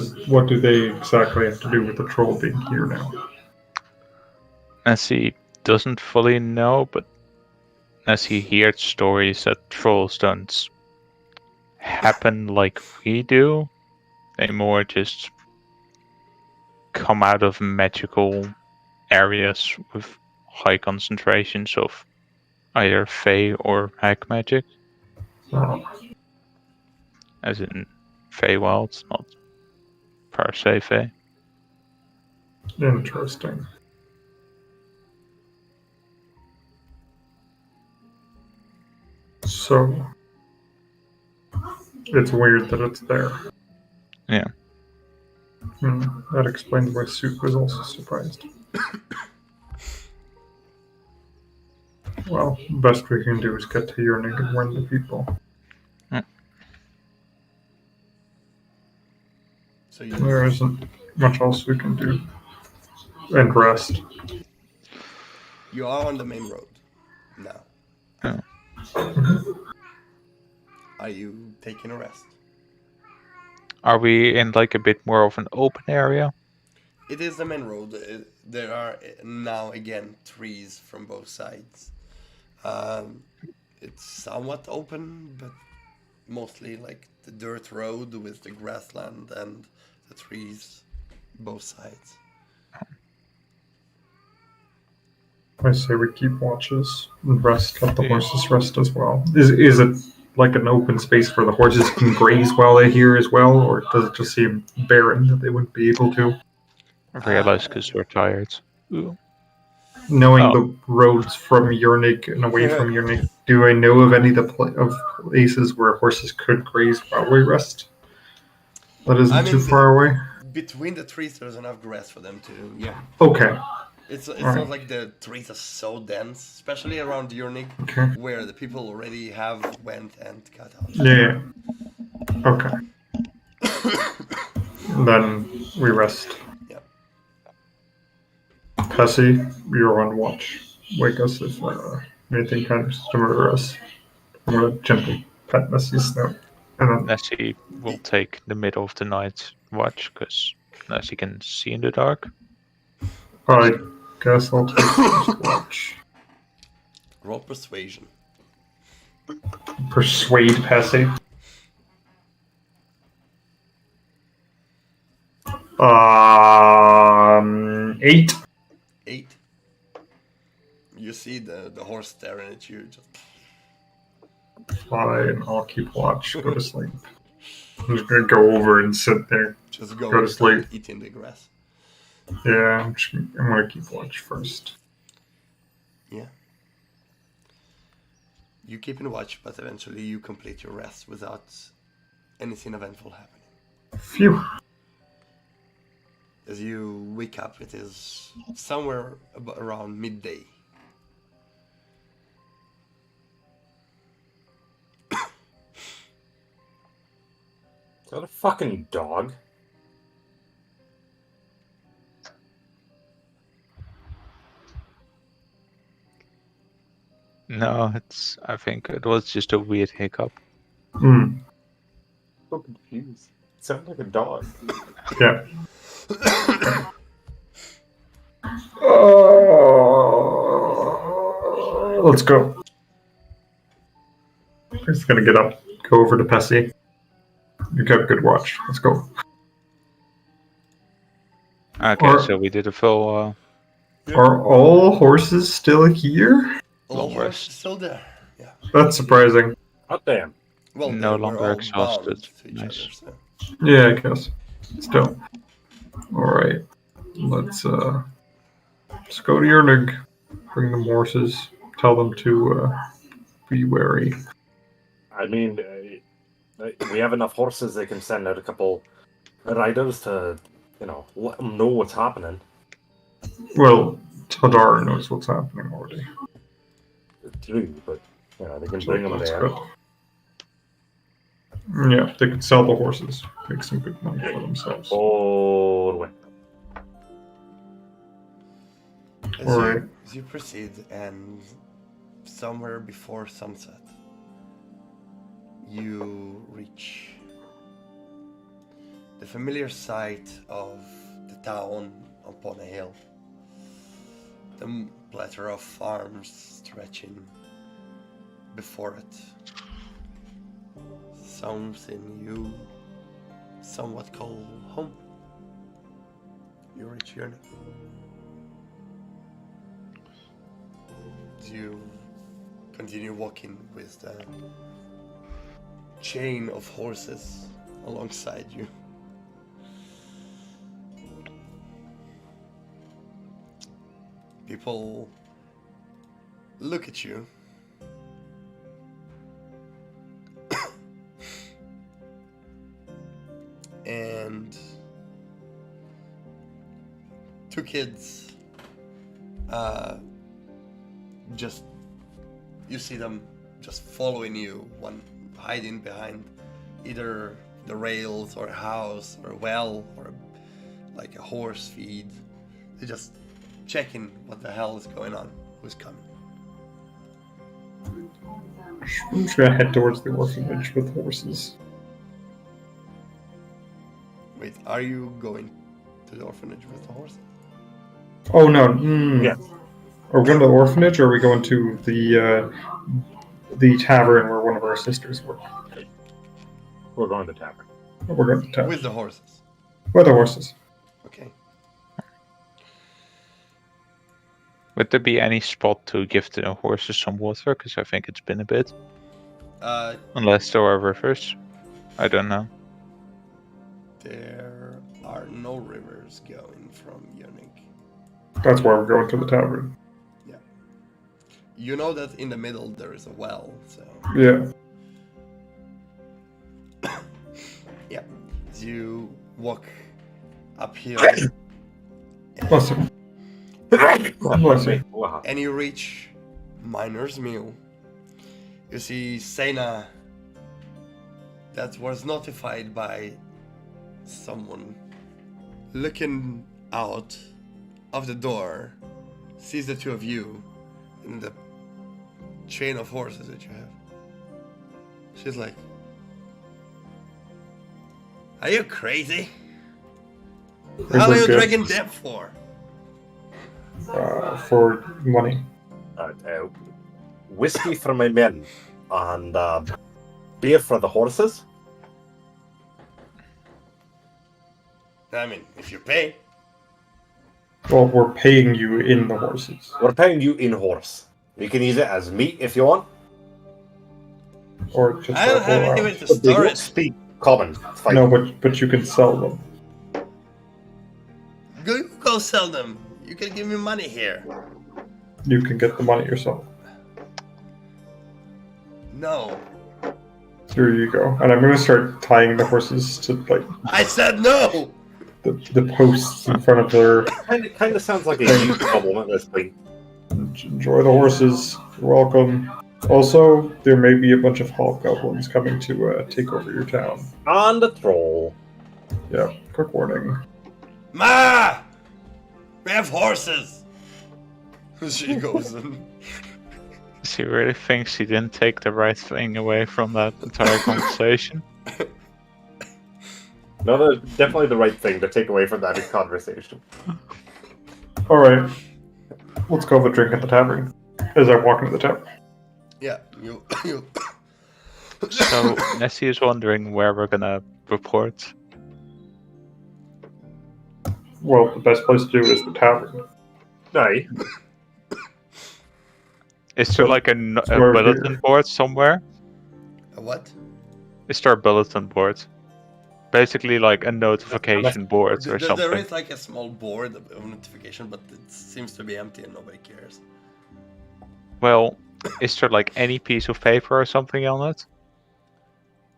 do they exactly have to do with the troll being here now? As he doesn't fully know, but as he hears stories that trolls don't happen like we do, they more just come out of magical areas with high concentrations of either Fey or Hack magic. Oh, As in Feywild, not per se Fey. interesting. So, it's weird that it's there. Yeah. That explains why Soup was also surprised. Well, best we can do is get to Yernig and warn the people. So There isn't much else we can do. And rest. you are on the main road now. Yeah. Are you taking a rest? Are we in like a bit more of an open area? It is the main road. There are now again trees from both sides. It's somewhat open, but mostly like the dirt road with the grassland and the trees both sides. I say we keep watches and rest. Let the horses rest as well. Is it like an open space where the horses can graze while they're here as well, or does it just seem barren that they wouldn't be able to? I realize because we're tired. Ooh. Knowing Oh. the roads from Yernig and away from Yernig, do I know of any of places where horses could graze while we rest? That isn't too far away. Between the trees, there's enough grass for them to. Yeah. Okay. It's Alright. not like the trees are so dense, especially around Yernig, Okay. where the people already have went and cut out. Yeah. Okay. Then we rest. Yep. Pessy, you're on watch. Wake us if anything comes to murder us. I'm gonna gently pet Messy's snout. And then Nessie will take the middle of the night watch because Nessie can see in the dark. I guess I'll take first watch. Roll persuasion. Persuade Pessy. 8. 8. You see the horse staring at you. Just Fine, I'll keep watch. Go to sleep. I'm just gonna go over and sit there. go to sleep. eating the grass. Yeah, I'm gonna keep watch first. Yeah. You keep in watch, but eventually you complete your rest without anything eventful happening. Phew. As you wake up, it is somewhere around midday. Is that a fucking dog? No, I think it was just a weird hiccup. So confused. It sounds like a dog. Yeah. Let's go. He's gonna get up, go over to Pessy. You kept good watch. Let's go. Okay, Or- so we did a full. Are all horses still here? All Long horses rest. still there. Yeah. That's surprising. God damn. Well, No they were longer all exhausted. bound to each Nice. other. So. Yeah, I guess. Still. Alright. Let's go to Yernig. Bring them horses. Tell them to be wary. I mean, we have enough horses. They can send out a couple riders to, let them know what's happening. Well, Tadar knows what's happening already. True, but they can bring them That's there. good. Yeah, they could sell the horses. Make some good money for themselves. All the way. Alright. As you proceed, and somewhere before sunset, you reach the familiar sight of the town upon a hill. The platter of farms stretching before it. Something you somewhat call home. You reach your You continue walking with the chain of horses alongside you. People look at you. And two kids just you see them just following you, one hiding behind either the rails or a house or a well or like a horse feed. They're just checking what the hell is going on, who's coming. I'm just gonna head towards the orphanage with horses. Wait, are you going to the orphanage with the horses? Oh no. Yeah. Are we going to the orphanage, or are we going to the tavern where one of our sisters work? We're going to the tavern. We're going to the tavern. With the horses. With the horses. Okay. Would there be any spot to give the horses some water? Because I think it's been a bit. Unless there are rivers. I don't know. There are no rivers going from Yernig. That's why we're going to the tavern. You know that in the middle there is a well, so Yeah. yeah. As you walk uphill Bless him. Bless you. Wow. and you reach Miner's Mill, you see Sena that was notified by someone looking out of the door, sees the two of you in the chain of horses that you have. She's like, "Are you crazy? How are you Good. dragging that for?" For money. Whiskey for my men and beer for the horses. I mean, if you pay. Well, we're paying you in the horses. We're paying you in horse. You can use it as meat if you want. Or just I don't our have whole anywhere house. to But they store don't it. speak common. It's fine. No, but you can sell them. Go sell them. You can give me money here. You can get the money yourself. No. Here you go. And I'm going to start tying the horses to like I said no! the posts in front of their. Kind of sounds like a huge problem at this point. Enjoy the horses. You're welcome. Also, there may be a bunch of hobgoblins coming to take over your town. And a troll. Yeah, quick warning. Ma! We have horses! She goes and... She really thinks she didn't take the right thing away from that entire conversation. No, that's definitely the right thing to take away from that conversation. Alright. Let's go have a drink at the tavern. As I walk into the tent. Yeah, you. So Nessie is wondering where we're gonna report. Well, the best place to do is the tavern. Aye. Is there like a Sure, bulletin board somewhere? A what? Is there a bulletin board? Basically like a notification board or There something. is like a small board of notification, but it seems to be empty and nobody cares. Well, is there like any piece of paper or something on it?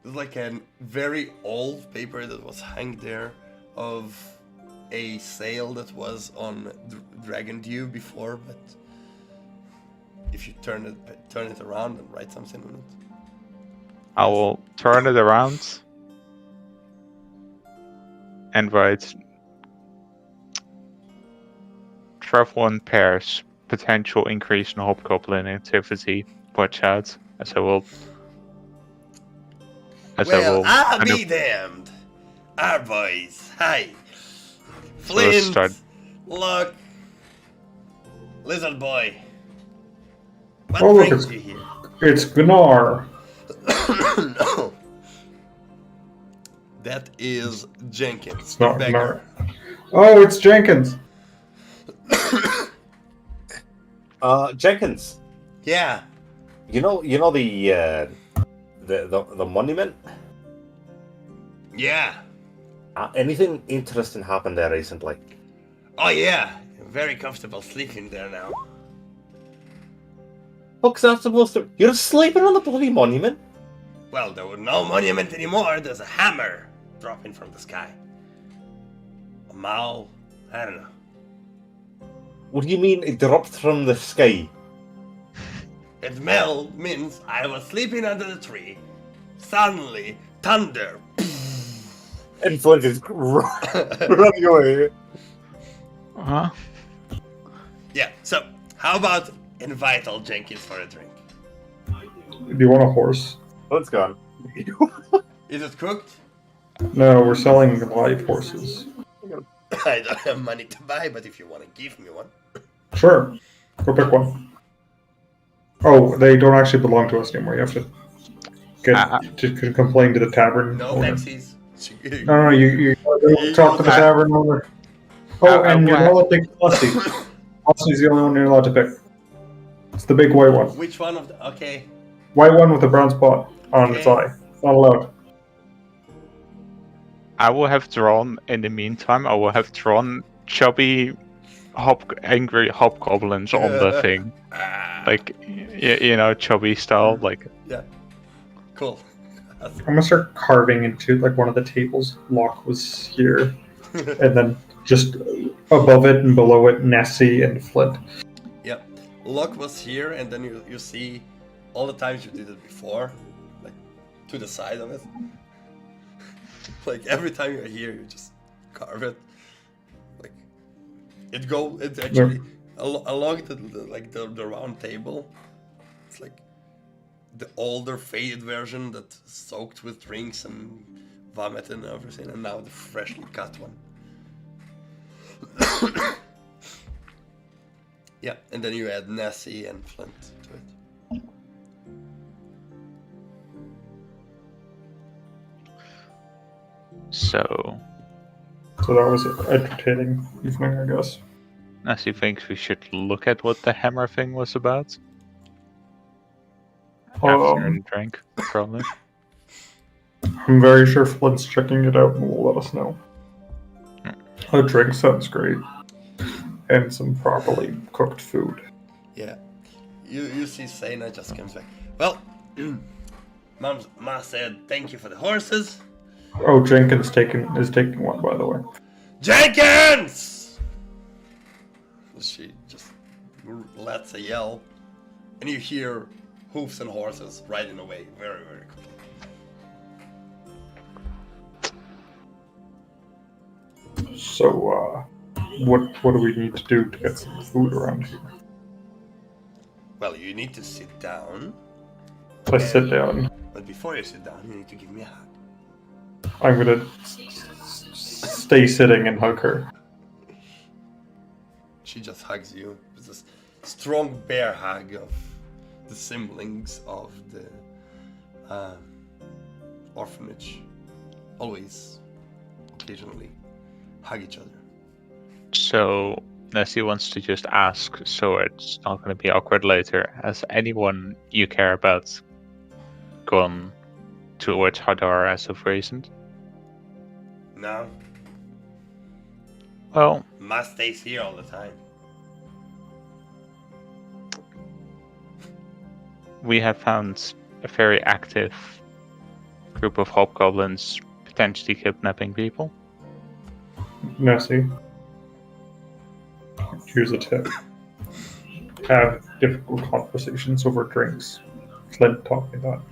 There's like a very old paper that was hanged there of a sale that was on Dragon Dew before, but if you turn it around and write something on it. I will turn it around and write travel in pairs, potential increase in hobgoblin activity, watch out, as I will I'll kind be of- damned. Our boys, hi. So let's Flint, start. look, lizard boy. What Oh, look, brings it's- you here? It's Gnar. No. That is Jenkins, It's not beggar. Gnar. Oh, it's Jenkins. Jenkins, Yeah. you know the monument. Yeah. Anything interesting happened there recently? Oh yeah. Very comfortable sleeping there now. What's that supposed to? You're sleeping on the bloody monument. Well, there was no monument anymore. There's a hammer dropping from the sky. A maul. I don't know. What do you mean it dropped from the sky? It means I was sleeping under the tree. Suddenly, thunder. And Flint is running away. Huh? Yeah, so how about invite old Jenkins for a drink? Do you want a horse? Flint's gone. Is it cooked? No, we're selling live horses. I don't have money to buy, but if you want to give me one. Sure. Go pick one. Oh, they don't actually belong to us anymore. You have to to complain to the tavern No owner. Mexies. No, you gotta talk to the tavern owner. Oh, and you're not allowed to pick Lusty. Lusty's the only one you're allowed to pick. It's the big white one. Which one of the... Okay. White one with a brown spot on its eye. Not allowed. I will have drawn, in the meantime, I will have drawn chubby, angry hobgoblins on the thing. Like, you know, chubby style, like... Yeah. Cool. I'm gonna start carving into like one of the tables. Locke was here, and then just above it and below it, Nessie and Flint. Yep. Locke was here, and then you see all the times you did it before, like to the side of it. Like every time you're here, you just carve it. Like it's actually along the round table. It's like the older faded version that's soaked with drinks and vomit and everything, and now the freshly cut one. Yeah, and then you add Nessie and Flint to it. So, So that was an entertaining evening, I guess. Nessie thinks we should look at what the hammer thing was about. After a drink, probably. I'm very sure Flint's checking it out and will let us know. A drink sounds great. And some properly cooked food. Yeah. You see Sena just comes back. Well, Ma said thank you for the horses. Oh, Jenkins is taking one, by the way. Jenkins! She just lets a yell, and you hear hoofs and horses riding away very, very quickly. So, what do we need to do to get some food around here? Well, you need to sit down, Let's sit down. but before you sit down, you need to give me a hug. I'm gonna stay sitting and hug her. She just hugs you. It's just, strong bear hug of the siblings of the orphanage. Always, occasionally, hug each other. So Nessie wants to just ask, so it's not going to be awkward later. Has anyone you care about gone towards Hadar as of recent? No, Well, Ma stays here all the time. we have found a very active group of hobgoblins potentially kidnapping people. Nessie, here's a tip. Have difficult conversations over drinks. Flint taught me that.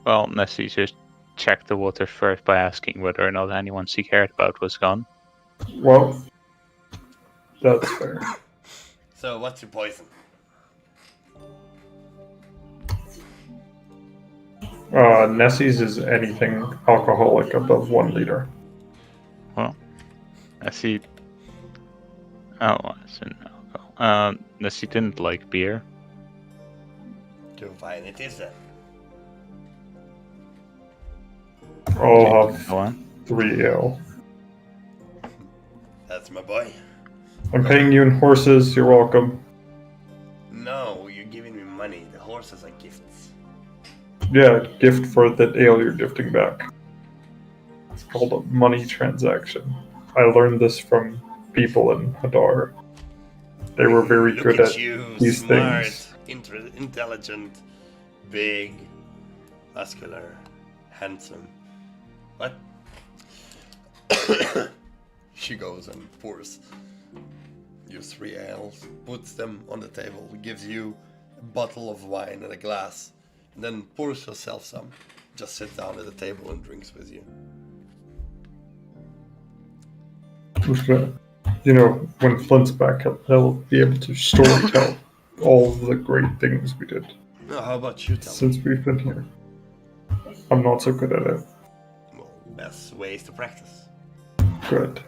Well, Nessie just checked the water first by asking whether or not anyone she cared about was gone. Well, that's fair. So what's your poison? Nessie's is anything alcoholic above 1 liter. Well, Nessie... Oh, it's an alcohol. Nessie didn't like beer. To find it is then. I'll Go have on. 3 ale. That's my boy. I'm paying you in horses, you're welcome. No, you're giving me money. The horses are gifts. Yeah, gift for that ale you're gifting back. It's called a money transaction. I learned this from people in Hadar. They were very Look good at you, these smart, things. intelligent, big, muscular, handsome. What? She goes and pours you 3 ales, puts them on the table, gives you a bottle of wine and a glass, and then pours herself some. Just sits down at the table and drinks with you. Who's gonna- You know, when Flint's back, he'll be able to storytell all of the great things we did Now, how about you tell me? since we've been here. I'm not so good at it. Well, best ways to practice. Good.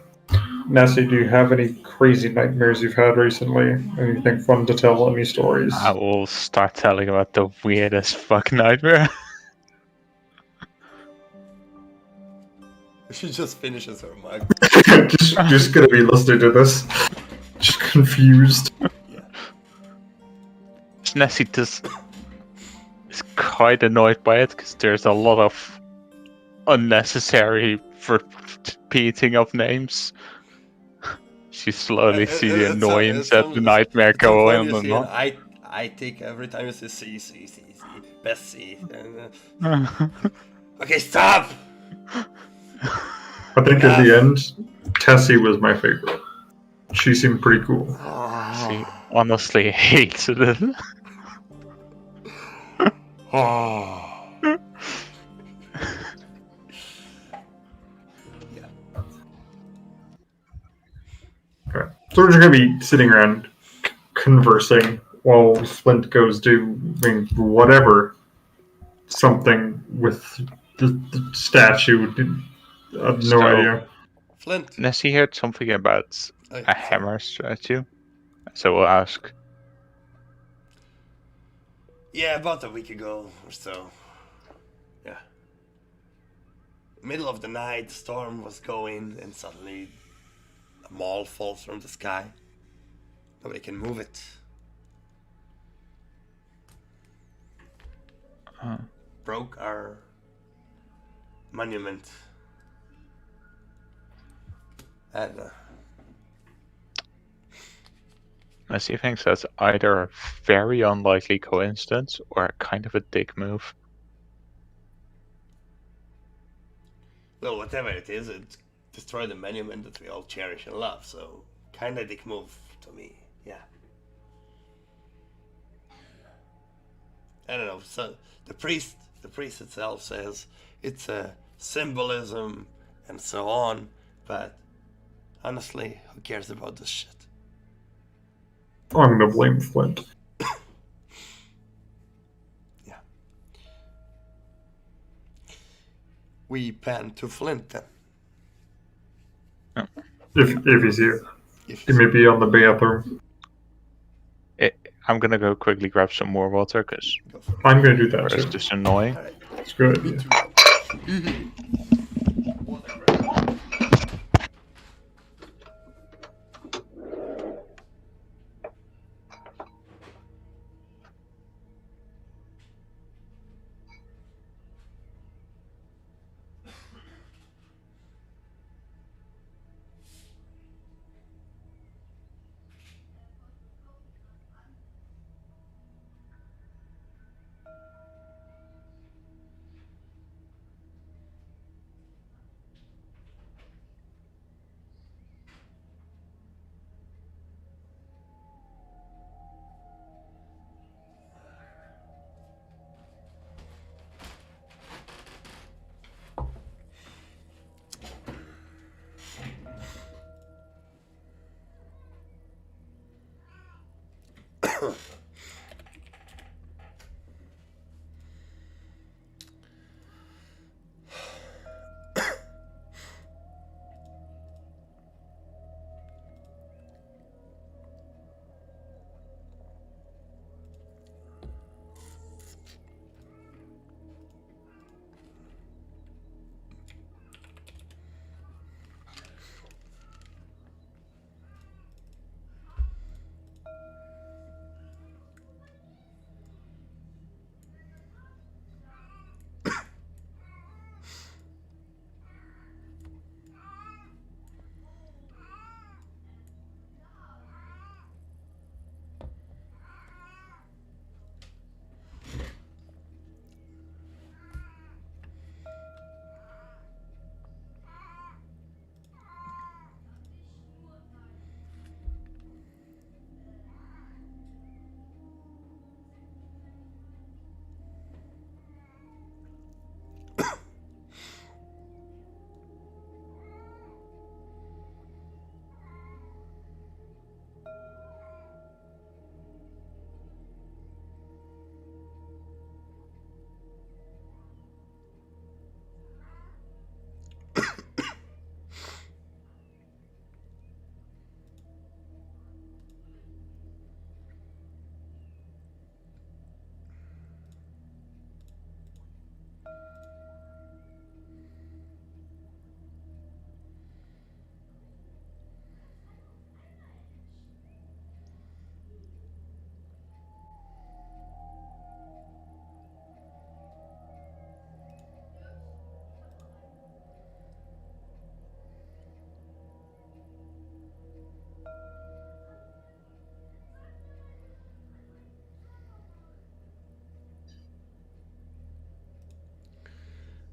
Nessie, do you have any crazy nightmares you've had recently? Anything fun to tell? Any stories? I will start telling about the weirdest fuck nightmare. She just finishes her mug. just gonna be listening to this. Just confused. Yeah. Nessie is quite annoyed by it because there's a lot of unnecessary repeating of names. She slowly sees the annoyance at the nightmare go on and on. I take every time you say see, best see. And, okay, stop! I think in the end, Tessie was my favorite. She seemed pretty cool. She honestly hates it. Okay. So we're just gonna be sitting around conversing while Flint goes doing whatever. Something with the statue. I have no So- idea. Flint. Nessie heard something about Oh, a hammer statue, so we'll ask. Yeah, about a week ago or so. Yeah. Middle of the night, the storm was going, and suddenly a mall falls from the sky. Nobody can move it. Broke our monument. And Nessie thinks that's either a very unlikely coincidence or kind of a dick move. well, whatever it is, it destroyed the monument that we all cherish and love. So, kind of dick move to me. Yeah. I don't know. So the priest itself says it's a symbolism and so on, but honestly, who cares about this shit? I'm gonna blame Flint. Yeah. We pan to Flint then. If he's here. If He may be on the bathroom. I'm gonna go quickly grab some more water because Go for it. I'm gonna do that it's too. just annoying. Alright. It's good. Me too. Water grab.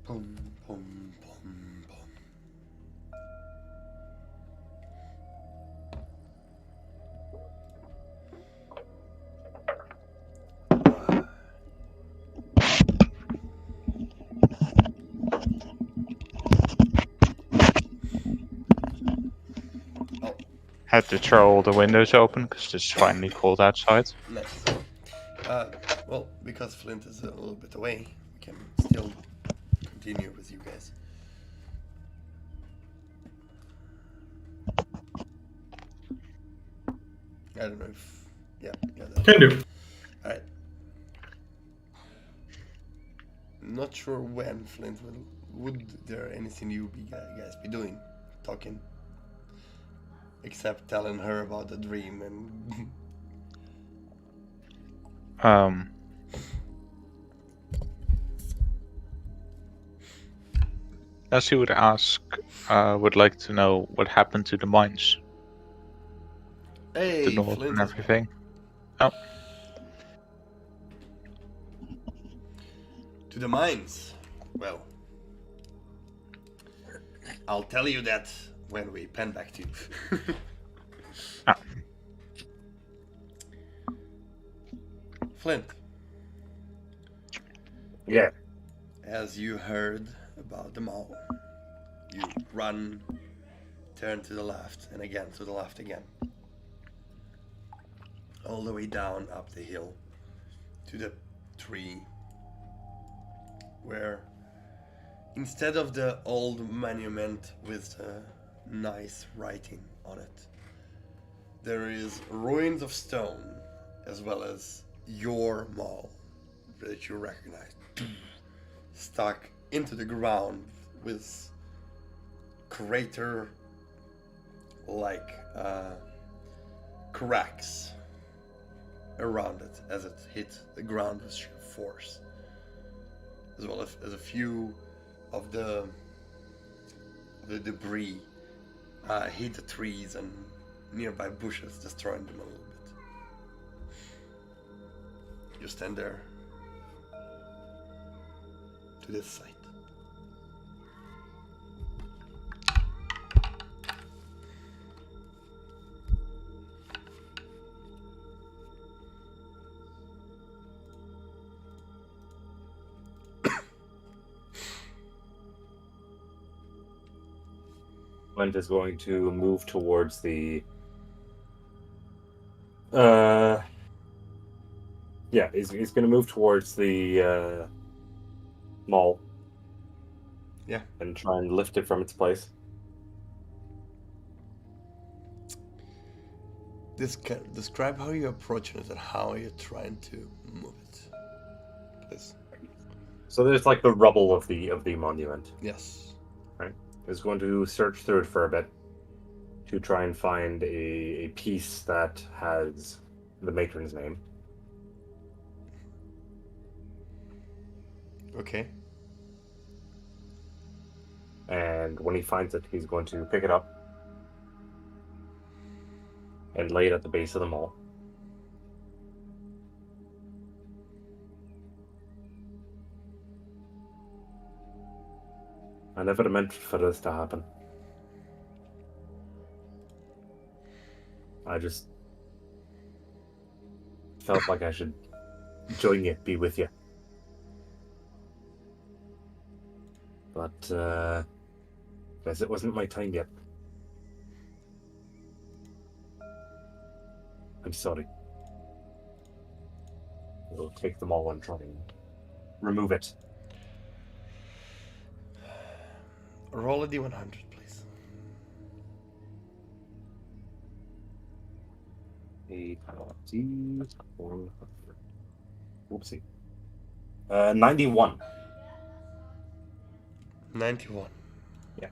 Boom, boom, boom, boom. Had to throw all the windows open because it's finally cold outside. Nice. Well, because Flint is a little bit away, we can still continue with you guys. I don't know if... Yeah, that. Can do. Alright. Not sure when Flint will... Would there anything you guys be doing? Talking? Except telling her about the dream and... As you would ask, would like to know what happened to the mines, Hey, the north Flint and is everything. Oh, to the mines. Well, I'll tell you that when we pen back to you. Ah. Flint, Yeah. as you heard about the mall, you run, turn to the left, and again to the left again. All the way down up the hill to the tree where instead of the old monument with the nice writing on it, there is ruins of stone as well as your mall that you recognize, stuck into the ground with crater like cracks around it as it hit the ground with sheer force, as well as a few of the debris hit the trees and nearby bushes, destroying them a little bit. You stand there to this sight. Clint is going to move towards the. He's going to move towards the mall. Yeah. And try and lift it from its place. Describe how you're approaching it and how you're trying to move it, please. So there's like the rubble of the monument. Yes. Is going to search through it for a bit to try and find a piece that has the matron's name. Okay. And when he finds it, he's going to pick it up and lay it at the base of the mall. I never meant for this to happen. I just felt like I should join you, be with you. But, guess it wasn't my time yet. I'm sorry. We'll take them all and try and remove it. Roll a d100, please. 400. Whoopsie. 91. 91. Yeah.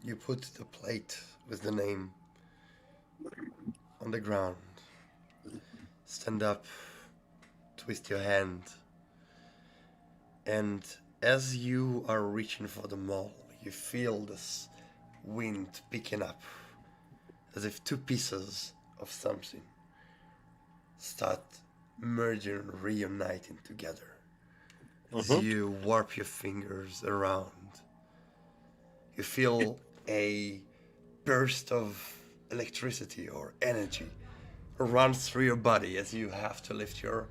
You put the plate with the name on the ground. Stand up, twist your hand, and as you are reaching for the maul, you feel this wind picking up, as if two pieces of something start merging, reuniting together. As you warp your fingers around, you feel a burst of electricity or energy runs through your body as you have to lift your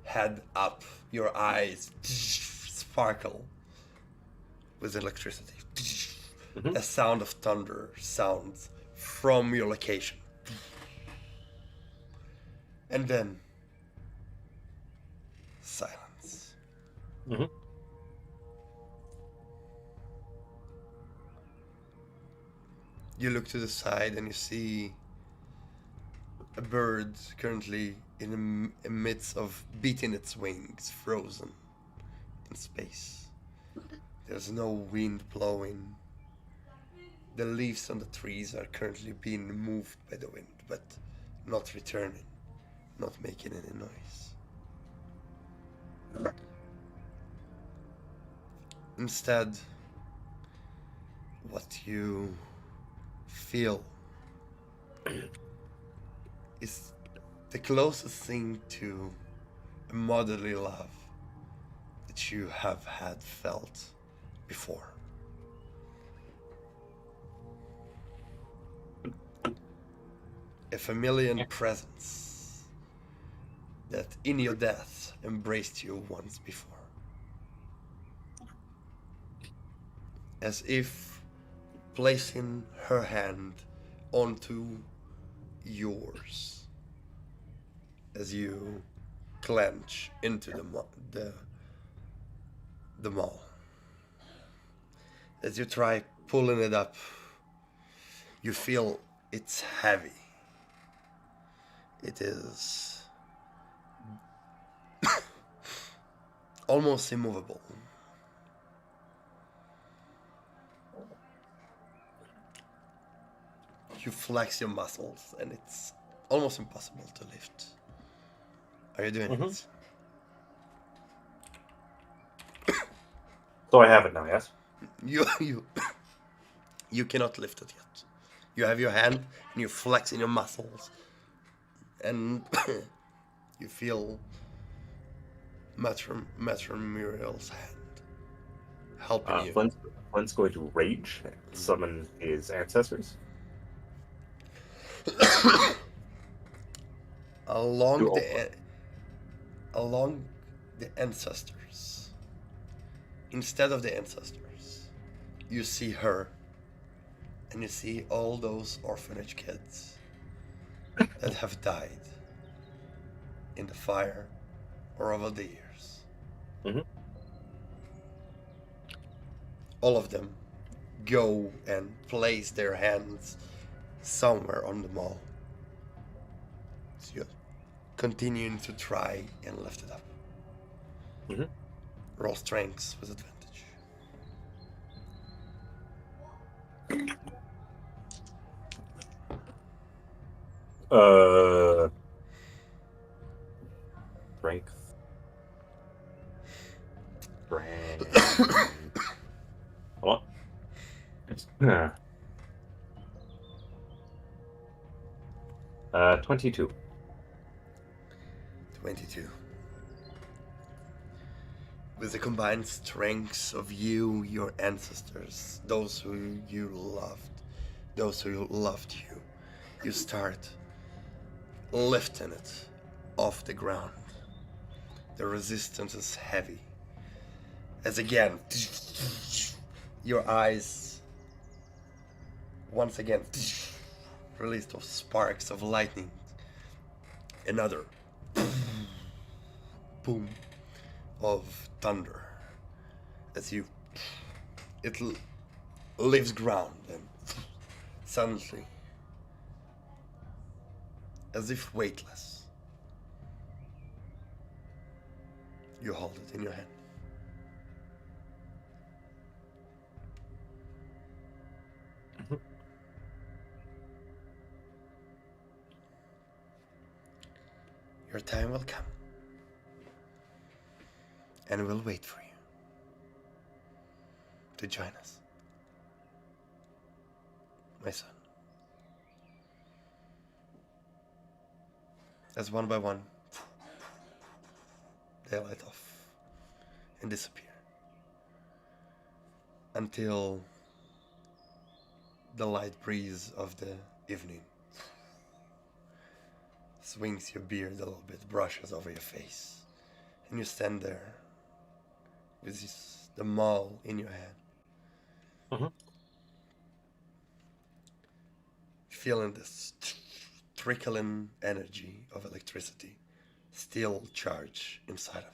head up. Your eyes sparkle with electricity. A sound of thunder sounds from your location. And then silence. You look to the side and you see a bird currently in the midst of beating its wings, frozen in space. There's no wind blowing. The leaves on the trees are currently being moved by the wind, but not returning, not making any noise. Instead, what you feel is the closest thing to a motherly love that you have had felt before. A familiar presence that in your death embraced you once before. as if placing her hand onto yours as you clench into the maul. As you try pulling it up, you feel it's heavy. It is almost immovable. You flex your muscles and it's almost impossible to lift. Are you doing it? So I have it now, yes? You cannot lift it yet. You have your hand and you flex in your muscles and you feel Matron Muriel's hand helping you. Flint's going to rage, summon his ancestors. along the ancestors. Instead of the ancestors, you see her, and you see all those orphanage kids that have died in the fire or over the years. Mhm. All of them go and place their hands somewhere on the mall. So you're continuing to try and lift it up. Mhm. Roll strengths with advantage. Strength. Hold on. 22. 22. With the combined strengths of you, your ancestors, those who you loved, those who loved you, you start lifting it off the ground. The resistance is heavy. As again, your eyes once again release those sparks of lightning. Another boom of thunder as it leaves ground and suddenly, as if weightless, you hold it in your hand. Your time will come, and we'll wait for you to join us, my son. As one by one, they light off and disappear until the light breeze of the evening swings your beard a little bit, brushes over your face, and you stand there with the maul in your hand, feeling this trickling energy of electricity still charged inside of it.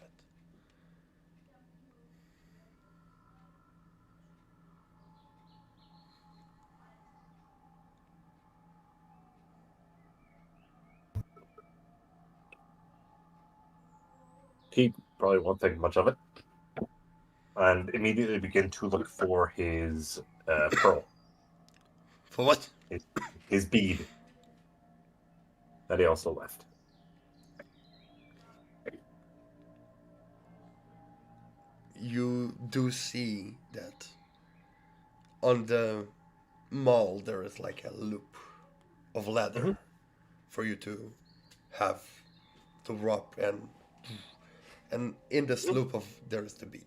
He probably won't think much of it. And immediately begin to look for his pearl. For what? His bead. That he also left. You do see that on the mall there is like a loop of leather for you to have to wrap, and in this loop of there is the bead.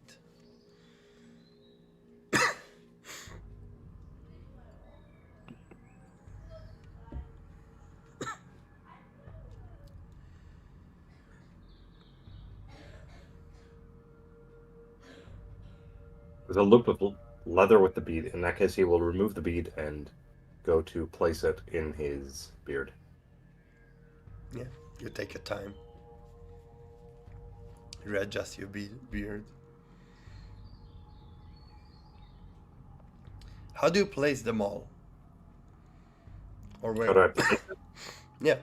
There's a loop of leather with the bead. In that case, he will remove the bead and go to place it in his beard. Yeah, you take your time. Readjust your beard. How do you place them all? Or How do where? I place it? Yeah.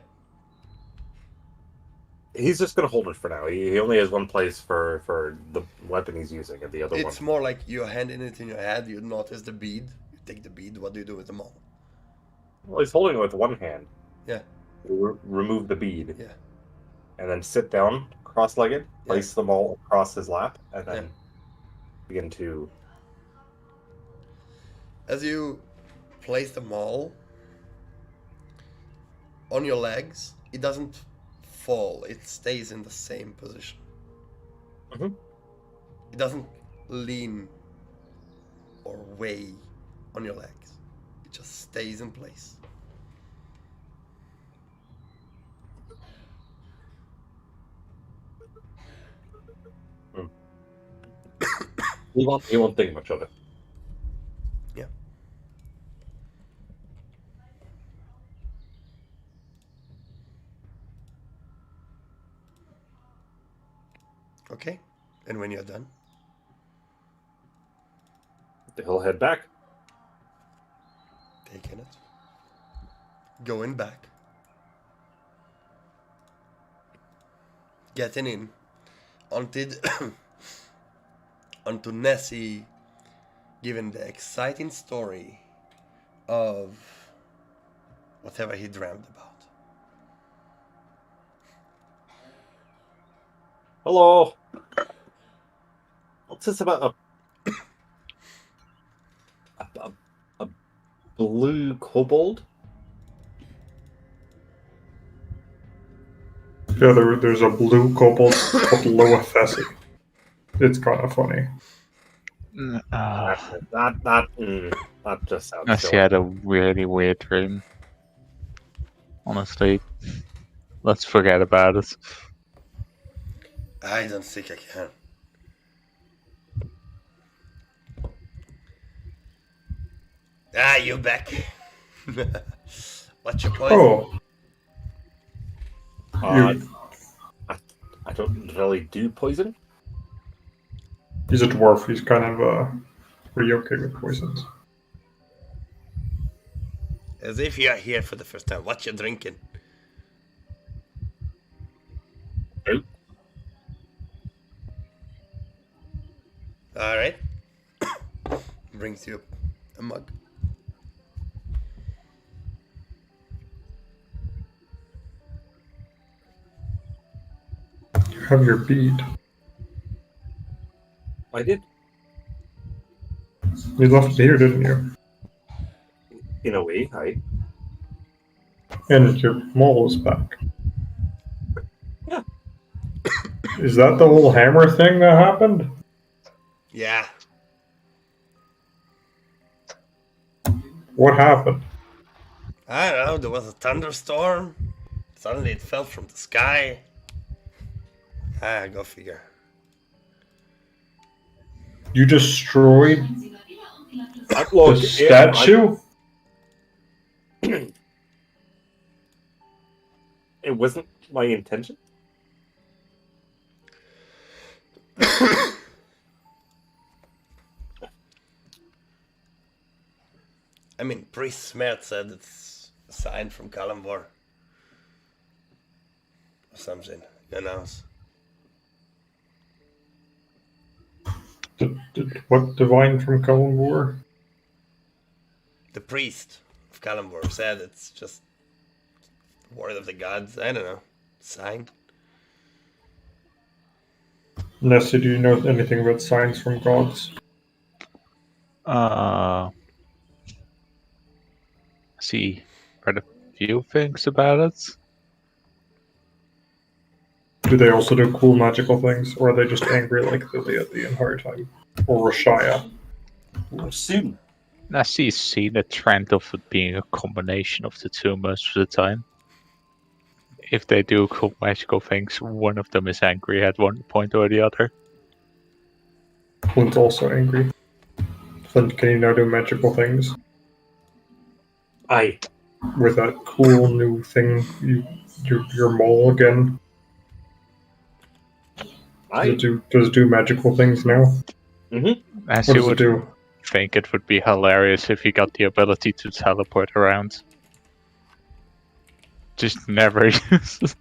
He's just going to hold it for now. He only has one place for the weapon he's using, and the other It's one. more like you're handing it in your hand, you notice the bead, you take the bead, what do you do with them all? Well, he's holding it with one hand. Yeah. You remove the bead. Yeah. And then sit down, cross-legged, place them all across his lap, and then begin to... As you place them all on your legs, it doesn't fall, it stays in the same position. Mhm. It doesn't lean or weigh on your legs. It just stays in place. He won't think much of it. Yeah. Okay. And when you're done, He'll head back. taking it, going back, getting in onto onto Nessie, giving the exciting story of whatever he dreamed about. Hello. What's this about a blue kobold? Yeah, there's a blue kobold called Loathesi. It's kind of funny. That just sounds Nessie silly. had a really weird dream. Honestly, let's forget about it. I don't think I can. Ah, you back. What's your poison? Oh, I don't really do poison. he's a dwarf. He's kind of pretty okay with poisons. As if you are here for the first time. What you drinking? Oat. All right. Brings you a mug. You have your bead. I did, You left it here, didn't you? in a way. And your mole is back. Yeah. Is that the whole hammer thing that happened? Yeah. What happened? I don't know. There was a thunderstorm. Suddenly it fell from the sky. Ah, go figure. You destroyed Look, the statue? It wasn't my intention. I mean, Priest Smerth said it's a sign from Kalambor. Or something. Who knows? What divine from Kalambor? The priest of Kalambor said it's just word of the gods. I don't know. Sign. Nessie, do you know anything about signs from gods? See, read a few things about it. Do they also do cool magical things, or are they just angry like Lilia the entire time? Or Rashaya? Soon. Nessie's seen a trend of it being a combination of the two most of the time. If they do cool magical things, one of them is angry at one point or the other. Clint's also angry. Flint, can you now do magical things Aye. with that cool new thing? Your mole again. Aye. Does it do magical things now? Mm-hmm. As What you does it would do? think, it would be hilarious if you got the ability to teleport around. Just never use.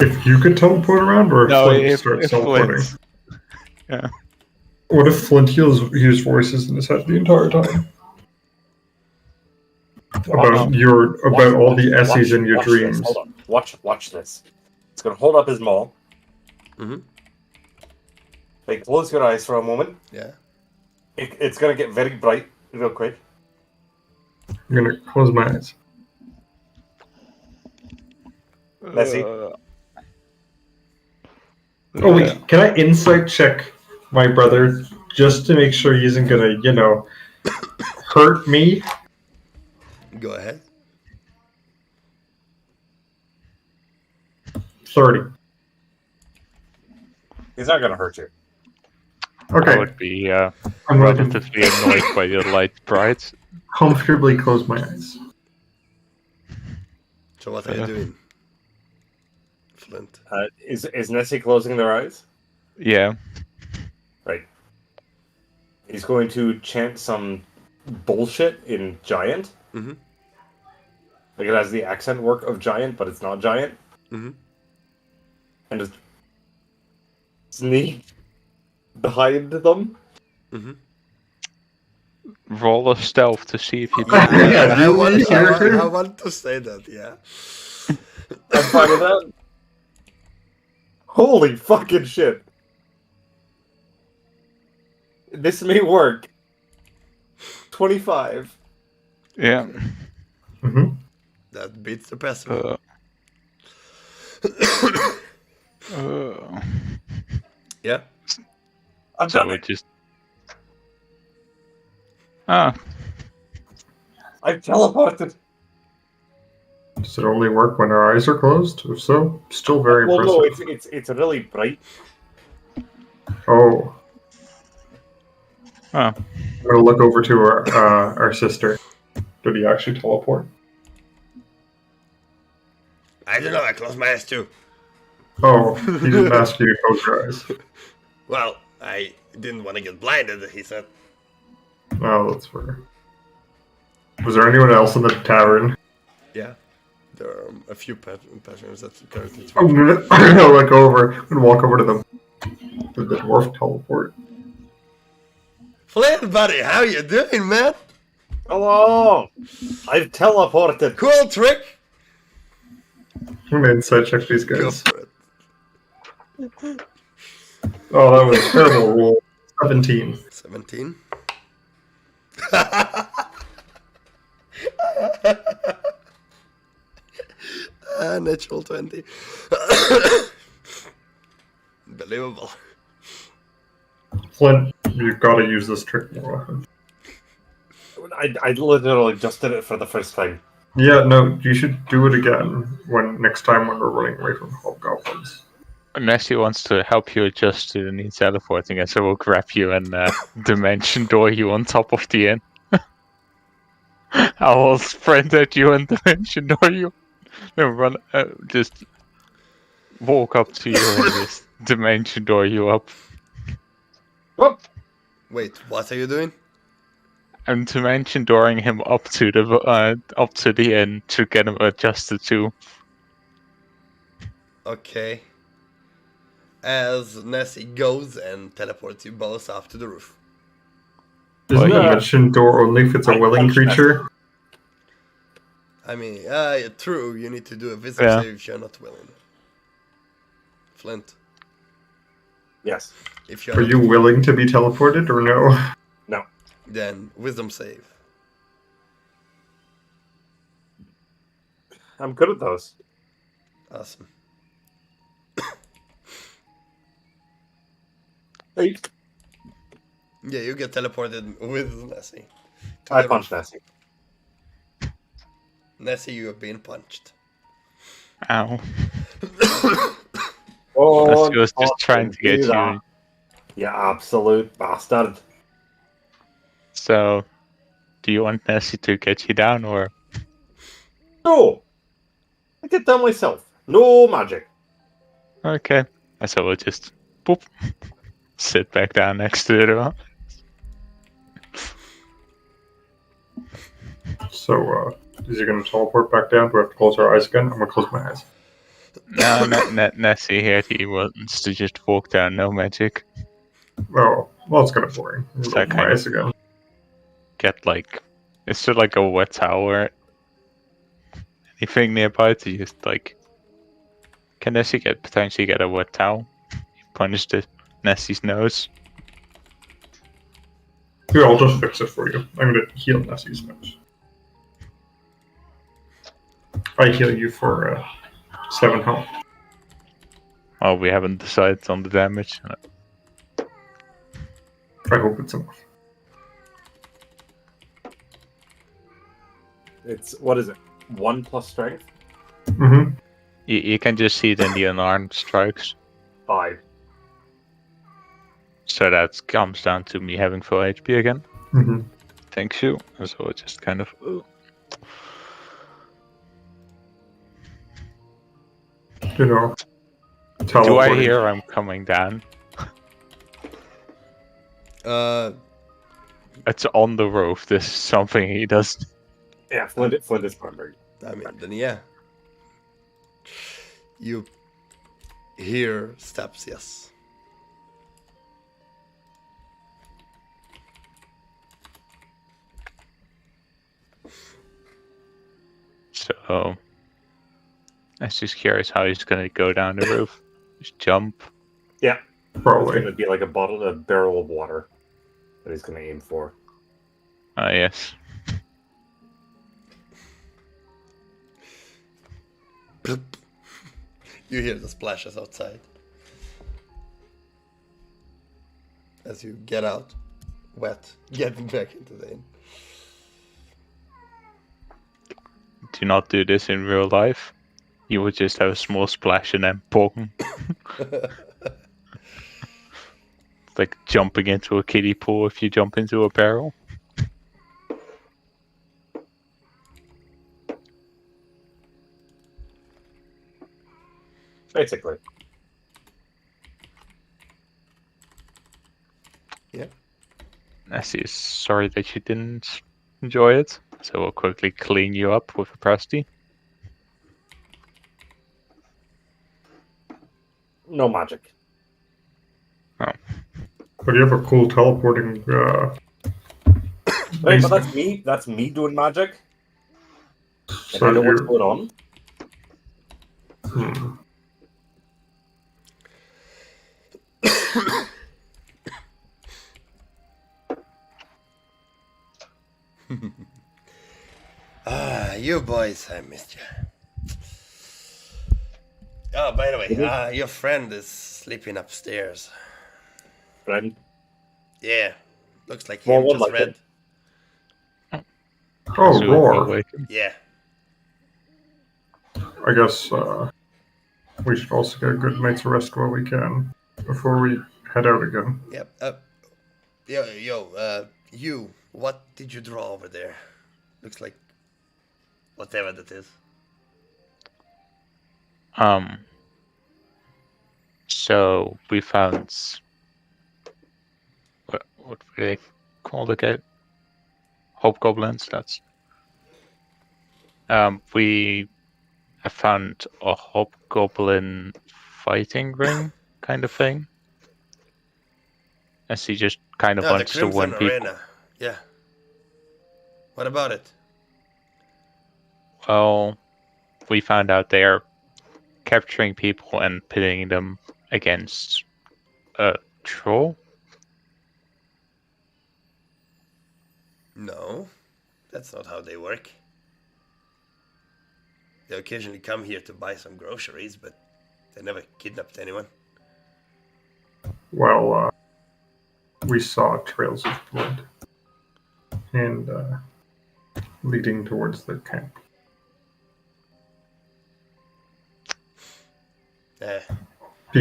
If you could teleport around, or if No, Flint if starts teleporting? Flint. Yeah. What if Flint hears voices in his head the entire time? About all the Essies in your dreams. This. Hold on. Watch this. It's gonna hold up his maul. Mm-hmm. Like, close your eyes for a moment. Yeah. It's gonna get very bright real quick. I'm gonna close my eyes. Nessie. Oh wait, can I insight check my brother just to make sure he isn't gonna, hurt me? Go ahead. 30. He's not gonna hurt you. I Okay, would be I'm going to relatively annoyed by the light bright. comfortably close my eyes. So what are you doing, Flint? Is Nessie closing their eyes? Yeah. Right. He's going to chant some bullshit in Giant. Mm-hmm. Like, it has the accent work of Giant, but it's not Giant. Mm-hmm. And just sneak behind them. Mm-hmm. Roll a stealth to see if you Yeah, can. Yeah, I really? want to say that, yeah. I'm fine with that. Holy fucking shit. This may work. 25. Yeah. Mm-hmm. That beats the passive. Yeah. I'm So done. it just. Ah, I've teleported. Does it only work when our eyes are closed? If so, still very Well, impressive. no, it's really bright. Oh, oh. I'm gonna look over to our sister. Did he actually teleport? I don't know, I closed my eyes too. Oh, he didn't ask you to close your eyes. Well, I didn't want to get blinded, he said. Oh, that's fair. Was there anyone else in the tavern? Yeah. There are a few patterns that currently I'm gonna look over and walk over to them. Did the dwarf teleport? Flint, buddy, how you doing, man? Hello! I've teleported. Cool trick. I'm gonna inside check these Go guys. for it. Oh, that was a terrible roll. 17. 17. Natural 20. Unbelievable. Flint, you've got to use this trick more often. I literally just did it for the first time. Yeah, no, you should do it again next time when we're running away from hobgoblins. Unless he wants to help you adjust to the new teleporting, and so we'll grab you and dimension door you on top of the inn. I will sprint at you and dimension door you. Then run, just walk up to you and just dimension door you up. Whoop! Wait, what are you doing? And dimension dooring him up to the inn to get him adjusted to. Okay. As Nessie goes and teleports you both up to the roof. Isn't Well, a yeah. mention door only if it's a I willing punched that. creature? I mean, true, you need to do a wisdom Yeah. save if you're not willing. Flint, Yes. if Are you're you willing to be teleported or no? then wisdom save. I'm good at those. Awesome. 8. Yeah, you get teleported with Nessie. To I the punched roof. Nessie. Nessie, you have been punched. Ow. Oh, He was just trying to get you. You absolute bastard. So, do you want Nessie to get you down, or No! I get down myself. No magic. okay? So we'll just boop, sit back down next to it. So, is he going to teleport back down? Do I have to close our eyes again? I'm going to close my eyes. No, Nessie here. He wants to just walk down, no magic. Oh, well, it's kind of boring. I'm So going to open my kind eyes of- again. Get like, is there like a wet towel or anything nearby to just like? Can Nessie potentially get a wet towel? Punch the Nessie's nose. Here, I'll just fix it for you. I'm going to heal Nessie's nose. I heal you for 7 health. Oh, we haven't decided on the damage. I hope it's enough. It's, what is it? 1 plus strength? Mm-hmm. You can just see it in the unarmed strikes. 5. So that comes down to me having full HP again. Mm-hmm. Thanks you. So it just kind of. You know, Do I teleporting. hear I'm coming down? It's on the roof. This is something he does. Yeah, Flint is primary. I mean, then yeah. You hear steps, yes. So. I'm just curious how he's gonna go down the roof. Just jump. Yeah. It's Probably. going to be like a barrel of water that he's going to aim for. Ah, yes. You hear the splashes outside. As you get out, wet, getting back into the inn. Do not do this in real life. You would just have a small splash and then boom. It's like jumping into a kiddie pool if you jump into a barrel. Basically. Nessie is sorry that you didn't enjoy it, so we'll quickly clean you up with a Presti. No magic. But you have a cool teleporting. Right, Basic. but that's me. That's me doing magic. And So I know what's you. going on. You boys, I missed you. Oh, by the way, your friend is sleeping upstairs. Friend. Yeah, looks like Well, him one just like read. it. Oh, So roar! we'll wake him. Yeah. I guess we should also get a good night's rest while we can before we head out again. Yep. You, what did you draw over there? Looks like whatever that is. So we found what were they called again? Hobgoblins. That's we have found a hobgoblin fighting ring kind of thing. As he just kind of Ah, the wants to Crimson win people. Arena. Yeah. What about it? Well, we found out they are capturing people and pitting them against a troll. No, that's not how they work. They occasionally come here to buy some groceries, but they never kidnapped anyone. Well, we saw trails of blood and leading towards the camp.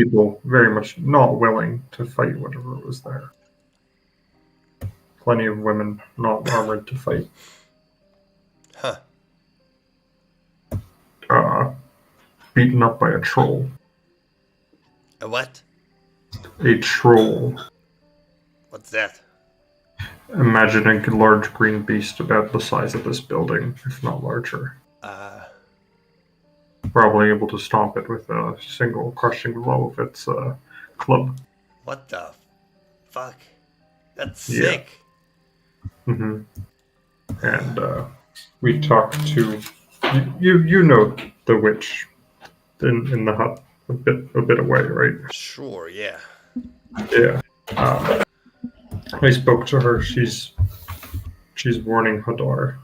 people very much not willing to fight whatever was there. Plenty of women not armored to fight. Huh. Beaten up by a troll. A what? A troll. What's that? Imagine a large green beast about the size of this building, if not larger. Probably able to stomp it with a single crushing blow of its club. What the fuck? That's Yeah. sick. Hmm. And we talked to you know the witch in the hut a bit away, right? Sure, yeah. Yeah. I spoke to her. She's warning Hadar,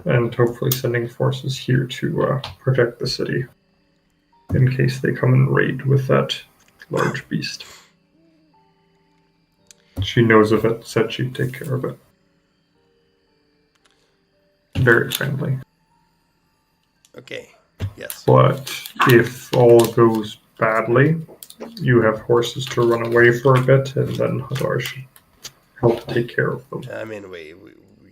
and hopefully sending forces here to protect the city in case they come and raid with that large beast. She knows of it. Said she'd take care of it. Very friendly. Okay. Yes. But if all goes badly, you have horses to run away for a bit, and then Hadar should help take care of them. I mean, we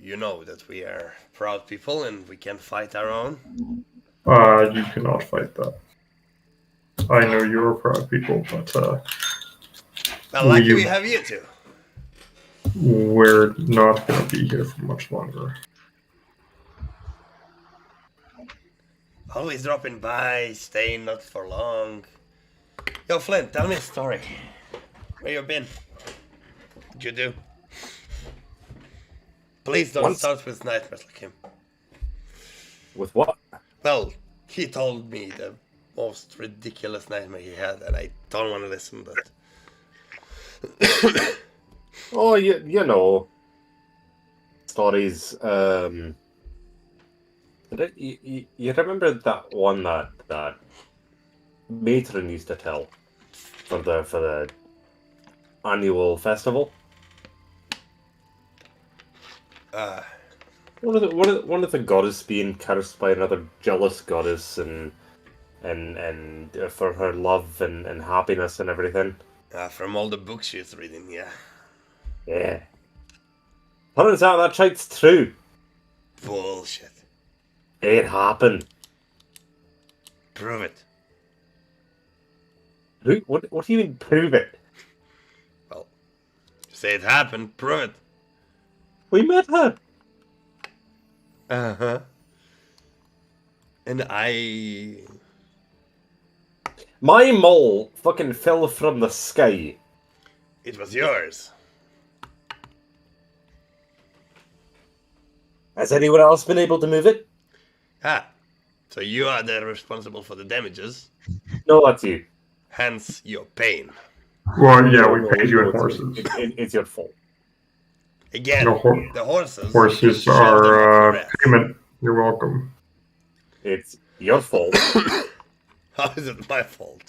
you know that we are proud people and we can fight our own. You cannot fight that. I know you're proud people, but Well, lucky we have you two. we're not going to be here for much longer. Always dropping by, staying not for long. Yo, Flint, tell me a story. Where you been? What'd you do? Please don't start with nightmares like him. With what? Well, he told me the most ridiculous nightmare he had, and I don't want to listen, but... Oh, you know, stories. You remember that one that Matron used to tell for the annual festival? One of the goddess being cursed by another jealous goddess and for her love and happiness and everything. From all the books she's reading, yeah. Yeah. Turns out that shit's true. Bullshit. It happened. Prove it. What do you mean, prove it? Well, you say it happened, prove it. We met her. Uh-huh. And My mole fucking fell from the sky. it was yours. Has anyone else been able to move it? So you are the responsible for the damages, No, that's you. hence your pain. Well, yeah, we No, paid you in it's- horses. It's your fault. Again, No, the horses. Horses show them are what you payment. You're welcome. It's your fault. read. How is it my fault?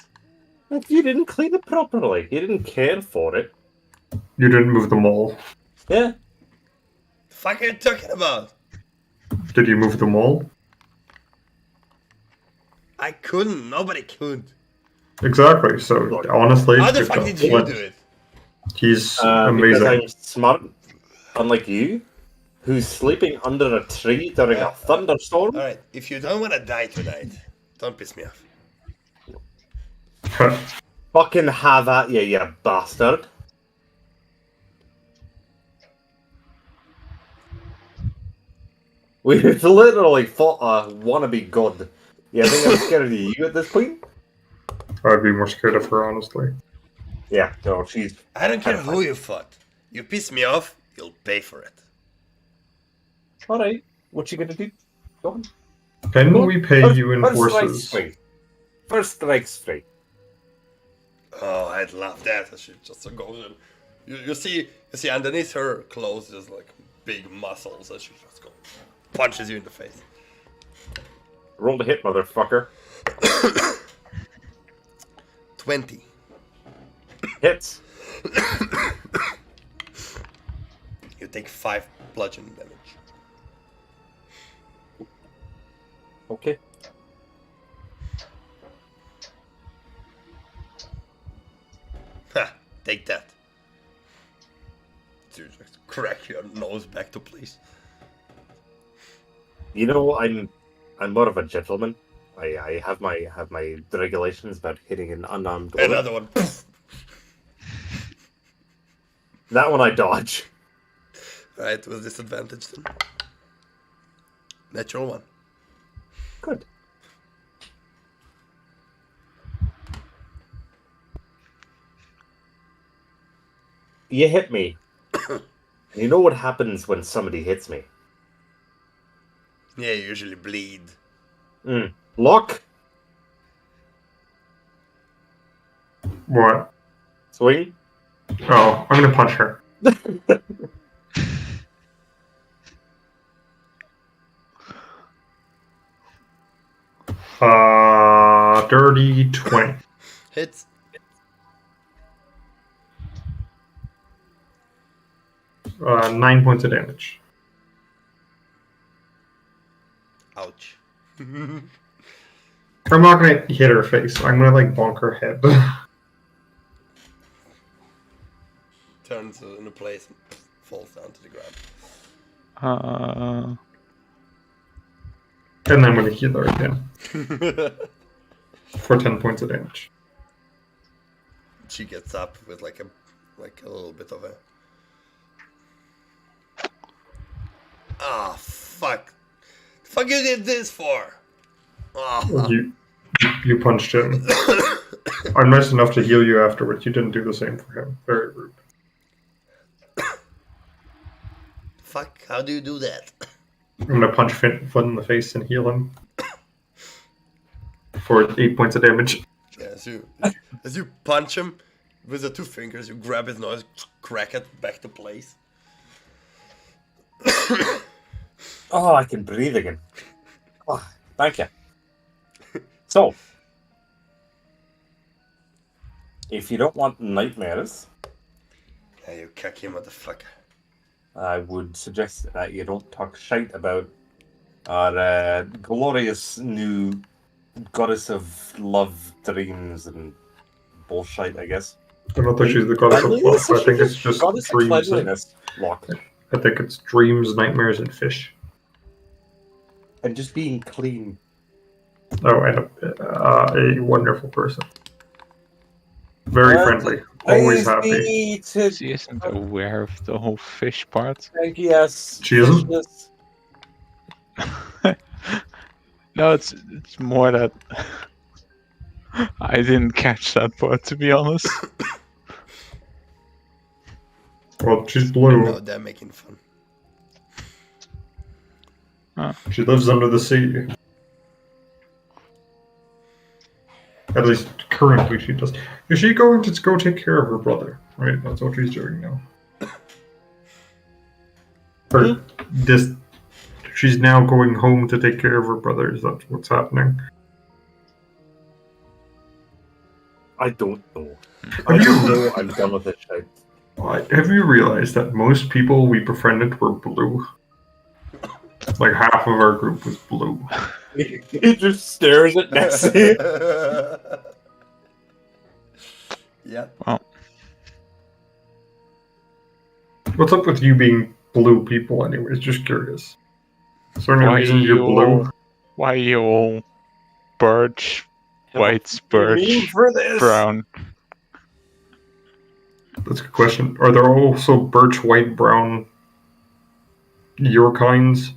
If you didn't clean it properly, you didn't care for it. You didn't move the mole. Yeah. The fuck are you talking about? Did you move the mole? I couldn't. Nobody could. Exactly. So honestly, How the good fuck job. did you Flint. do it? He's Because amazing. I'm smart, unlike you, who's sleeping under a tree during a thunderstorm. Alright, if you don't want to die tonight, don't piss me off. Fucking have at you bastard. We've literally fought a wannabe god. Yeah, I think I'm scared of you at this point. I'd be more scared of her, honestly. Yeah, no, she's... I don't care who you fought. You piss me off, you'll pay for it. Alright, what you gonna do? Go on. Can we pay you in First strike's horses? free. First strike's free. Oh, I'd love that. She just goes in. You see underneath her clothes, there's like big muscles, and she just goes, punches you in the face. Roll the hit, motherfucker. 20. Hits. You take 5 bludgeoning damage. Okay. You know, I'm more of a gentleman. I have my regulations about hitting an unarmed dwarf. Another one. That one I dodge. Right, with disadvantage then. Natural one. Good. You hit me. You know what happens when somebody hits me? Yeah, you usually bleed. Lock. What? Swing. Oh, I'm gonna punch her. Dirty 20. Hits. 9 points of damage. Ouch. I'm not gonna hit her face. I'm gonna like bonk her head. Turns into place and falls down to the ground. And then I'm gonna heal her again for 10 points of damage. She gets up with like a little bit of a. Ah, fuck! The fuck you did this for? Oh. You punched him. I'm nice enough to heal you afterwards. You didn't do the same for him. Very rude. Fuck! How do you do that? I'm gonna punch Finn in the face and heal him for 8 points of damage. Yeah, as you punch him with the 2 fingers, you grab his nose, crack it back to place. Oh, I can breathe again. Oh, thank you. So, if you don't want nightmares, Yeah, you cocky motherfucker. I would suggest that you don't talk shite about our glorious new goddess of love, dreams, and bullshit, I guess. I don't think she's the goddess of love. I think it's just goddess of dreams. cleanliness, Locke. I think it's dreams, nightmares, and fish. And just being clean. Oh, and a wonderful person. Very friendly. Always happy. She isn't aware of the whole fish part. Yes. She isn't? Yes. No, it's more that I didn't catch that part, to be honest. Well, she's blue. No, they're making fun. She lives under the sea. At least currently she does. Is she going to go take care of her brother? Right, that's what she's doing now. Or this, she's now going home to take care of her brother. Is that what's happening? I don't know. I don't know. I'm done with this shit. Have you realized that most people we befriended were blue? Like half of our group was blue. He just stares at Nessie. Yeah. Well, What's up with you being blue people anyways? Just curious. Is there any reason you're blue? Why are you all Verge, white, Verge, for this? brown? That's a good question. Are there also birch, white, brown, your kinds?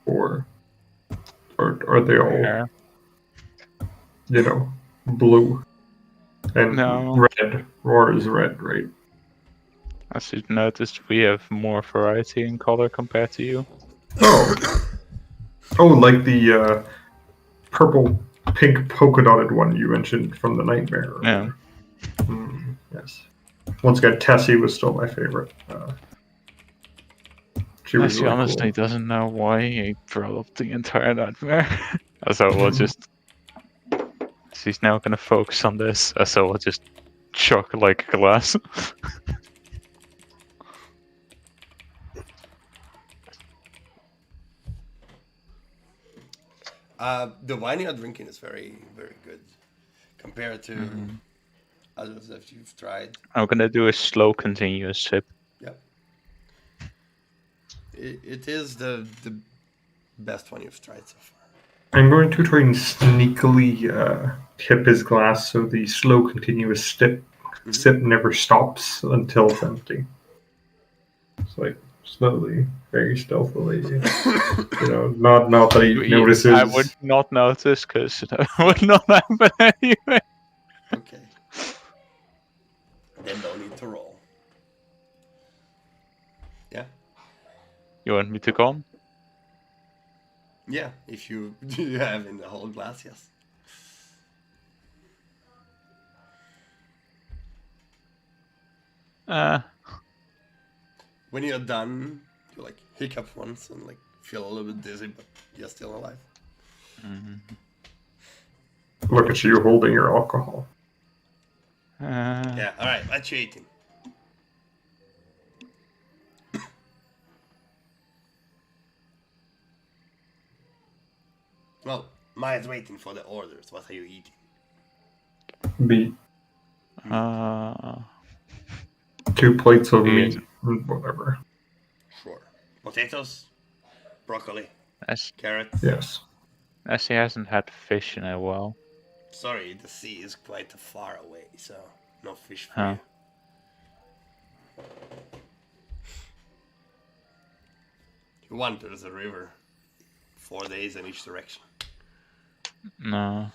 Or are they all, Yeah. you know, blue? And No. red. Roar is red, right? As you've noticed, we have more variety in color compared to you. Oh. Oh, like the purple, pink polka dotted one you mentioned from the nightmare. Yeah. Yes. Once again, Tessie was still my favorite. She was She really honestly cool. doesn't know why he brought up the entire nightmare. So we'll just... She's now gonna focus on this, so we'll just chuck like a glass. The wine you're drinking is very, very good compared to others that you've tried. I'm gonna do a slow, continuous sip. Yeah. it is the best one you've tried so far. I'm going to try and sneakily tip his glass so the slow, continuous sip never stops until it's empty. It's like slowly, very stealthily. Not that he notices. I would not notice because it would not happen anyway. Okay. Then no need to roll. Yeah. You want me to come? Yeah, if you have in the whole glass, yes. When you're done, you like hiccup once and like feel a little bit dizzy, but you're still alive. Look at you holding your alcohol. Yeah, alright, what you eating? Well, Maya's waiting for the orders. What are you eating? Meat. Uh, 2 plates of Yes. meat. Whatever. Sure. Potatoes? Broccoli? Nessie Carrots? Yes. hasn't had fish in a while. Sorry, the sea is quite far away, so no fish for Huh. you. You wander the river 4 days in each direction. No.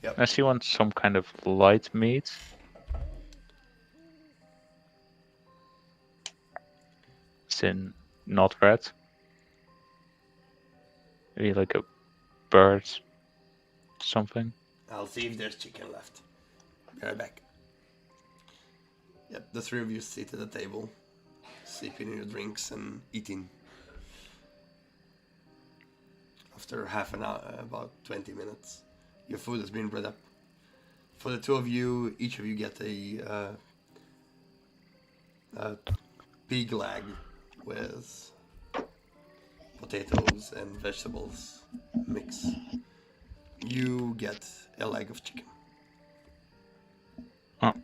Yep. Nessie wants some kind of light meat. It's in not red. Maybe like a bird. Something. I'll see if there's chicken left. Be right back. Yep, the three of you sit at the table, sipping your drinks and eating. After half an hour, about 20 minutes, your food has been brought up. For the two of you, each of you get a pig leg with potatoes and vegetables mix. You get a leg of chicken. Oh.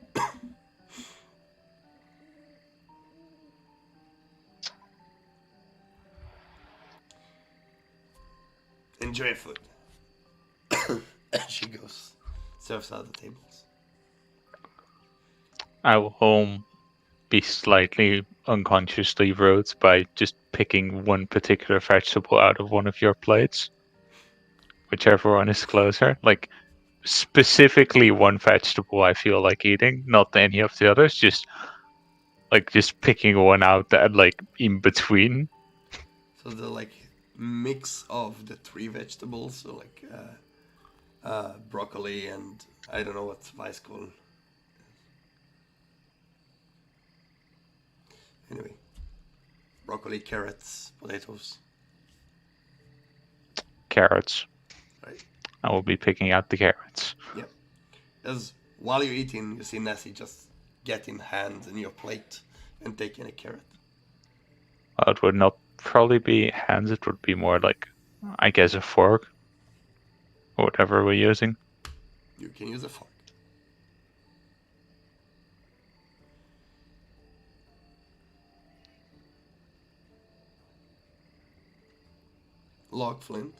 Enjoy food. And she goes, serves out the tables. I will home be slightly unconsciously rude by just picking one particular vegetable out of one of your plates. Whichever one is closer. Like specifically one vegetable I feel like eating, not any of the others, just picking one out that like in between. So the like mix of the three vegetables, so like broccoli and I don't know what's vice called. Anyway, broccoli, carrots, potatoes. Carrots. Right. I will be picking out the carrots. Yep. As while you're eating, you see Nessie just getting hands in your plate and taking a carrot. It would not probably be hands, it would be more like, I guess, a fork. Or whatever we're using. You can use a fork. Log flint.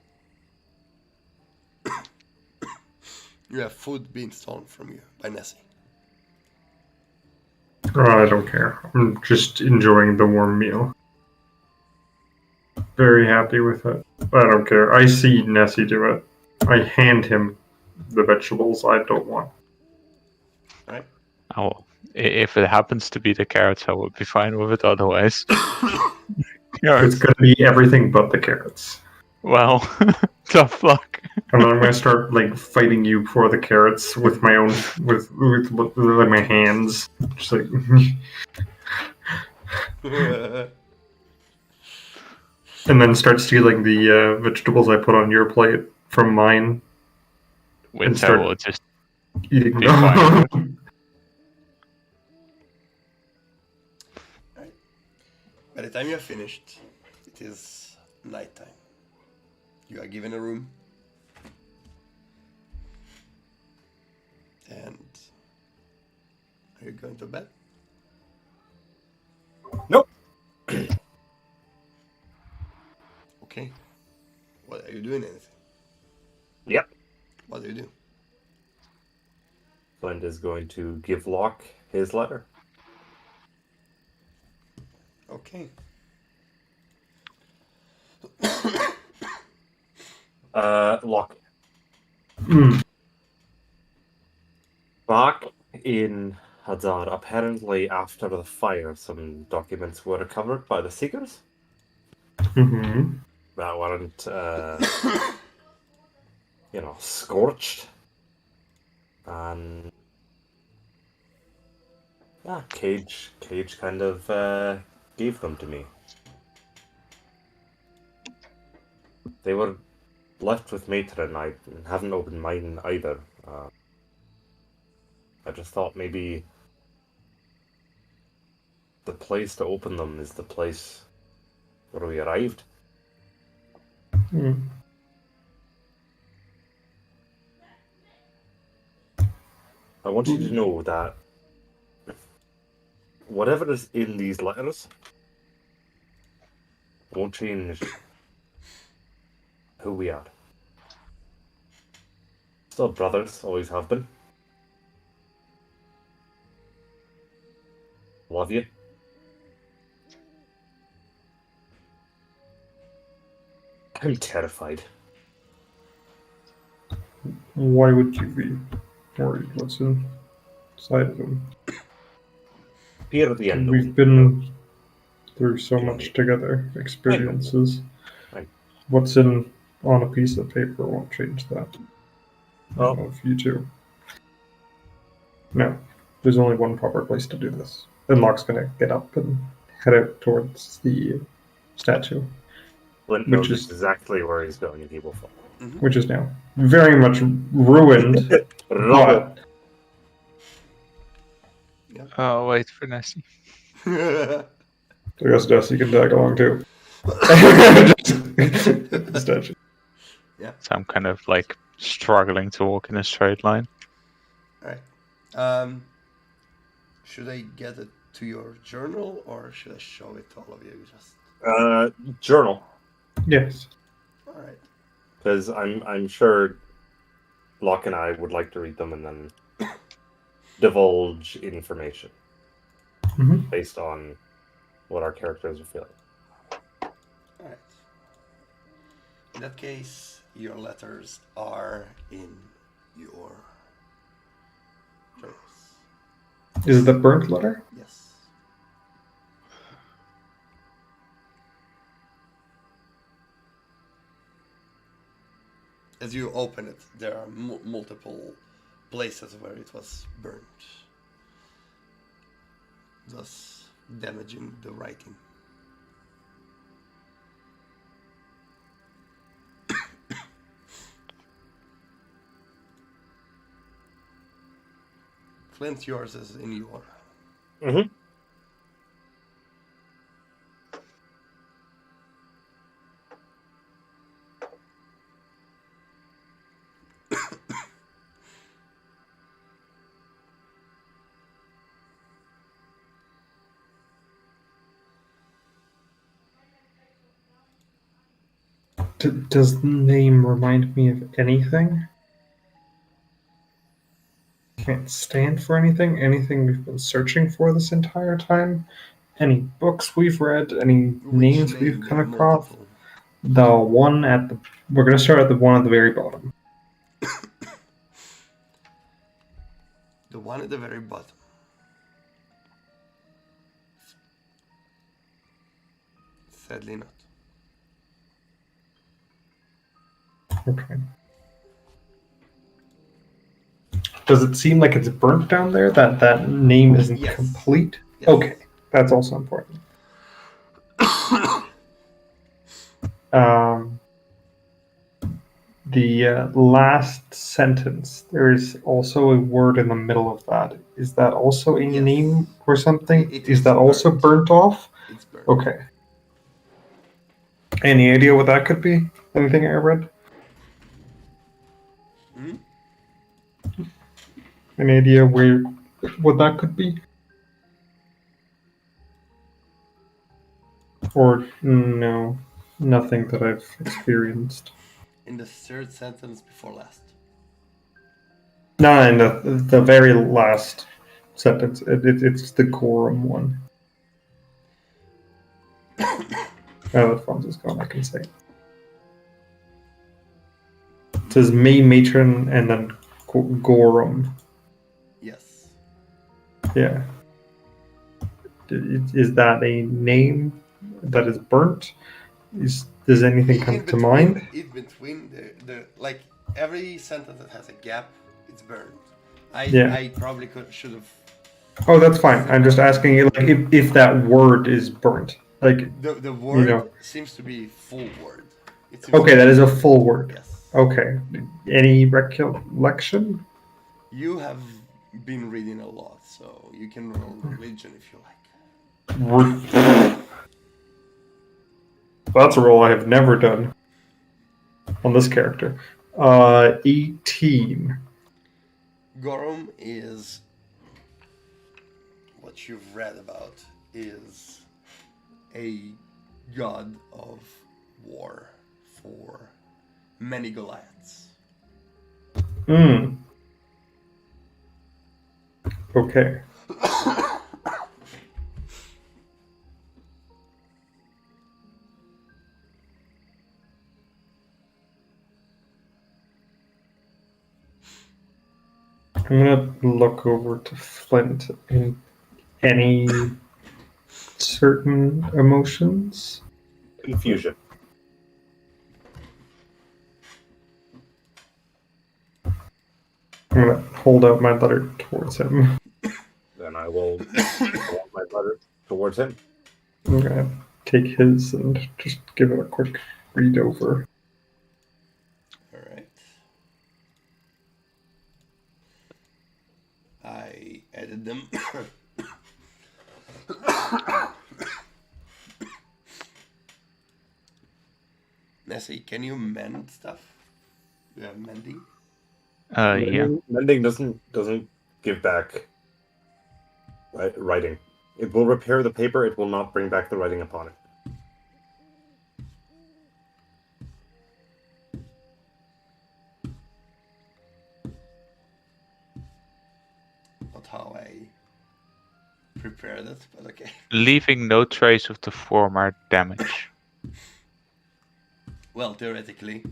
You have food being stolen from you by Nessie. I don't care. I'm just enjoying the warm meal. Very happy with it. I don't care. I see Nessie do it. I hand him the vegetables I don't want. Alright? If it happens to be the carrots, I would be fine with it otherwise. It's gonna be everything but the carrots. Well, tough luck. And I'm gonna start like fighting you for the carrots with my own with my hands. Just like and then start stealing the vegetables I put on your plate from mine. Which start- I will just Eating be fine. By the time you're finished, it is nighttime. You are given a room. And are you going to bed? Nope. Okay. What are you doing? Anything? Yep. What do you do? Flint is going to give Locke his letter. Okay. Locke. Hmm. Back in Hadar, apparently after the fire, some documents were recovered by the Seekers Mm-hmm. that weren't, scorched. And yeah, Cage kind of gave them to me. They were left with Matron. I haven't opened mine either. I just thought maybe the place to open them is the place where we arrived. Hmm. I want you to know that whatever is in these letters won't change who we are. Still brothers, always have been. Love you. I'm terrified. Why would you be worried? What's inside of them? Fear of the unknown. We've been through so much together, experiences. Right. What's on a piece of paper won't change that. I Oh. don't know if you do. No, there's only one proper place to do this. Then Locke's gonna get up and head out towards the statue, Flint which knows is- exactly where he's going and he will follow. which is now very much ruined. Rubble. But Oh, wait for Nessie. I guess Dusty can tag along too. The statue. So I'm kind of like struggling to walk in a straight line. Alright. Should I get it to your journal or should I show it to all of you? Just Journal. Yes. alright. Because I'm sure Locke and I would like to read them and then divulge information Mhm. based on what our characters are feeling. Alright. In that case, your letters are in your journals. Is it the burnt letter? Yes. As you open it, there are multiple places where it was burnt, thus damaging the writing. Flint, yours is in your. Mm-hmm. Does the name remind me of anything? Can't stand for anything? Anything we've been searching for this entire time? Any books we've read? Any Which names name we've there come are across? multiple. The one at the. We're gonna start at the one at the very bottom. The one at the very bottom. Sadly not. Okay. Does it seem like it's burnt down there? That name isn't Yes. complete? Yes. Okay, that's also important. The last sentence, there's also a word in the middle of that. Is that also a Yes. name or something? It Is is that also burnt. burnt off? It's burnt. Okay. Any idea what that could be? Anything I read? Hmm? Any idea what that could be? Or no, nothing that I've experienced. In the third sentence before last. No, in the very last sentence, it's the quorum one. Now that Franz is gone, I can say. It says May Matron and then Gorum. Yes. Yeah. Is that a name that is burnt? Does anything come to mind? In between the like every sentence that has a gap, it's burned. I probably should have. Oh, that's fine. I'm just asking you, like, if that word is burnt, like The word seems to be full word. It seems okay, that is a full word. Yes. Okay. Any recollection? You have been reading a lot, so you can roll religion if you like. That's a roll I have never done on this character. 18. Gorum is what you've read about is a god of war for many Goliaths. Okay. I'm gonna look over to Flint in any certain emotions. Confusion. I'm gonna hold out my letter towards him. Then I will hold my letter towards him. I'm gonna take his and just give it a quick read over. Alright. I added them. Nessie, can you mend stuff? Do you have mending? Yeah. Mending doesn't give back writing. It will repair the paper. It will not bring back the writing upon it. Not how I prepared it, but okay. Leaving no trace of the former damage. Well, theoretically,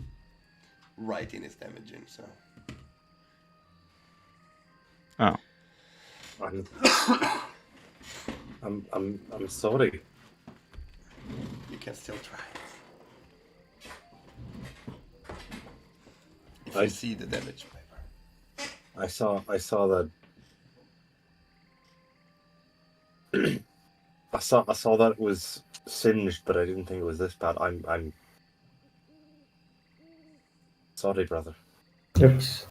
writing is damaging, so. Oh. I'm sorry. You can still try. If I you see the damage paper. I saw that. I saw that it was singed, but I didn't think it was this bad. I'm sorry, brother. It's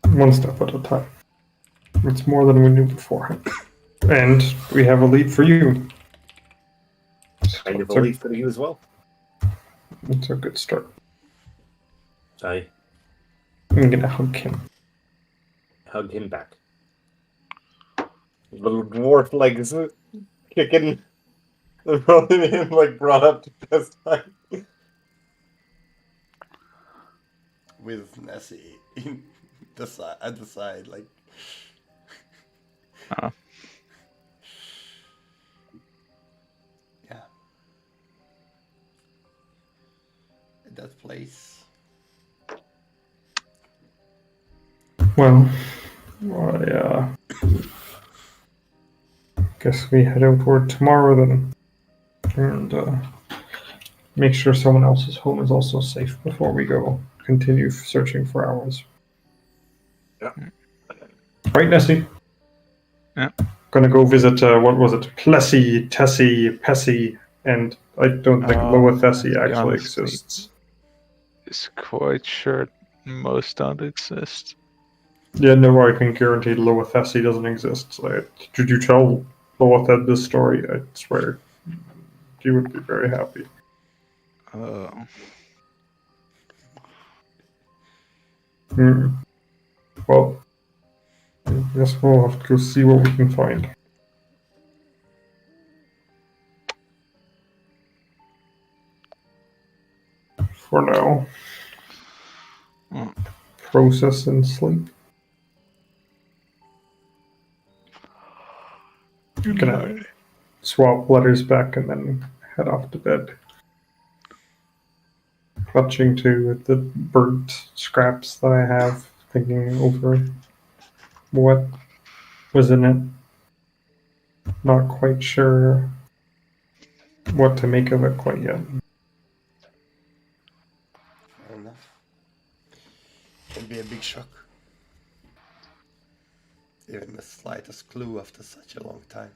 one step at a time. It's more than we knew beforehand. And we have a lead for you. Kind of a lead for you as well. It's a good start. I I'm gonna hug him. hug him back. Little dwarf legs kicking, rolling him like brought up to best time. With Nessie in the at the side, like. Oh. Yeah. At that place. Well, I guess we head outward tomorrow then. And make sure someone else's home is also safe before we go continue searching for ours. Yeah. Right, Nessie? Yeah. Gonna go visit, what was it? Plessy, Tessie, Pessy, and I don't think Loa Thessie actually honestly, exists. It's quite sure most don't exist. Yeah, no, I can guarantee Loa Thessie doesn't exist. Did you tell Loa Thed this story? I swear. She would be very happy. Oh. Well, I guess we'll have to go see what we can find. for now. Hmm. Process and sleep. Gonna swap letters back and then head off to bed. Clutching to the burnt scraps that I have, thinking over what was in it. Not quite sure what to make of it quite yet. Fair enough. Can be a big shock. Even the slightest clue after such a long time.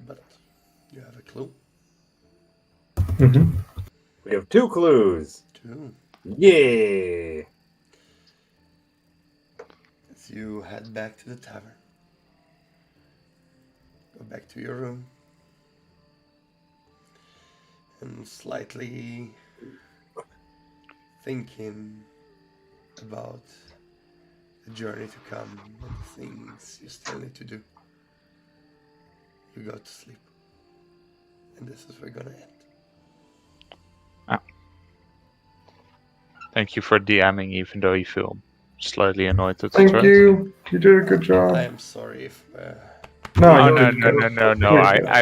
But you have a clue? Mm-hmm. We have 2 clues. 2. Yeah. As you head back to the tavern. Go back to your room. And slightly thinking about the journey to come and the things you still need to do. You go to sleep. And this is where we're gonna end. Thank you for DMing, even though you feel slightly annoyed at the Thank threat. you. You did a good job. I am sorry if No, Oh, you no, did no, good. no, no, no. Wait, I